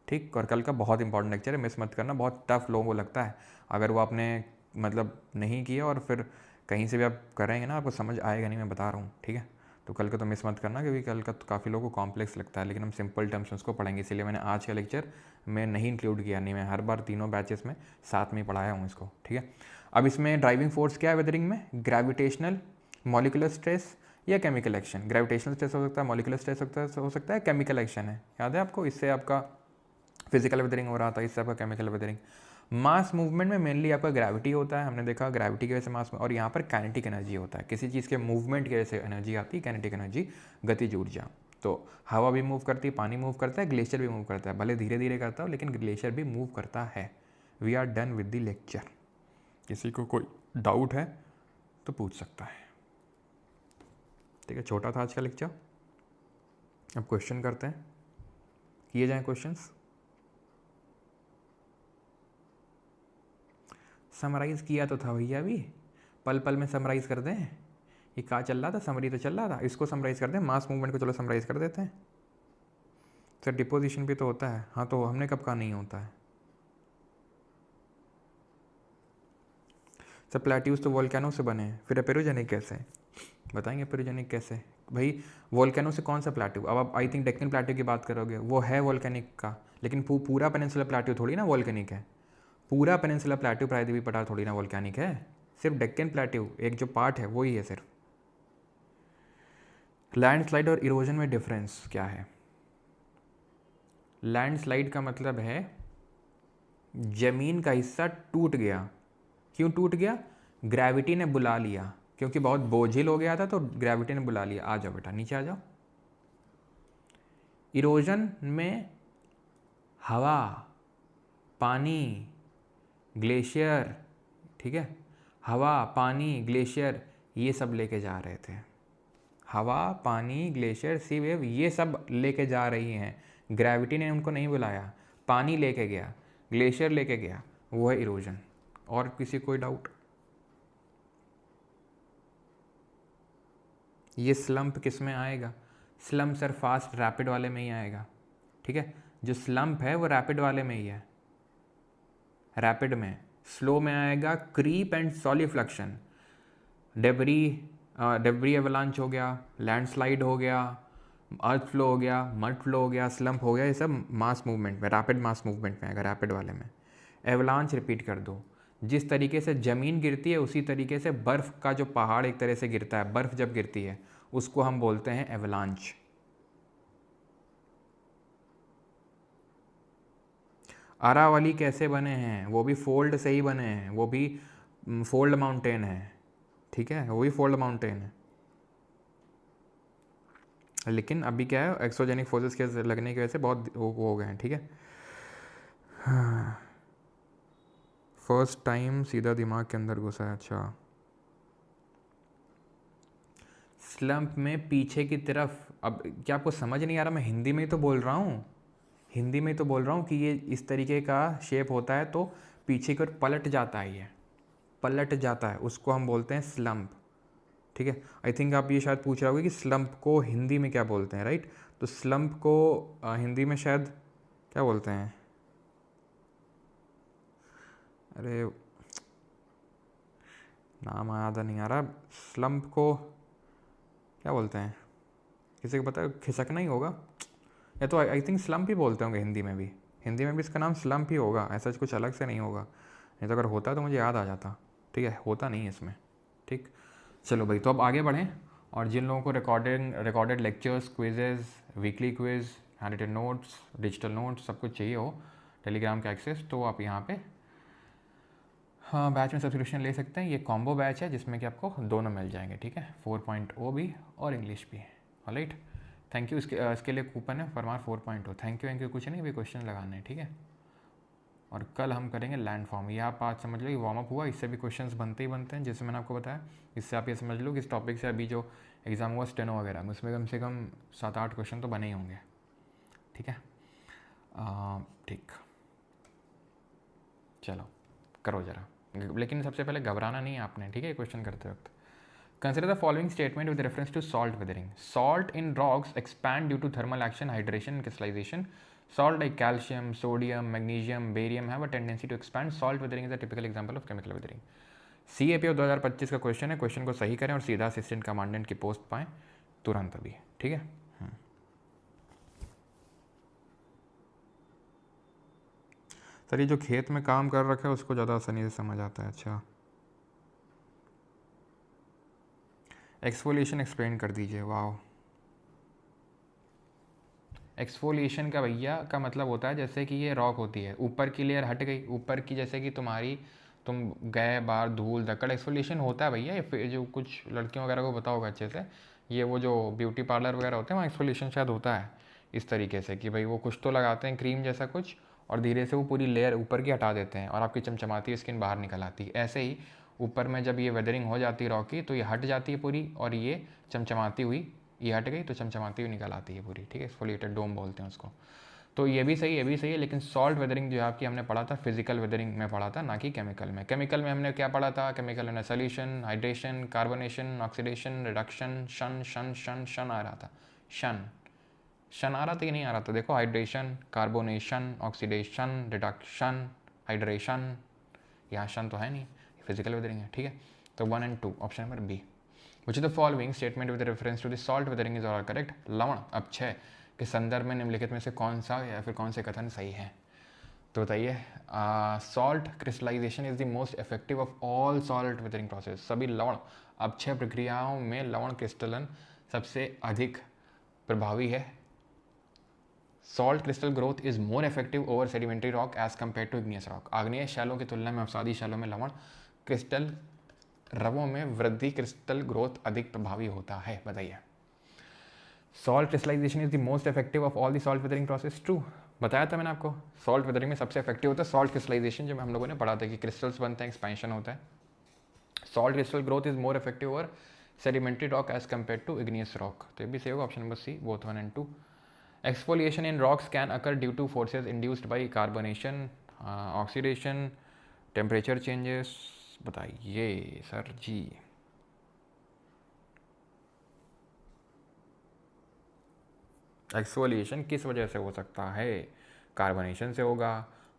ठीक। और कल का बहुत इंपॉर्टेंट लेक्चर है, मिस मत करना, बहुत टफ लोगों को लगता है। अगर वो आपने मतलब नहीं किया और फिर कहीं से भी आप करेंगे ना, आपको समझ आएगा नहीं, मैं बता रहा हूँ, ठीक है। तो कल का तो मिस मत करना, क्योंकि कल का तो काफ़ी लोगों को कॉम्प्लेक्स लगता है, लेकिन हम सिंपल टर्म्स में उसको पढ़ेंगे, इसीलिए मैंने आज का लेक्चर में नहीं इंक्लूड किया, नहीं मैं हर बार तीनों बैचेस में साथ में पढ़ाया हूँ इसको, ठीक है। अब इसमें ड्राइविंग फोर्स क्या है वेदरिंग में, ग्रेविटेशनल, मॉलिकुलर स्ट्रेस या केमिकल एक्शन। ग्रेविटेशनल स्ट्रेस हो सकता है, मॉलिकुलर स्ट्रेस हो सकता है, केमिकल एक्शन है, याद है आपको, इससे आपका फिजिकल वेदरिंग हो रहा था, इससे आपका केमिकल वेदरिंग। मास मूवमेंट में मेनली आपका ग्रेविटी होता है, हमने देखा ग्रेविटी की वजह से मास, और यहाँ पर काइनेटिक एनर्जी होता है, किसी चीज़ के मूवमेंट की वजह से एनर्जी आती है, काइनेटिक एनर्जी, गतिज ऊर्जा। तो हवा भी मूव करती है, पानी मूव करता है, ग्लेशियर भी मूव करता है, भले धीरे धीरे करता हो लेकिन ग्लेशियर भी मूव करता है। We are done with the lecture. किसी को कोई डाउट है तो पूछ सकता है, ठीक है। छोटा था आज का लेक्चर, अब क्वेश्चन करते हैं, किए जाएँ क्वेश्चंस। समराइज़ किया तो था भैया, अभी पल पल में समराइज़ कर दें, ये कहाँ चल रहा था, समरी तो चल रहा था, इसको समराइज़ कर दें, मास मूवमेंट को चलो समराइज़ कर देते हैं। सर डिपोजिशन भी तो होता है, हाँ तो हमने कब कहा नहीं होता है। सर प्लेट्यूज तो वोल्केनो से बने हैं, फिर एपेरोजेनिक कैसे, बताएंगे एपेरोजेनिक कैसे। भाई वोल्केनो से कौन सा प्लेट्यू, अब आप आई थिंक डेक्कन प्लेट्यू की बात करोगे, वो है वोल्केनिक का, लेकिन पूरा पेनिनसुलर प्लेट्यू थोड़ी ना वोल्केनिक है, पूरा पेनिनसुलर प्लेट्यू प्रायद्वीपीय पठार थोड़ी ना वोल्केनिक है, सिर्फ डेक्कन प्लेट्यू एक जो पार्ट है वही है सिर्फ। लैंडस्लाइड और इरोजन में डिफरेंस क्या है? लैंडस्लाइड का मतलब है जमीन का हिस्सा टूट गया, क्यों टूट गया, ग्रेविटी ने बुला लिया, क्योंकि बहुत बोझिल हो गया था तो ग्रेविटी ने बुला लिया, आ जाओ बेटा नीचे आ जाओ। इरोजन में हवा, पानी, ग्लेशियर, ठीक है, हवा, पानी, ग्लेशियर ये सब लेके जा रहे थे, हवा, पानी, ग्लेशियर, सी वेव ये सब लेके जा रही हैं, ग्रेविटी ने उनको नहीं बुलाया, पानी लेके गया, ग्लेशियर लेके गया, वो है इरोजन। और किसी कोई डाउट? ये स्लम्प किस में आएगा, स्लम्प सर फास्ट रैपिड वाले में ही आएगा, ठीक है, जो स्लम्प है वो रैपिड वाले में ही है, रैपिड में, स्लो में आएगा क्रीप एंड सॉलिफ्लक्शन, डेब्री एवलांच हो गया, लैंडस्लाइड हो गया, अर्थ फ्लो हो गया, मड फ्लो हो गया, स्लम्प हो गया, ये सब मास मूवमेंट में, रैपिड मास मूवमेंट में आएगा, रैपिड वाले में। एवलांच रिपीट कर दो, जिस तरीके से ज़मीन गिरती है उसी तरीके से बर्फ़ का जो पहाड़ एक तरह से गिरता है, बर्फ़ जब गिरती है उसको हम बोलते हैं एवलांच। अरावली कैसे बने हैं? वो भी फोल्ड से ही बने हैं, वो भी फोल्ड माउंटेन है, ठीक है, वो भी फोल्ड माउंटेन है। लेकिन अभी क्या है, एक्सोजेनिक फोर्सेस के लगने की वजह से बहुत वो हो गए हैं, ठीक है। फर्स्ट टाइम सीधा दिमाग के अंदर घुसा है, अच्छा। स्लम्प में पीछे की तरफ, अब क्या आपको समझ नहीं आ रहा? मैं हिंदी में ही तो बोल रहा हूँ, हिंदी में ही तो बोल रहा हूँ कि ये इस तरीके का शेप होता है तो पीछे की ओर पलट जाता है, ये पलट जाता है, उसको हम बोलते हैं स्लम्प, ठीक है। आई थिंक आप ये शायद पूछ रहे होगे कि स्लम्प को हिंदी में क्या बोलते हैं, राइट? तो स्लम्प को हिंदी में शायद क्या बोलते हैं, अरे नाम याद नहीं आ रहा। स्लम्प को क्या बोलते हैं, किसी को पता है? खिसकना ही होगा, या तो आई थिंक स्लम्प ही बोलते होंगे हिंदी में भी, हिंदी में भी इसका नाम स्लम्प ही होगा, ऐसा कुछ अलग से नहीं होगा। नहीं तो अगर होता तो मुझे याद आ जाता, ठीक है, होता नहीं है इसमें, ठीक। चलो भाई, तो अब आगे बढ़ें। और जिन लोगों को recorded lectures, quizzes, weekly quiz, handwritten notes, digital notes सब कुछ चाहिए हो, टेलीग्राम का एक्सेस, तो आप यहाँ पे हाँ बैच में सब्सक्रिप्शन ले सकते हैं। ये कॉम्बो बैच है जिसमें कि आपको दोनों मिल जाएंगे, ठीक है, 4.0 भी और इंग्लिश भी, ऑलराइट। Thank you. इसके लिए कूपन है फरमार 4.0। थैंक यू कुछ नहीं, भी क्वेश्चन लगाने हैं, ठीक है। और कल हम करेंगे लैंड फॉर्म। ये आप आज समझ लो कि वार्म अप हुआ, इससे भी क्वेश्चंस बनते ही बनते हैं, जैसे मैंने आपको बताया। इससे आप ये समझ लो कि इस टॉपिक से अभी जो एग्ज़ाम हुआ स्टेनो वगैरह में, उसमें कम से कम 7-8 क्वेश्चन तो बने ही होंगे, ठीक है। ठीक, चलो करो ज़रा, लेकिन सबसे पहले घबराना नहीं है आपने, ठीक है, क्वेश्चन करते वक्त। Consider the following statement with reference to salt weathering. Salt in rocks expand due to thermal action, hydration, and crystallization. Salt like calcium, sodium, magnesium, barium have a tendency to expand. Salt weathering is a typical example of chemical weathering. CAPO 2025 का question है, question को सही करें और सीधा assistant commandant की post पाएं तुरंत अभी, ठीक है। सर ये जो खेत में काम कर रखा है उसको ज़्यादा आसानी से समझ आता है, अच्छा। एक्सफोलिएशन एक्सप्लेन कर दीजिए। वाह, एक्सफोलिएशन का भैया का मतलब होता है जैसे कि ये रॉक होती है, ऊपर की लेयर हट गई, ऊपर की, जैसे कि तुम गए बाहर धूल धक्कड़, एक्सफोलिएशन होता है भैया। ये जो कुछ लड़कियों वगैरह को पता होगा अच्छे से, ये वो जो ब्यूटी पार्लर वगैरह होते हैं वहाँ एक्सफोलिएशन शायद होता है इस तरीके से कि भाई वो कुछ तो लगाते हैं क्रीम जैसा कुछ, और धीरे से वो पूरी लेयर ऊपर की हटा देते हैं और आपकी चमचमाती स्किन बाहर निकल आती है। ऐसे ही ऊपर में जब ये वेदरिंग हो जाती है रॉक की, तो ये हट जाती है पूरी, और ये चमचमाती हुई, ये हट गई तो चमचमाती हुई निकल आती है पूरी, ठीक है। एक्सफोलिएटेड डोम बोलते हैं उसको। तो ये भी सही, ये भी सही है, लेकिन सॉल्ट वेदरिंग जो है आपकी हमने पढ़ा था फिजिकल वेदरिंग में पढ़ा था, ना कि केमिकल में। केमिकल में हमने क्या पढ़ा था? केमिकल में solution, hydration, carbonation, oxidation, reduction, शन शन शन शन आ रहा था, शन शन आ रहा था कि नहीं आ रहा था? देखो, hydration, carbonation, oxidation, reduction, hydration, यहाँ शन तो है नहीं, फिजिकल वेदरिंग है, ठीक है। तो 1 and 2 option number B. Which the following statement with reference to the salt weathering is all correct? लवण अब 6 के संदर्भ में निम्नलिखित में से कौन सा या फिर कौन से कथन सही है? तो बताइए। Salt crystallisation is the most effective of all salt weathering process. सभी लवण अब 6 प्रक्रियाओं में लवण क्रिस्टलन सबसे अधिक प्रभावी है। Salt crystal growth is more effective over sedimentary rock as compare to igneous rock. आग्नेय शैलों की तुलना में अवसादी शैलों में लवण क्रिस्टल रवों में वृद्धि क्रिस्टल ग्रोथ अधिक प्रभावी होता है। बताइए। Salt crystallisation is the most effective of all the salt weathering process. True, बताया था मैंने आपको, सॉल्ट वेदरिंग में सबसे इफेक्टिव होता है सॉल्ट क्रिस्टलाइजेशन, जब हम लोगों ने पढ़ा था कि क्रिस्टल्स बनते हैं, एक्सपेंशन होता है। Salt crystal growth is more effective over sedimentary rock as compare to igneous rock. तो ये भी सही होगा, option number C, both 1 and 2। Exfoliation in rocks can occur due to forces induced by carbonation, oxidation, temperature changes। बताइए sir जी। Exfoliation किस वजह से हो सकता है? कार्बोनेशन से होगा,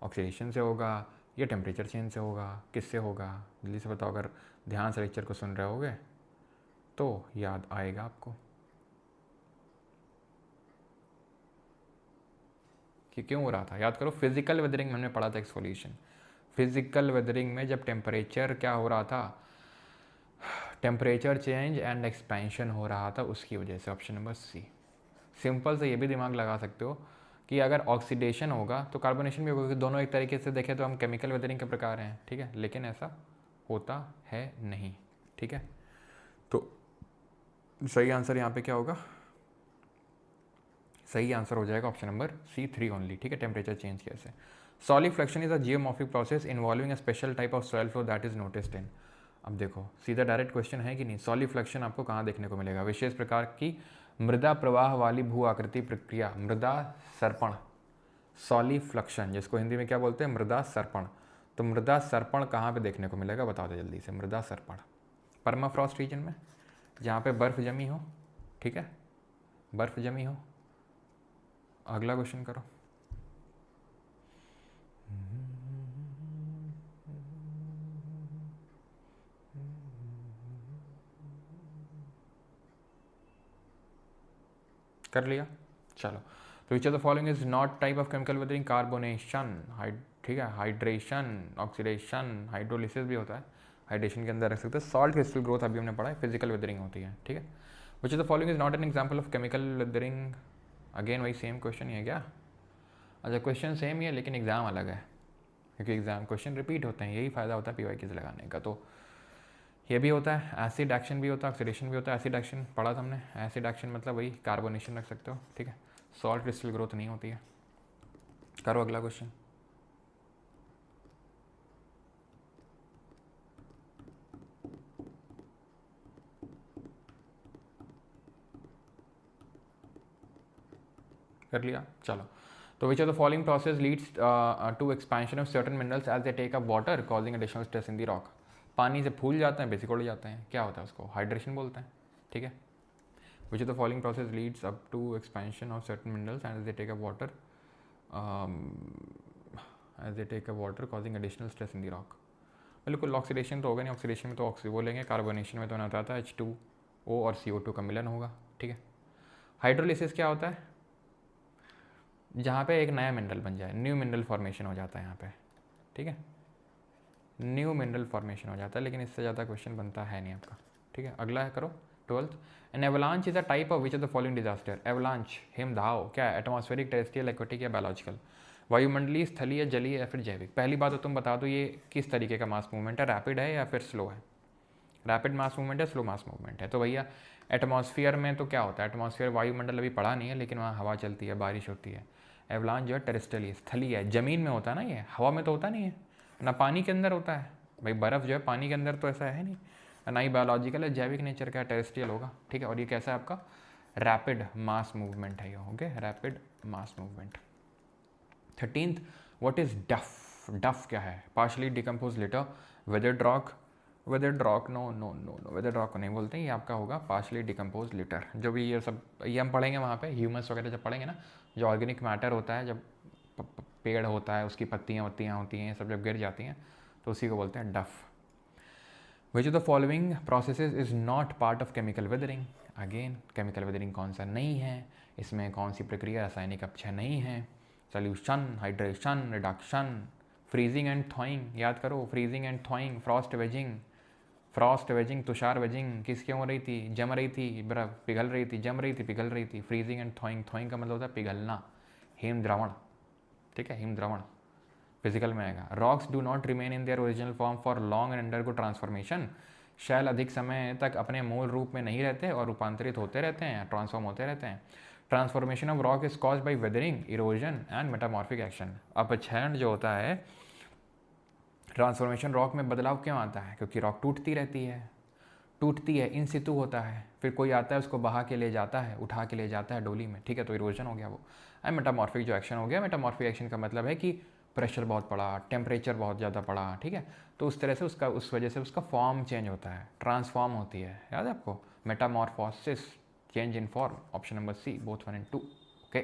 ऑक्सीडेशन से होगा, या टेम्परेचर चेंज से होगा? किससे होगा? जल्दी से बताओ, अगर ध्यान से लेक्चर को सुन रहे होगे तो याद आएगा आपको। कि क्यों हो रहा था। याद करो फिजिकल वेदरिंग में हमने पढ़ा था एक्सफोलिएशन। फिजिकल वेदरिंग में जब टेम्परेचर क्या हो रहा था, टेम्परेचर चेंज एंड एक्सपेंशन हो रहा था, उसकी वजह से। ऑप्शन नंबर सी। सिंपल से ये भी दिमाग लगा सकते हो कि अगर ऑक्सीडेशन होगा तो कार्बोनेशन भी होगा, दोनों एक तरीके से देखें तो हम केमिकल वेदरिंग के प्रकार हैं, ठीक है, लेकिन ऐसा होता है नहीं, ठीक है। तो सही आंसर यहाँ पे क्या होगा, सही आंसर हो जाएगा ऑप्शन नंबर सी 3 ओनली, ठीक है। टेम्परेचर चेंज कैसे। Solifluction is a geomorphic process involving a special type of soil flow that is noticed in. अब देखो सीधा डायरेक्ट क्वेश्चन है कि नहीं, सॉलिफ्लक्शन आपको कहाँ देखने को मिलेगा, विशेष प्रकार की मृदा प्रवाह वाली भू आकृति प्रक्रिया, मृदा सर्पण, सॉलिफ्लक्शन जिसको हिंदी में क्या बोलते हैं, मृदा सर्पण। तो मृदा सर्पण कहाँ पे देखने को मिलेगा, बता दो जल्दी से। मृदा सर्पण परमाफ्रॉस्ट रीजन में, जहाँ पे बर्फ़ जमी हो, ठीक है, बर्फ़ जमी हो। अगला क्वेश्चन करो। कर लिया, चलो। तो which of the following is not type of chemical weathering, carbonation, ठीक है, हाइड्रेशन, ऑक्सीडेशन, हाइड्रोलिसिस भी होता है, हाइड्रेशन के अंदर रख सकते हैं, सॉल्ट क्रिस्टल ग्रोथ अभी हमने पढ़ा है, फिजिकल वेदरिंग होती है, ठीक है। Which of the following is not an example of chemical weathering, again वही सेम क्वेश्चन ही है क्या। अच्छा क्वेश्चन सेम ही है लेकिन एग्जाम अलग है, क्योंकि एग्जाम क्वेश्चन रिपीट होते हैं, यही फ़ायदा होता है PYQs लगाने का। तो ये भी होता है, एसिड एक्शन भी होता है, ऑक्सीडेशन भी होता है। एसिड एक्शन पढ़ा था हमने, एसिड एक्शन मतलब वही कार्बोनेशन रख सकते हो, ठीक है। सॉल्ट क्रिस्टल ग्रोथ नहीं होती है। करो अगला क्वेश्चन। कर लिया, चलो। तो which of the following process leads to expansion of certain minerals as they take up water causing additional stress in the rock. पानी से फूल जाते हैं, बेसिक उड़ जाते हैं, क्या होता है उसको, हाइड्रेशन बोलते हैं, ठीक है। Which of the following process leads up to expansion of certain minerals as they take up water as they take up water causing additional stress in the rock. बिल्कुल ऑक्सीडेशन तो होगा नहीं, ऑक्सीडेशन में तो वो लेंगे, कार्बोनेशन में तो ना आता है H2O और CO2 का मिलन होगा, ठीक है। हाइड्रोलिसिस क्या होता है, जहाँ पे एक नया मिनरल बन जाए, न्यू मिनरल फॉर्मेशन हो जाता है यहाँ पे, ठीक है, न्यू मिनरल फॉर्मेशन हो जाता है, लेकिन इससे ज़्यादा क्वेश्चन बनता है नहीं आपका, ठीक है। अगला है करो 12th। An avalanche is a type of which of the following disaster. Avalanche हिमदाव क्या है, एटमॉस्फेरिक, टेरेस्ट्रियल, एक्वेटिक या बायोलॉजिकल, वायुमंडलीय, स्थलीय, जलीय या फिर जैविक। पहली बात तो तुम बता दो ये किस तरीके का मास मूवमेंट है, रैपिड है या फिर स्लो है, रैपिड मास मूवमेंट है, स्लो मास मूवमेंट है। तो भैया एटमॉस्फेयर में तो क्या होता है, एटमॉस्फेयर वायुमंडल अभी पढ़ा नहीं है, लेकिन वहाँ हवा चलती है, बारिश होती है। एवलांच जो है टेरेस्ट्रियल, स्थलीय है, जमीन में होता है ना, ये हवा में तो होता नहीं है ना, पानी के अंदर होता है भाई, बर्फ़ जो है पानी के अंदर तो ऐसा है नहीं, ना ही बायोलॉजिकल है, जैविक नेचर का, टेरेस्ट्रियल होगा, ठीक है। और ये कैसा है आपका, रैपिड मास मूवमेंट है ये, okay, rapid mass movement. 13th, what is duff. Duff क्या है, partially decompose litter, weathered rock, weathered rock no no no no, weathered rock को नहीं बोलते हैं, ये आपका होगा पार्शली डिकम्पोज लिटर। जो भी ये सब ये हम पढ़ेंगे वहाँ पे, ह्यूमस वगैरह जब पढ़ेंगे ना, जो ऑर्गेनिक मैटर होता है, जब पेड़ होता है उसकी पत्तियाँ वत्तियाँ होती हैं, सब जब गिर जाती हैं तो उसी को बोलते हैं डफ। विच of the following processes is not part of chemical weathering. Again chemical weathering कौन सा नहीं है, इसमें कौन सी प्रक्रिया रासायनिक अपक्षय नहीं है, solution, hydration, reduction, freezing and थॉइंग। याद करो, freezing and थॉइंग, Frost waging, Frost waging, Tushar waging, किस क्यों हो रही थी, जम रही थी, बर्फ पिघल रही थी, जम रही थी, पिघल रही थी। फ्रीजिंग एंड थॉइंग, थॉइंग का मतलब होता है पिघलना, हिम द्रवण, ठीक है, हिम द्रवण फिजिकल में आएगा। Rocks do not remain in their original form for long and undergo transformation. शैल अधिक समय तक अपने मूल रूप में नहीं रहते और रूपांतरित होते रहते हैं, ट्रांसफॉर्म होते रहते हैं। Transformation of rock is caused by weathering, erosion and metamorphic action. अपक्षयन जो होता है, ट्रांसफॉर्मेशन रॉक में बदलाव क्यों आता है, क्योंकि रॉक टूटती रहती है, टूटती है, इन सितु होता है, फिर कोई आता है उसको बहा के ले जाता है, उठा के ले जाता है डोली में, ठीक है, तो इरोजन हो गया वो। एंड मेटामॉर्फिक जो एक्शन हो गया, मेटामॉर्फिक एक्शन का मतलब है कि प्रेशर बहुत पड़ा, टेम्परेचर बहुत ज़्यादा पड़ा, ठीक है, तो उस तरह से उसका, उस वजह से उसका फॉर्म चेंज होता है, ट्रांसफॉर्म होती है, याद है आपको, metamorphosis, change in form. Option number C, both 1 and 2, okay.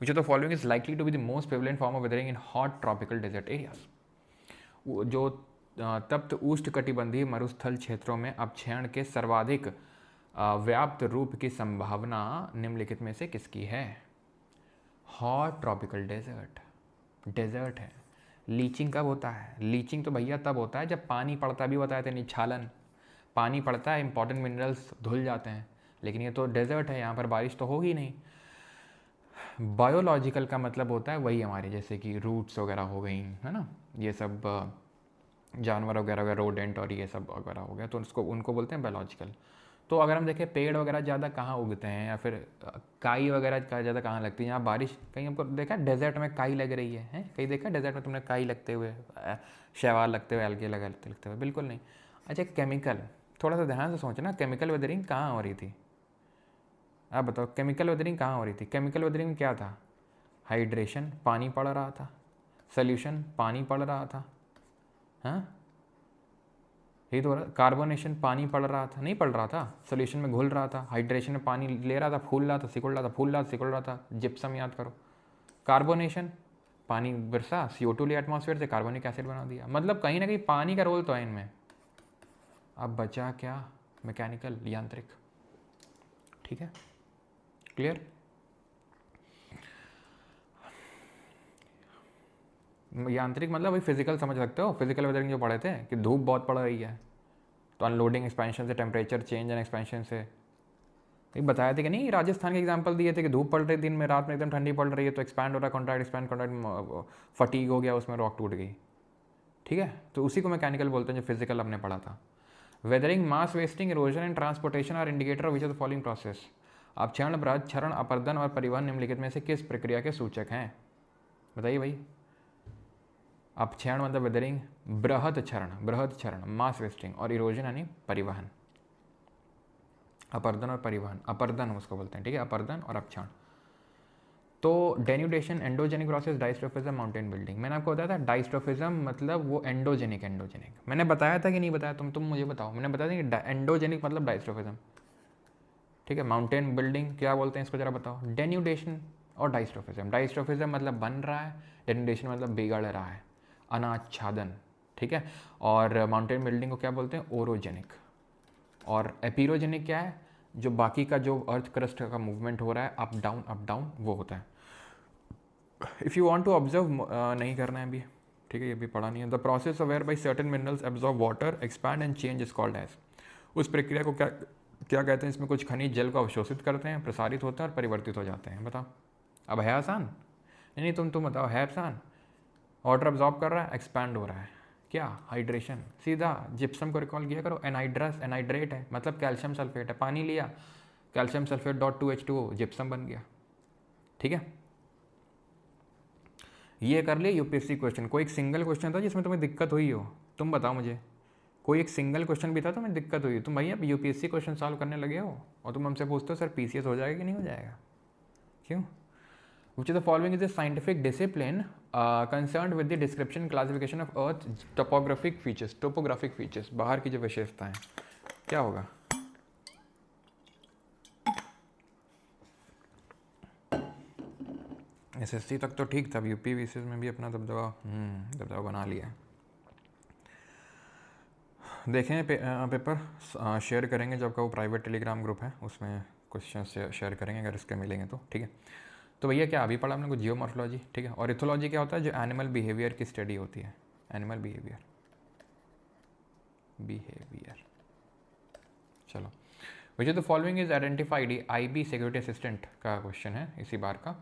Which of the following is likely to be the most prevalent form of weathering in hot tropical desert areas. जो तप्त उष्णकटिबंधीय मरुस्थल क्षेत्रों में अपक्षयण के सर्वाधिक व्याप्त रूप की संभावना निम्नलिखित में से किसकी है। हॉट ट्रॉपिकल डेजर्ट, डेजर्ट है। लीचिंग कब होता है? लीचिंग तो भैया तब होता है जब पानी पड़ता, भी बताया था निछालन, पानी पड़ता है, इंपॉर्टेंट मिनरल्स धुल जाते हैं। लेकिन ये तो डेजर्ट है, यहाँ पर बारिश तो होगी नहीं। बायोलॉजिकल का मतलब होता है वही हमारे जैसे कि रूट्स वगैरह हो गई, है ना, ये सब जानवर वगैरह वगैरह, रोडेंट और ये सब वगैरह हो गया, तो उसको उनको बोलते हैं बायोलॉजिकल। तो अगर हम देखें पेड़ वगैरह ज़्यादा कहाँ उगते हैं, या फिर काई वगैरह का ज़्यादा कहाँ लगती है, यहाँ बारिश कहीं हमको देखा डेजर्ट में काई लग रही है कहीं देखा डेजर्ट में तुमने काई लगते हुए, शैवाल लगते हुए, अलगे लगते हुए? बिल्कुल नहीं। अच्छा केमिकल, थोड़ा सा ध्यान से सोचना, केमिकल वेदरिंग कहाँ हो रही थी? आप बताओ केमिकल वेदरिंग कहाँ हो रही थी? केमिकल वेदरिंग में क्या था? हाइड्रेशन, पानी पड़ रहा था, सोल्यूशन, पानी पड़ रहा था, हाँ यही तो हो रहा। कार्बोनेशन, पानी पड़ रहा था, नहीं पड़ रहा था, सोल्यूशन में घुल रहा था। हाइड्रेशन में पानी ले रहा था, फूल रहा था, सिकुड़ रहा था, फूल रहा था, सिकुड़ रहा था। जिप्सम याद करो। कार्बोनेशन, पानी बरसा, CO2 लिया एटमॉस्फेयर से, कार्बोनिक एसिड बना दिया। मतलब कहीं ना कहीं पानी का रोल तो है इनमें। अब बचा क्या? मैकेनिकल, यांत्रिक। ठीक है, क्लियर? यांत्रिक मतलब वही फिजिकल समझ सकते हो, फिजिकल वेदरिंग जो पढ़े थे कि धूप बहुत पड़ रही है तो अनलोडिंग एक्सपेंशन से, टेम्परेचर चेंज एंड एक्सपेंशन से। ये बताया था कि नहीं, राजस्थान के एग्जांपल दिए थे कि धूप पड़ रही दिन में, रात में एकदम ठंडी पड़ रही है तो एक्सपैंड हो रहा है, कॉन्ट्रैक्ट एक्सपैंड कॉन्ट्रैक्ट, फटीग हो गया, उसमें रॉक टूट गई। ठीक है, तो उसी को मैकेनिकल बोलते हैं जो फिजिकल हमने पढ़ा था। Weathering, mass wasting, erosion and transportation are indicator of which of the following process? अब क्षरण, बृहद क्षरण, अपर्दन और परिवहन निम्नलिखित में से किस प्रक्रिया के सूचक हैं? बताइए भाई। अपक्षरण मतलब वेदरिंग, बृहद क्षरण मास वेस्टिंग, और इरोजन यानी परिवहन, अपर्दन और परिवहन, अपर्दन उसको बोलते हैं। ठीक है, अपर्दन और अपक्षरण। तो denudation, endogenic process, diastrophism, mountain building. मैंने आपको बताया था डाइस्ट्रोफिज्म मतलब वो एंडोजेनिक, मैंने बताया था कि नहीं बताया? तुम मुझे बताओ। मैंने बताया था कि एंडोजेनिक मतलब डाइस्ट्रोफिज्म। ठीक है, माउंटेन बिल्डिंग क्या बोलते हैं इसको जरा बताओ? डेन्यूडेशन और डाइस्ट्रोफिज्म। डाइस्ट्रोफिज्म मतलब बन रहा है, डेन्यूडेशन मतलब बिगड़ रहा है, अनाच्छादन। ठीक है, और माउंटेन बिल्डिंग को क्या बोलते हैं? ओरोजेनिक। और एपीरोजेनिक क्या है? जो बाकी का जो अर्थ क्रस्ट का मूवमेंट हो रहा है, अप डाउन, वो होता है। If you want to observe, नहीं करना है अभी, ठीक है, ये भी पढ़ा नहीं है। The process of whereby certain minerals absorb water, expand and change is called as. उस प्रक्रिया को क्या क्या कहते हैं? इसमें कुछ खनिज जल को अवशोषित करते हैं, प्रसारित होते हैं और परिवर्तित हो जाते हैं। बताओ, अब है आसान? नहीं तुम बताओ, है आसान? वाटर अब्जॉर्ब कर रहा है, एक्सपैंड हो रहा है, क्या? हाइड्रेशन। सीधा जिप्सम को रिकॉल किया करो, एनहाइड्रस, एनहाइड्रेट है मतलब कैल्शियम सल्फेट है, पानी लिया, calcium sulphate dot 2H2O, gypsum बन गया। ठीक है, ये कर लिए यूपीएससी क्वेश्चन। कोई एक सिंगल क्वेश्चन था जिसमें तुम्हें दिक्कत हुई हो? तुम बताओ मुझे, कोई एक सिंगल क्वेश्चन भी था तुम्हें दिक्कत हुई? तुम भैया यूपीएससी क्वेश्चन सॉल्व करने लगे हो और तुम हमसे पूछते हो सर पीसीएस हो जाएगा कि नहीं हो जाएगा? क्यों? Which of the following is a scientific discipline concerned with the description and classification of Earth's topographic features, बाहर की जो विशेषताएं, क्या होगा? एसएससी तक तो ठीक था, यूपी बीसीएस में भी अपना दबदबा बना लिया। देखें पेपर शेयर करेंगे जब का वो प्राइवेट टेलीग्राम ग्रुप है, उसमें क्वेश्चन शेयर करेंगे अगर इसके मिलेंगे तो। ठीक है, तो भैया क्या अभी पढ़ा हमने कुछ जियोमॉर्फोलॉजी। ठीक है, और इथोलॉजी क्या होता है? जो एनिमल बिहेवियर की स्टडी होती है, एनिमल बिहेवियर। चलो, विच of the following is identified, IB security assistant का क्वेश्चन है इसी बार का।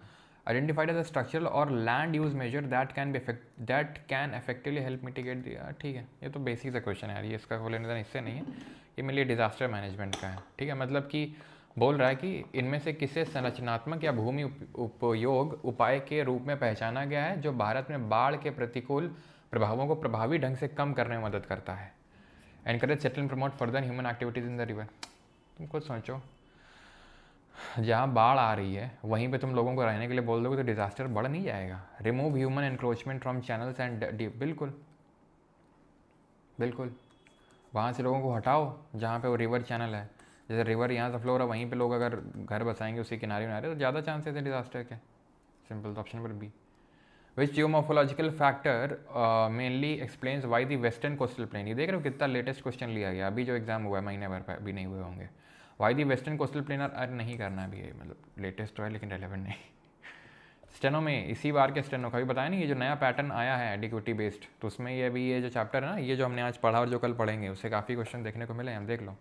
आइडेंटिफाइड एज अ स्ट्रक्चरल और land use major that can effectively help mitigate दिया। ठीक है, ये तो बेसिक सा क्वेश्चन है यार, ये इसका लेने देना इससे नहीं है, ये मेरे लिए डिजास्टर मैनेजमेंट का है। ठीक है, मतलब कि बोल रहा है कि इनमें से किसे संरचनात्मक या भूमि उपयोग उपाय के रूप में पहचाना गया है जो भारत में बाढ़ के प्रतिकूल प्रभावों को प्रभावी ढंग से कम करने में मदद करता है। Encourage settle promote further human activities in the river. तुम खुद सोचो, जहाँ बाढ़ आ रही है वहीं पे तुम लोगों को रहने के लिए बोल दोगे तो डिजास्टर बढ़ नहीं जाएगा? Remove human encroachment from channels and बिल्कुल बिल्कुल, वहाँ से लोगों को हटाओ जहाँ पे वो रिवर चैनल है। जैसे रिवर यहाँ से फ्लो हो रहा है, वहीं पे लोग अगर घर बसाएंगे उसी किनारे तो ज़्यादा चांसेस है डिजास्टर के। सिंपल, तो option number B. Which geomorphological factor mainly explains why the western coastal plain. ये देख रहे हो कितना लेटेस्ट क्वेश्चन लिया गया, अभी जो एग्जाम हुआ है महीने भर पर भी नहीं हुए होंगे। Why the western coastal plain नहीं करना है अभी, ये मतलब लेटेस्ट तो है लेकिन रेलेवेंट नहीं। स्टेनो में इसी बार के स्टेनो का भी बताया नहीं, ये जो नया पैटर्न आया है एडिक्विटी बेस्ड, तो उसमें ये भी ये जो चैप्टर है ना, ये जो हमने आज पढ़ा और जो कल पढ़ेंगे उससे काफ़ी क्वेश्चन देखने को मिले हैं, हम देख लो।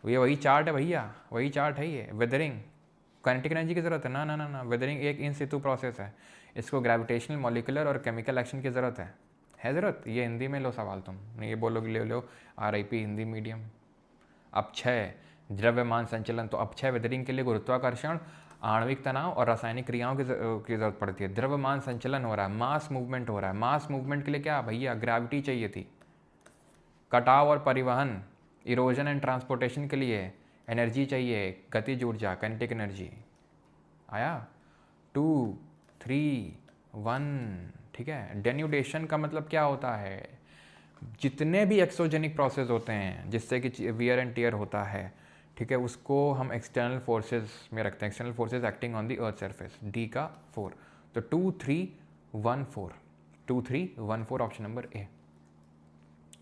ये वही चार्ट है भैया, वही चार्ट है ये। वेदरिंग काइनेटिक एनर्जी की ज़रूरत है ना ना ना ना, वेदरिंग एक इन सितु प्रोसेस है, इसको ग्रेविटेशनल मॉलिकुलर और केमिकल एक्शन की ज़रूरत है ज़रूरत। ये हिंदी में लो सवाल, तुम नहीं ये बोलोगे ले लो RIP हिंदी मीडियम। अपक्षय द्रव्यमान संचलन, तो अपक्षय वेदरिंग के लिए गुरुत्वाकर्षण, आणविक तनाव और रासायनिक क्रियाओं की ज़रूरत पड़ती है। द्रव्यमान संचलन हो रहा है, मास मूवमेंट हो रहा है, मास मूवमेंट के लिए क्या भैया, ग्रेविटी चाहिए थी। कटाव और परिवहन, इरोजन एंड ट्रांसपोर्टेशन के लिए एनर्जी चाहिए, गतिज ऊर्जा, काइनेटिक एनर्जी। आया 2 3 1, ठीक है। डेन्यूडेशन का मतलब क्या होता है, जितने भी एक्सोजेनिक प्रोसेस होते हैं जिससे कि वियर एंड टियर होता है, ठीक है, उसको हम एक्सटर्नल फोर्सेस में रखते हैं, external forces acting on the earth surface, D का 4, तो 2 3 1 4, 2 3 1 4 ऑप्शन नंबर A,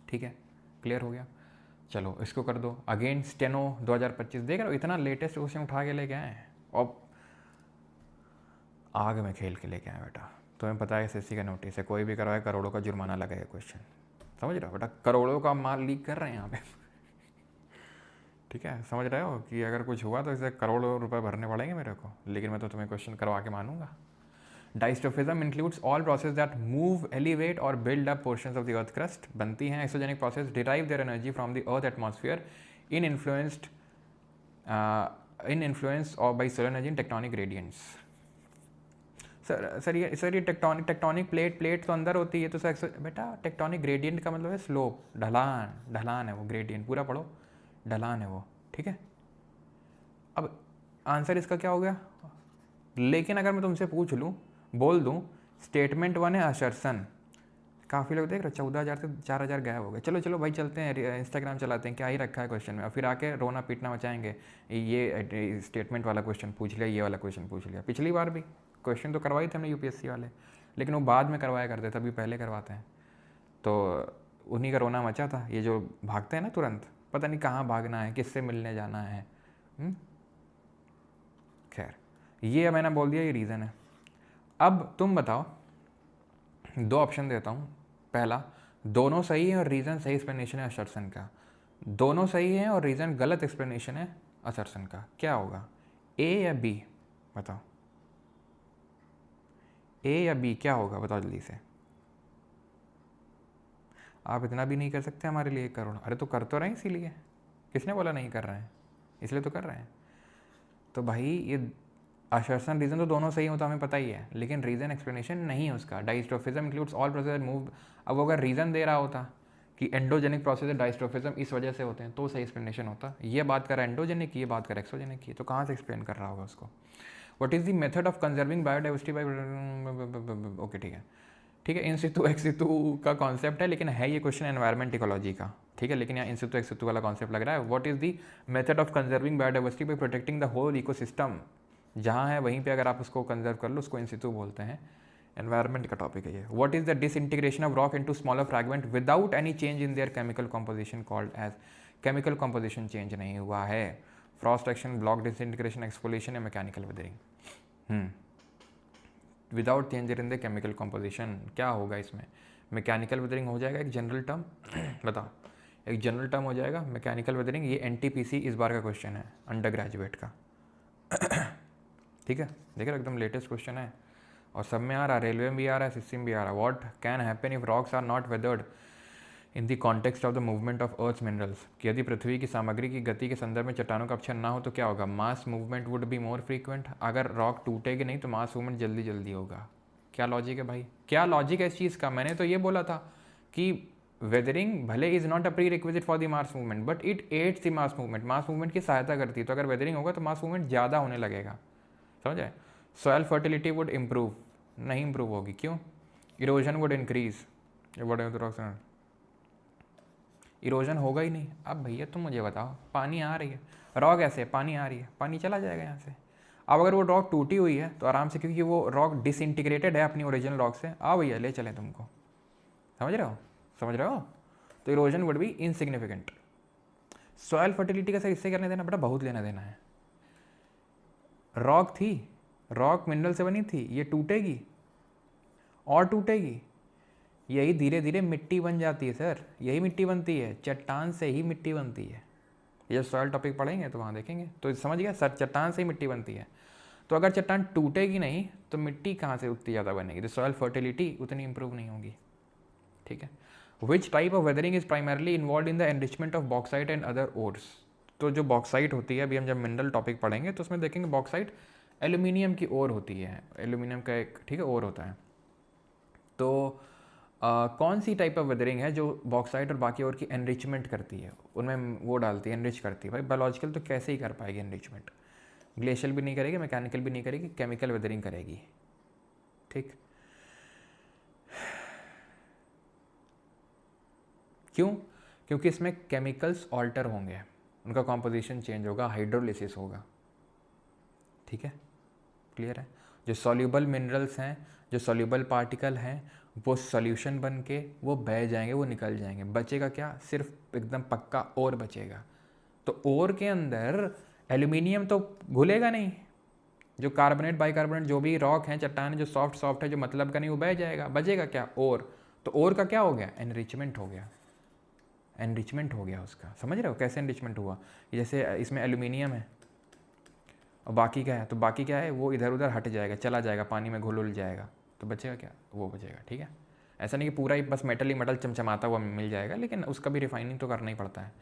ठीक है, क्लियर हो गया। चलो इसको कर दो अगेन, स्टेनो 2025, देख रहे हो इतना लेटेस्ट क्वेश्चन उठा के लेके आए हैं और आग में खेल के लेके आए बेटा। तुम्हें पता है SSC का नोटिस है, कोई भी करवाए करोड़ों का जुर्माना लगेगा क्वेश्चन, समझ रहे हो बेटा, करोड़ों का माल लीक कर रहे हैं यहाँ पे ठीक है, समझ रहे हो कि अगर कुछ हुआ तो इसे करोड़ों रुपए भरने पड़ेंगे मेरे को, लेकिन मैं तो तुम्हें क्वेश्चन करवा के मानूंगा। Diastrophism includes all process that move, elevate और build up portions of the earth crust. बनती हैं exogenic process, derive their energy from the earth atmosphere in influence और by solar energy in tectonic gradients. Sir ये tectonic plate तो अंदर होती है, तो सर बेटा टेक्टोनिक ग्रेडियंट का मतलब है स्लोप, ढलान है वो, ग्रेडियंट पूरा पढ़ो, ढलान है वो, ठीक है। अब आंसर इसका क्या हो गया, लेकिन अगर मैं तुमसे पूछ लूँ, बोल दूँ स्टेटमेंट 1 है असर्शन, काफ़ी लोग देख रहे 14,000 से 4,000 गायब हो गए। चलो भाई चलते हैं इंस्टाग्राम चलाते हैं, क्या ही रखा है क्वेश्चन में, और फिर आके रोना पीटना मचाएंगे, ये स्टेटमेंट वाला क्वेश्चन पूछ लिया, ये वाला क्वेश्चन पूछ लिया। पिछली बार भी क्वेश्चन तो करवाए थे हमने UPSC वाले, लेकिन वो बाद में करवाया करते थे, अभी पहले करवाते हैं, तो उन्हीं का रोना मचा था। ये जो भागते हैं ना तुरंत, पता नहीं कहाँ भागना है, किससे मिलने जाना है, खैर ये मैंने बोल दिया, ये रीज़न है। अब तुम बताओ, 2 ऑप्शन देता हूँ, पहला दोनों सही है और रीज़न सही एक्सप्लेनेशन है असर्शन का, दोनों सही है और रीज़न गलत एक्सप्लेनेशन है असर्शन का, क्या होगा, A या B, बताओ A या B क्या होगा, बताओ जल्दी से। आप इतना भी नहीं कर सकते हमारे लिए 1 करोड़, अरे तो कर तो रहे हैं, इसीलिए, किसने बोला नहीं कर रहे हैं, इसलिए तो कर रहे हैं। तो भाई ये असर्शन रीज़न तो दोनों सही हो तो हमें पता ही है, लेकिन रीज़न एक्सप्लेनेशन नहीं है उसका। डाइस्ट्रोफिज्म इंक्लूड्स ऑल प्रोसेस मूव, अब वो अगर रीज़न दे रहा होता कि एंडोजेनिक प्रोसेस डाइस्ट्रोफिज्म इस वजह से होते हैं, तो सही एक्सप्लेनेशन होता। ये बात कर एंडोजेनिक की, ये बात कर एक्सोजेनिक की, तो कहाँ से एक्सप्लेन कर रहा होगा उसको। What is the method of conserving biodiversity by, okay ठीक है इन सितु एक्स सितु का कॉन्सेप्ट है, लेकिन है ये क्वेश्चन एनवायरमेंट इकोलॉजी का, ठीक है, लेकिन यहाँ इन सितु एक्स सितु वाला कॉन्सेप्ट लग रहा है। What is the method of conserving biodiversity by protecting the whole ecosystem, जहाँ है वहीं पे अगर आप उसको कंजर्व कर लो, उसको इन सितु बोलते हैं, एनवायरमेंट का टॉपिक है ये। What is the disintegration of rock into smaller fragment without any change in their chemical composition called as, chemical composition change नहीं हुआ है, frost action, block disintegration, exfoliation या mechanical weathering. Without change in the chemical composition क्या होगा इसमें, mechanical weathering हो जाएगा, एक जनरल टर्म बताओ, एक जनरल टर्म हो जाएगा मैकेनिकल वेदरिंग। ये NTPC इस बार का क्वेश्चन है अंडर ग्रेजुएट का ठीक है, देख रहे एकदम लेटेस्ट क्वेश्चन है और सब में आ रहा है, रेलवे में भी आ रहा है, SSC में भी आ रहा है। What can happen if rocks are not weathered in the context of the movement of earth minerals, कि यदि पृथ्वी की सामग्री की गति के संदर्भ में चट्टानों का अपक्षय ना हो तो क्या होगा, mass movement would be more frequent, अगर रॉक टूटेगी नहीं तो मास मूवमेंट जल्दी जल्दी होगा। क्या लॉजिक है भाई, क्या लॉजिक है इस चीज़ का। मैंने तो ये बोला था कि वेदरिंग भले is not a pre requisite for the mass movement but it adds the mass movement, mass movement की सहायता करती है, तो अगर वेदरिंग होगा तो मास मूवमेंट ज़्यादा होने लगेगा, समझ आए। सॉयल फर्टिलिटी वुड इम्प्रूव, नहीं इम्प्रूव होगी, क्यों, इरोजन वुड इंक्रीज, इरोजन होगा ही नहीं। अब भैया तुम मुझे बताओ, पानी आ रही है, रॉक ऐसे पानी आ रही है, पानी चला जाएगा यहाँ से। अब अगर वो रॉक टूटी हुई है तो आराम से, क्योंकि वो रॉक डिसइंटीग्रेटेड है अपनी ओरिजिनल रॉक से, आओ भैया ले चलें तुमको, समझ रहे हो, तो erosion would be insignificant. Soil fertility का सर इससे करने देना बेटा, बहुत लेना देना है। रॉक थी, रॉक मिनरल से बनी थी, ये टूटेगी और टूटेगी, यही धीरे धीरे मिट्टी बन जाती है सर, यही मिट्टी बनती है, चट्टान से ही मिट्टी बनती है। ये सॉइल टॉपिक पढ़ेंगे तो वहाँ देखेंगे, तो समझ गया सर, चट्टान से ही मिट्टी बनती है। तो अगर चट्टान टूटेगी नहीं तो मिट्टी कहाँ से उतनी ज़्यादा बनेगी, तो सॉइल फर्टिलिटी उतनी इंप्रूव नहीं होगी। ठीक है। Which type of weathering is primarily involve in the enrichment of bauxite and other ores. तो जो बॉक्साइट होती है, अभी हम जब मिनरल टॉपिक पढ़ेंगे तो उसमें देखेंगे बॉक्साइट एल्यूमिनियम की ओर होती है, एल्यूमिनियम का एक ठीक है ओर होता है। तो कौन सी टाइप ऑफ वेदरिंग है जो बॉक्साइट और बाकी और की एनरिचमेंट करती है, उनमें वो डालती है, एनरिच करती है। भाई बायोलॉजिकल तो कैसे ही कर पाएगी एनरिचमेंट, ग्लेशियल भी नहीं करेगी, मैकेनिकल भी नहीं करेगी, केमिकल वेदरिंग करेगी। ठीक, क्यों? क्योंकि इसमें केमिकल्स ऑल्टर होंगे, उनका कॉम्पोजिशन चेंज होगा, हाइड्रोलिसिस होगा। ठीक है, क्लियर है। जो सॉल्यूबल मिनरल्स हैं, जो सॉल्यूबल पार्टिकल हैं, वो सॉल्यूशन बन के वो बह जाएंगे, वो निकल जाएंगे। बचेगा क्या? सिर्फ एकदम पक्का ओर बचेगा। तो ओर के अंदर एल्यूमिनियम तो घुलेगा नहीं, जो कार्बोनेट बाइकार्बोनेट जो भी रॉक हैं, चट्टान जो सॉफ्ट है, जो मतलब का नहीं, वो बह जाएगा। बचेगा क्या? ओर। तो ओर का क्या हो गया? एनरिचमेंट हो गया, एनरिचमेंट हो गया उसका। समझ रहे हो कैसे एनरिचमेंट हुआ? जैसे इसमें एल्यूमिनियम है और बाकी क्या है, तो बाकी क्या है, वो इधर उधर हट जाएगा, चला जाएगा, पानी में घुल उल जाएगा, तो बचेगा क्या? वो बचेगा। ठीक है, ऐसा नहीं कि पूरा ही बस मेटल ही मेटल चमचमाता हुआ मिल जाएगा, लेकिन उसका भी रिफाइनिंग तो करना ही पड़ता है।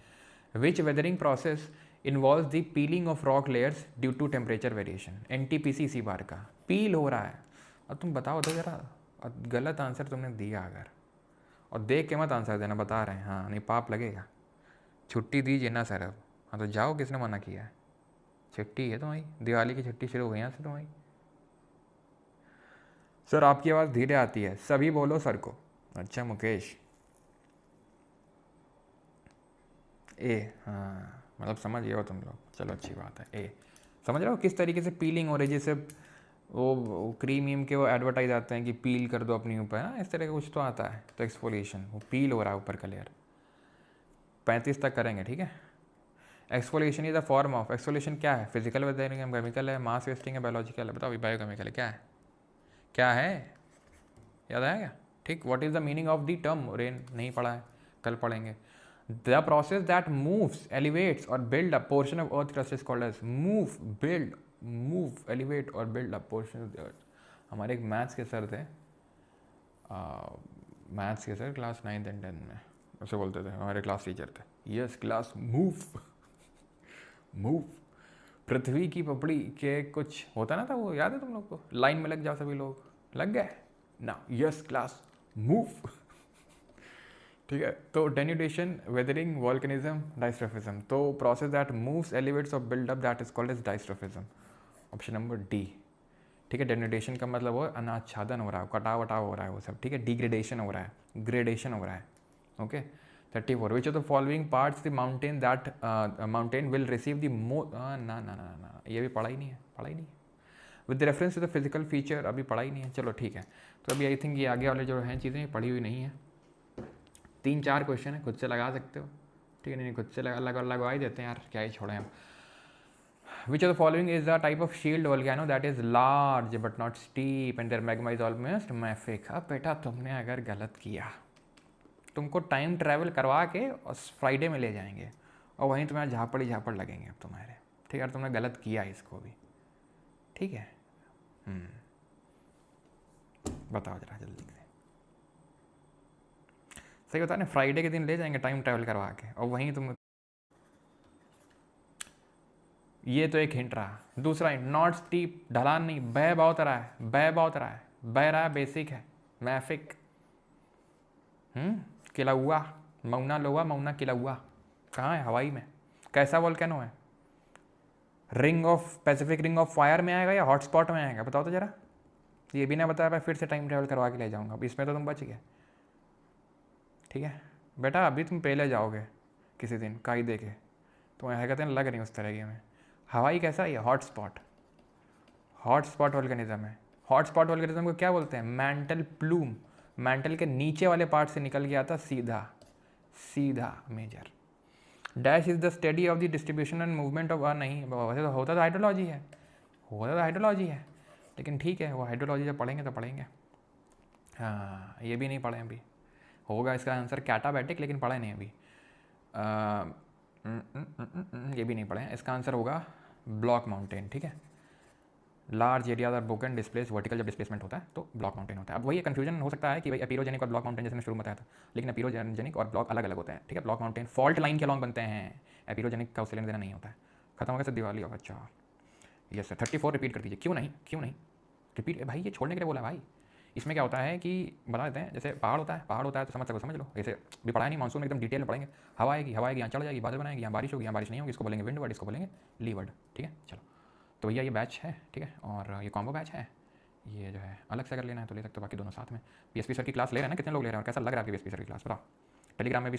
Which weathering process involve the peeling of rock layers due to temperature variation. NTPC इसी बार का पील हो रहा है। अब तुम बताओ तो जरा, गलत आंसर तुमने दिया अगर, और देख के मत आंसर देना, बता रहे हैं, हाँ नहीं पाप लगेगा। छुट्टी दीजिए ना सर अब, हाँ तो जाओ, किसने मना किया है? छुट्टी है तुम्हारी, दिवाली की छुट्टी शुरू हो गई यहाँ से तुम्हारी। सर आपकी आवाज़ धीरे आती है, सभी बोलो सर को। अच्छा मुकेश, ए, हाँ मतलब समझ गए हो तुम लोग, चलो अच्छी बात है। ए समझ रहे हो किस तरीके से पीलिंग हो रही है, जैसे वो क्रीम वीम के वो एडवर्टाइज आते हैं कि पील कर दो अपनी ऊपर, ना इस तरह का कुछ तो आता है। तो एक्सफोलिएशन, वो पील हो रहा है ऊपर का लेयर। 35 तक करेंगे, ठीक है। Exfoliation is the form of, exfoliation क्या है? फिजिकल वेदरिंग है, केमिकल है, मास वेस्टिंग है, बायोलॉजिकल है? बताओ बायोकेमिकल है, क्या है? क्या है, याद आएगा? ठीक, what is the meaning of the term rain? नहीं पढ़ा है, कल पढ़ेंगे। The process that moves, elevates और build up portion of earth crust is called as move, build, move, elevate और build up portion of the earth. हमारे एक maths के सर थे, मैथ्स के sir class 9th and 10th में, उसे बोलते थे, हमारे क्लास टीचर थे। Yes class move, move. पृथ्वी की पपड़ी के कुछ होता ना था, वो याद है तुम लोग को? लाइन में लग जाओ सभी लोग, लग गए ना? Yes class move. ठीक है, तो डेन्यूडेशन, वेदरिंग, वॉल्केनिज्म, डाइस्ट्रोफिज्म। तो प्रोसेस दैट मूव्स, एलिवेट्स और build up, that is called as diastrophism. Option number D. ठीक है, डेन्यूडेशन का मतलब वो अनाच्छादन हो रहा है, कटाव वटाव हो रहा है वो सब। ठीक है, डिग्रेडेशन हो रहा है, ग्रेडेशन हो रहा है। Okay, 34। Which of the following parts the mountain that mountain will receive the ना ना ना ना, ये भी पढ़ा ही नहीं है, पढ़ा ही नहीं है। With reference to the physical feature, अभी पढ़ा ही नहीं है। चलो ठीक है, तो अभी आई थिंक ये आगे वाले जो हैं चीज़ें पढ़ी हुई नहीं है। 3-4 क्वेश्चन है, खुद से लगा सकते हो। ठीक है, नहीं खुद से लगवा ही देते हैं यार, क्या ही छोड़ें हम। Which of the following is a type of shield volcano that is large but not steep and their magma is almost mafic? अब बेटा तुमने अगर गलत किया, तुमको टाइम ट्रैवल करवा के और फ्राइडे में ले जाएंगे और वहीं तुम्हारे झापड़ लगेंगे अब तुम्हारे। ठीक है, तुमने गलत किया इसको भी। ठीक है, बताओ जरा जल्दी से, सही बता ना, फ्राइडे के दिन ले जाएंगे टाइम ट्रैवल करवा के और वहीं तुम। ये तो एक हिंट रहा। दूसरा हिंट, नॉट स्टीप, ढलान नहीं, बह बहुत रहा है, बह बहुत रहा है, बह रहा है, बेसिक है, मैफिक। किला हुआ, मौना लोआ, मौना किला हुआ, कहाँ है? हवाई में। कैसा वोल्केनो है? Ring of, Pacific ring of fire में आएगा या हॉटस्पॉट में आएगा? बताओ तो जरा। ये भी ना बताया, मैं फिर से टाइम ट्रैवल करवा के ले जाऊंगा। अब इसमें तो तुम बच गए। ठीक है बेटा, अभी तुम पहले जाओगे किसी दिन काई दे के, तो ऐसा कहते हैं लग नहीं उस तरह की हमें। हवाई कैसा है? हॉटस्पॉट, हॉटस्पॉट वोल्केनिज्म है। हॉटस्पॉट वोल्केनिज्म को क्या बोलते हैं? मैंटल प्लूम, मैंटल के नीचे वाले पार्ट से निकल गया था सीधा सीधा major. Dash is the study of the distribution and movement of, नहीं वैसे तो होता तो हाइड्रोलॉजी है, होता तो हाइड्रोलॉजी है। लेकिन ठीक है, वो हाइड्रोलॉजी जब पढ़ेंगे तो पढ़ेंगे। हाँ, ये भी नहीं पढ़े अभी। होगा इसका आंसर कैटाबैटिक, लेकिन पढ़ा नहीं अभी। ये भी नहीं पढ़े। इसका आंसर होगा ब्लॉक माउंटेन, ठीक है। Large areas are broken displace vertical जब डिस्प्लेसमेंट होता है तो ब्लॉक माउंटेन होता है। अब वही कन्फ्यूजन हो सकता है कि भाई एपिरोजेनिक और ब्लॉक माउंटेन, जैसे मैं शुरू में बताया था, लेकिन एपिरोजेनिक और ब्लॉक अलग अलग होते हैं, ठीक है। ब्लॉक माउंटेन फॉल्ट लाइन के अलॉन्ग बनते हैं, एपिरोजेनिक का उससे लेना देना नहीं होता है। खत्म हो गया सर, दिवाली होगा। अच्छा यस सर, 34 रिपीट कर दीजिए। क्यों नहीं, क्यों नहीं रिपीट भाई, ये छोड़ने के लिए बोला भाई। इसमें क्या होता है कि बता देते हैं, जैसे पहाड़ होता है, पहाड़ होता है तो समझ सको समझ लो। ऐसे भी पढ़ा नहीं, मानसून में एकदम डिटेल में पढ़ेंगे। हवा आएगी, हवा आएगी, यहाँ चढ़ जाएगी, बादल बनाएगी, यहाँ बारिश होगी, यहाँ बारिश नहीं होगी, इसको बोलेंगे विंड वर्ड, इसको बोलेंगे ली वर्ड, ठीक है। चलो, तो भैया ये बैच है, ठीक है, और ये कॉम्बो बैच है। ये जो है अलग से अगर लेना है तो ले सकते हो, बाकी दोनों साथ में। बीएसपी सर की क्लास ले रहे हैं ना, कितने लोग ले रहे हैं और कैसा लग रहा है आपकी बीएसपी सर की क्लास, बताओ। टेलीग्राम में भी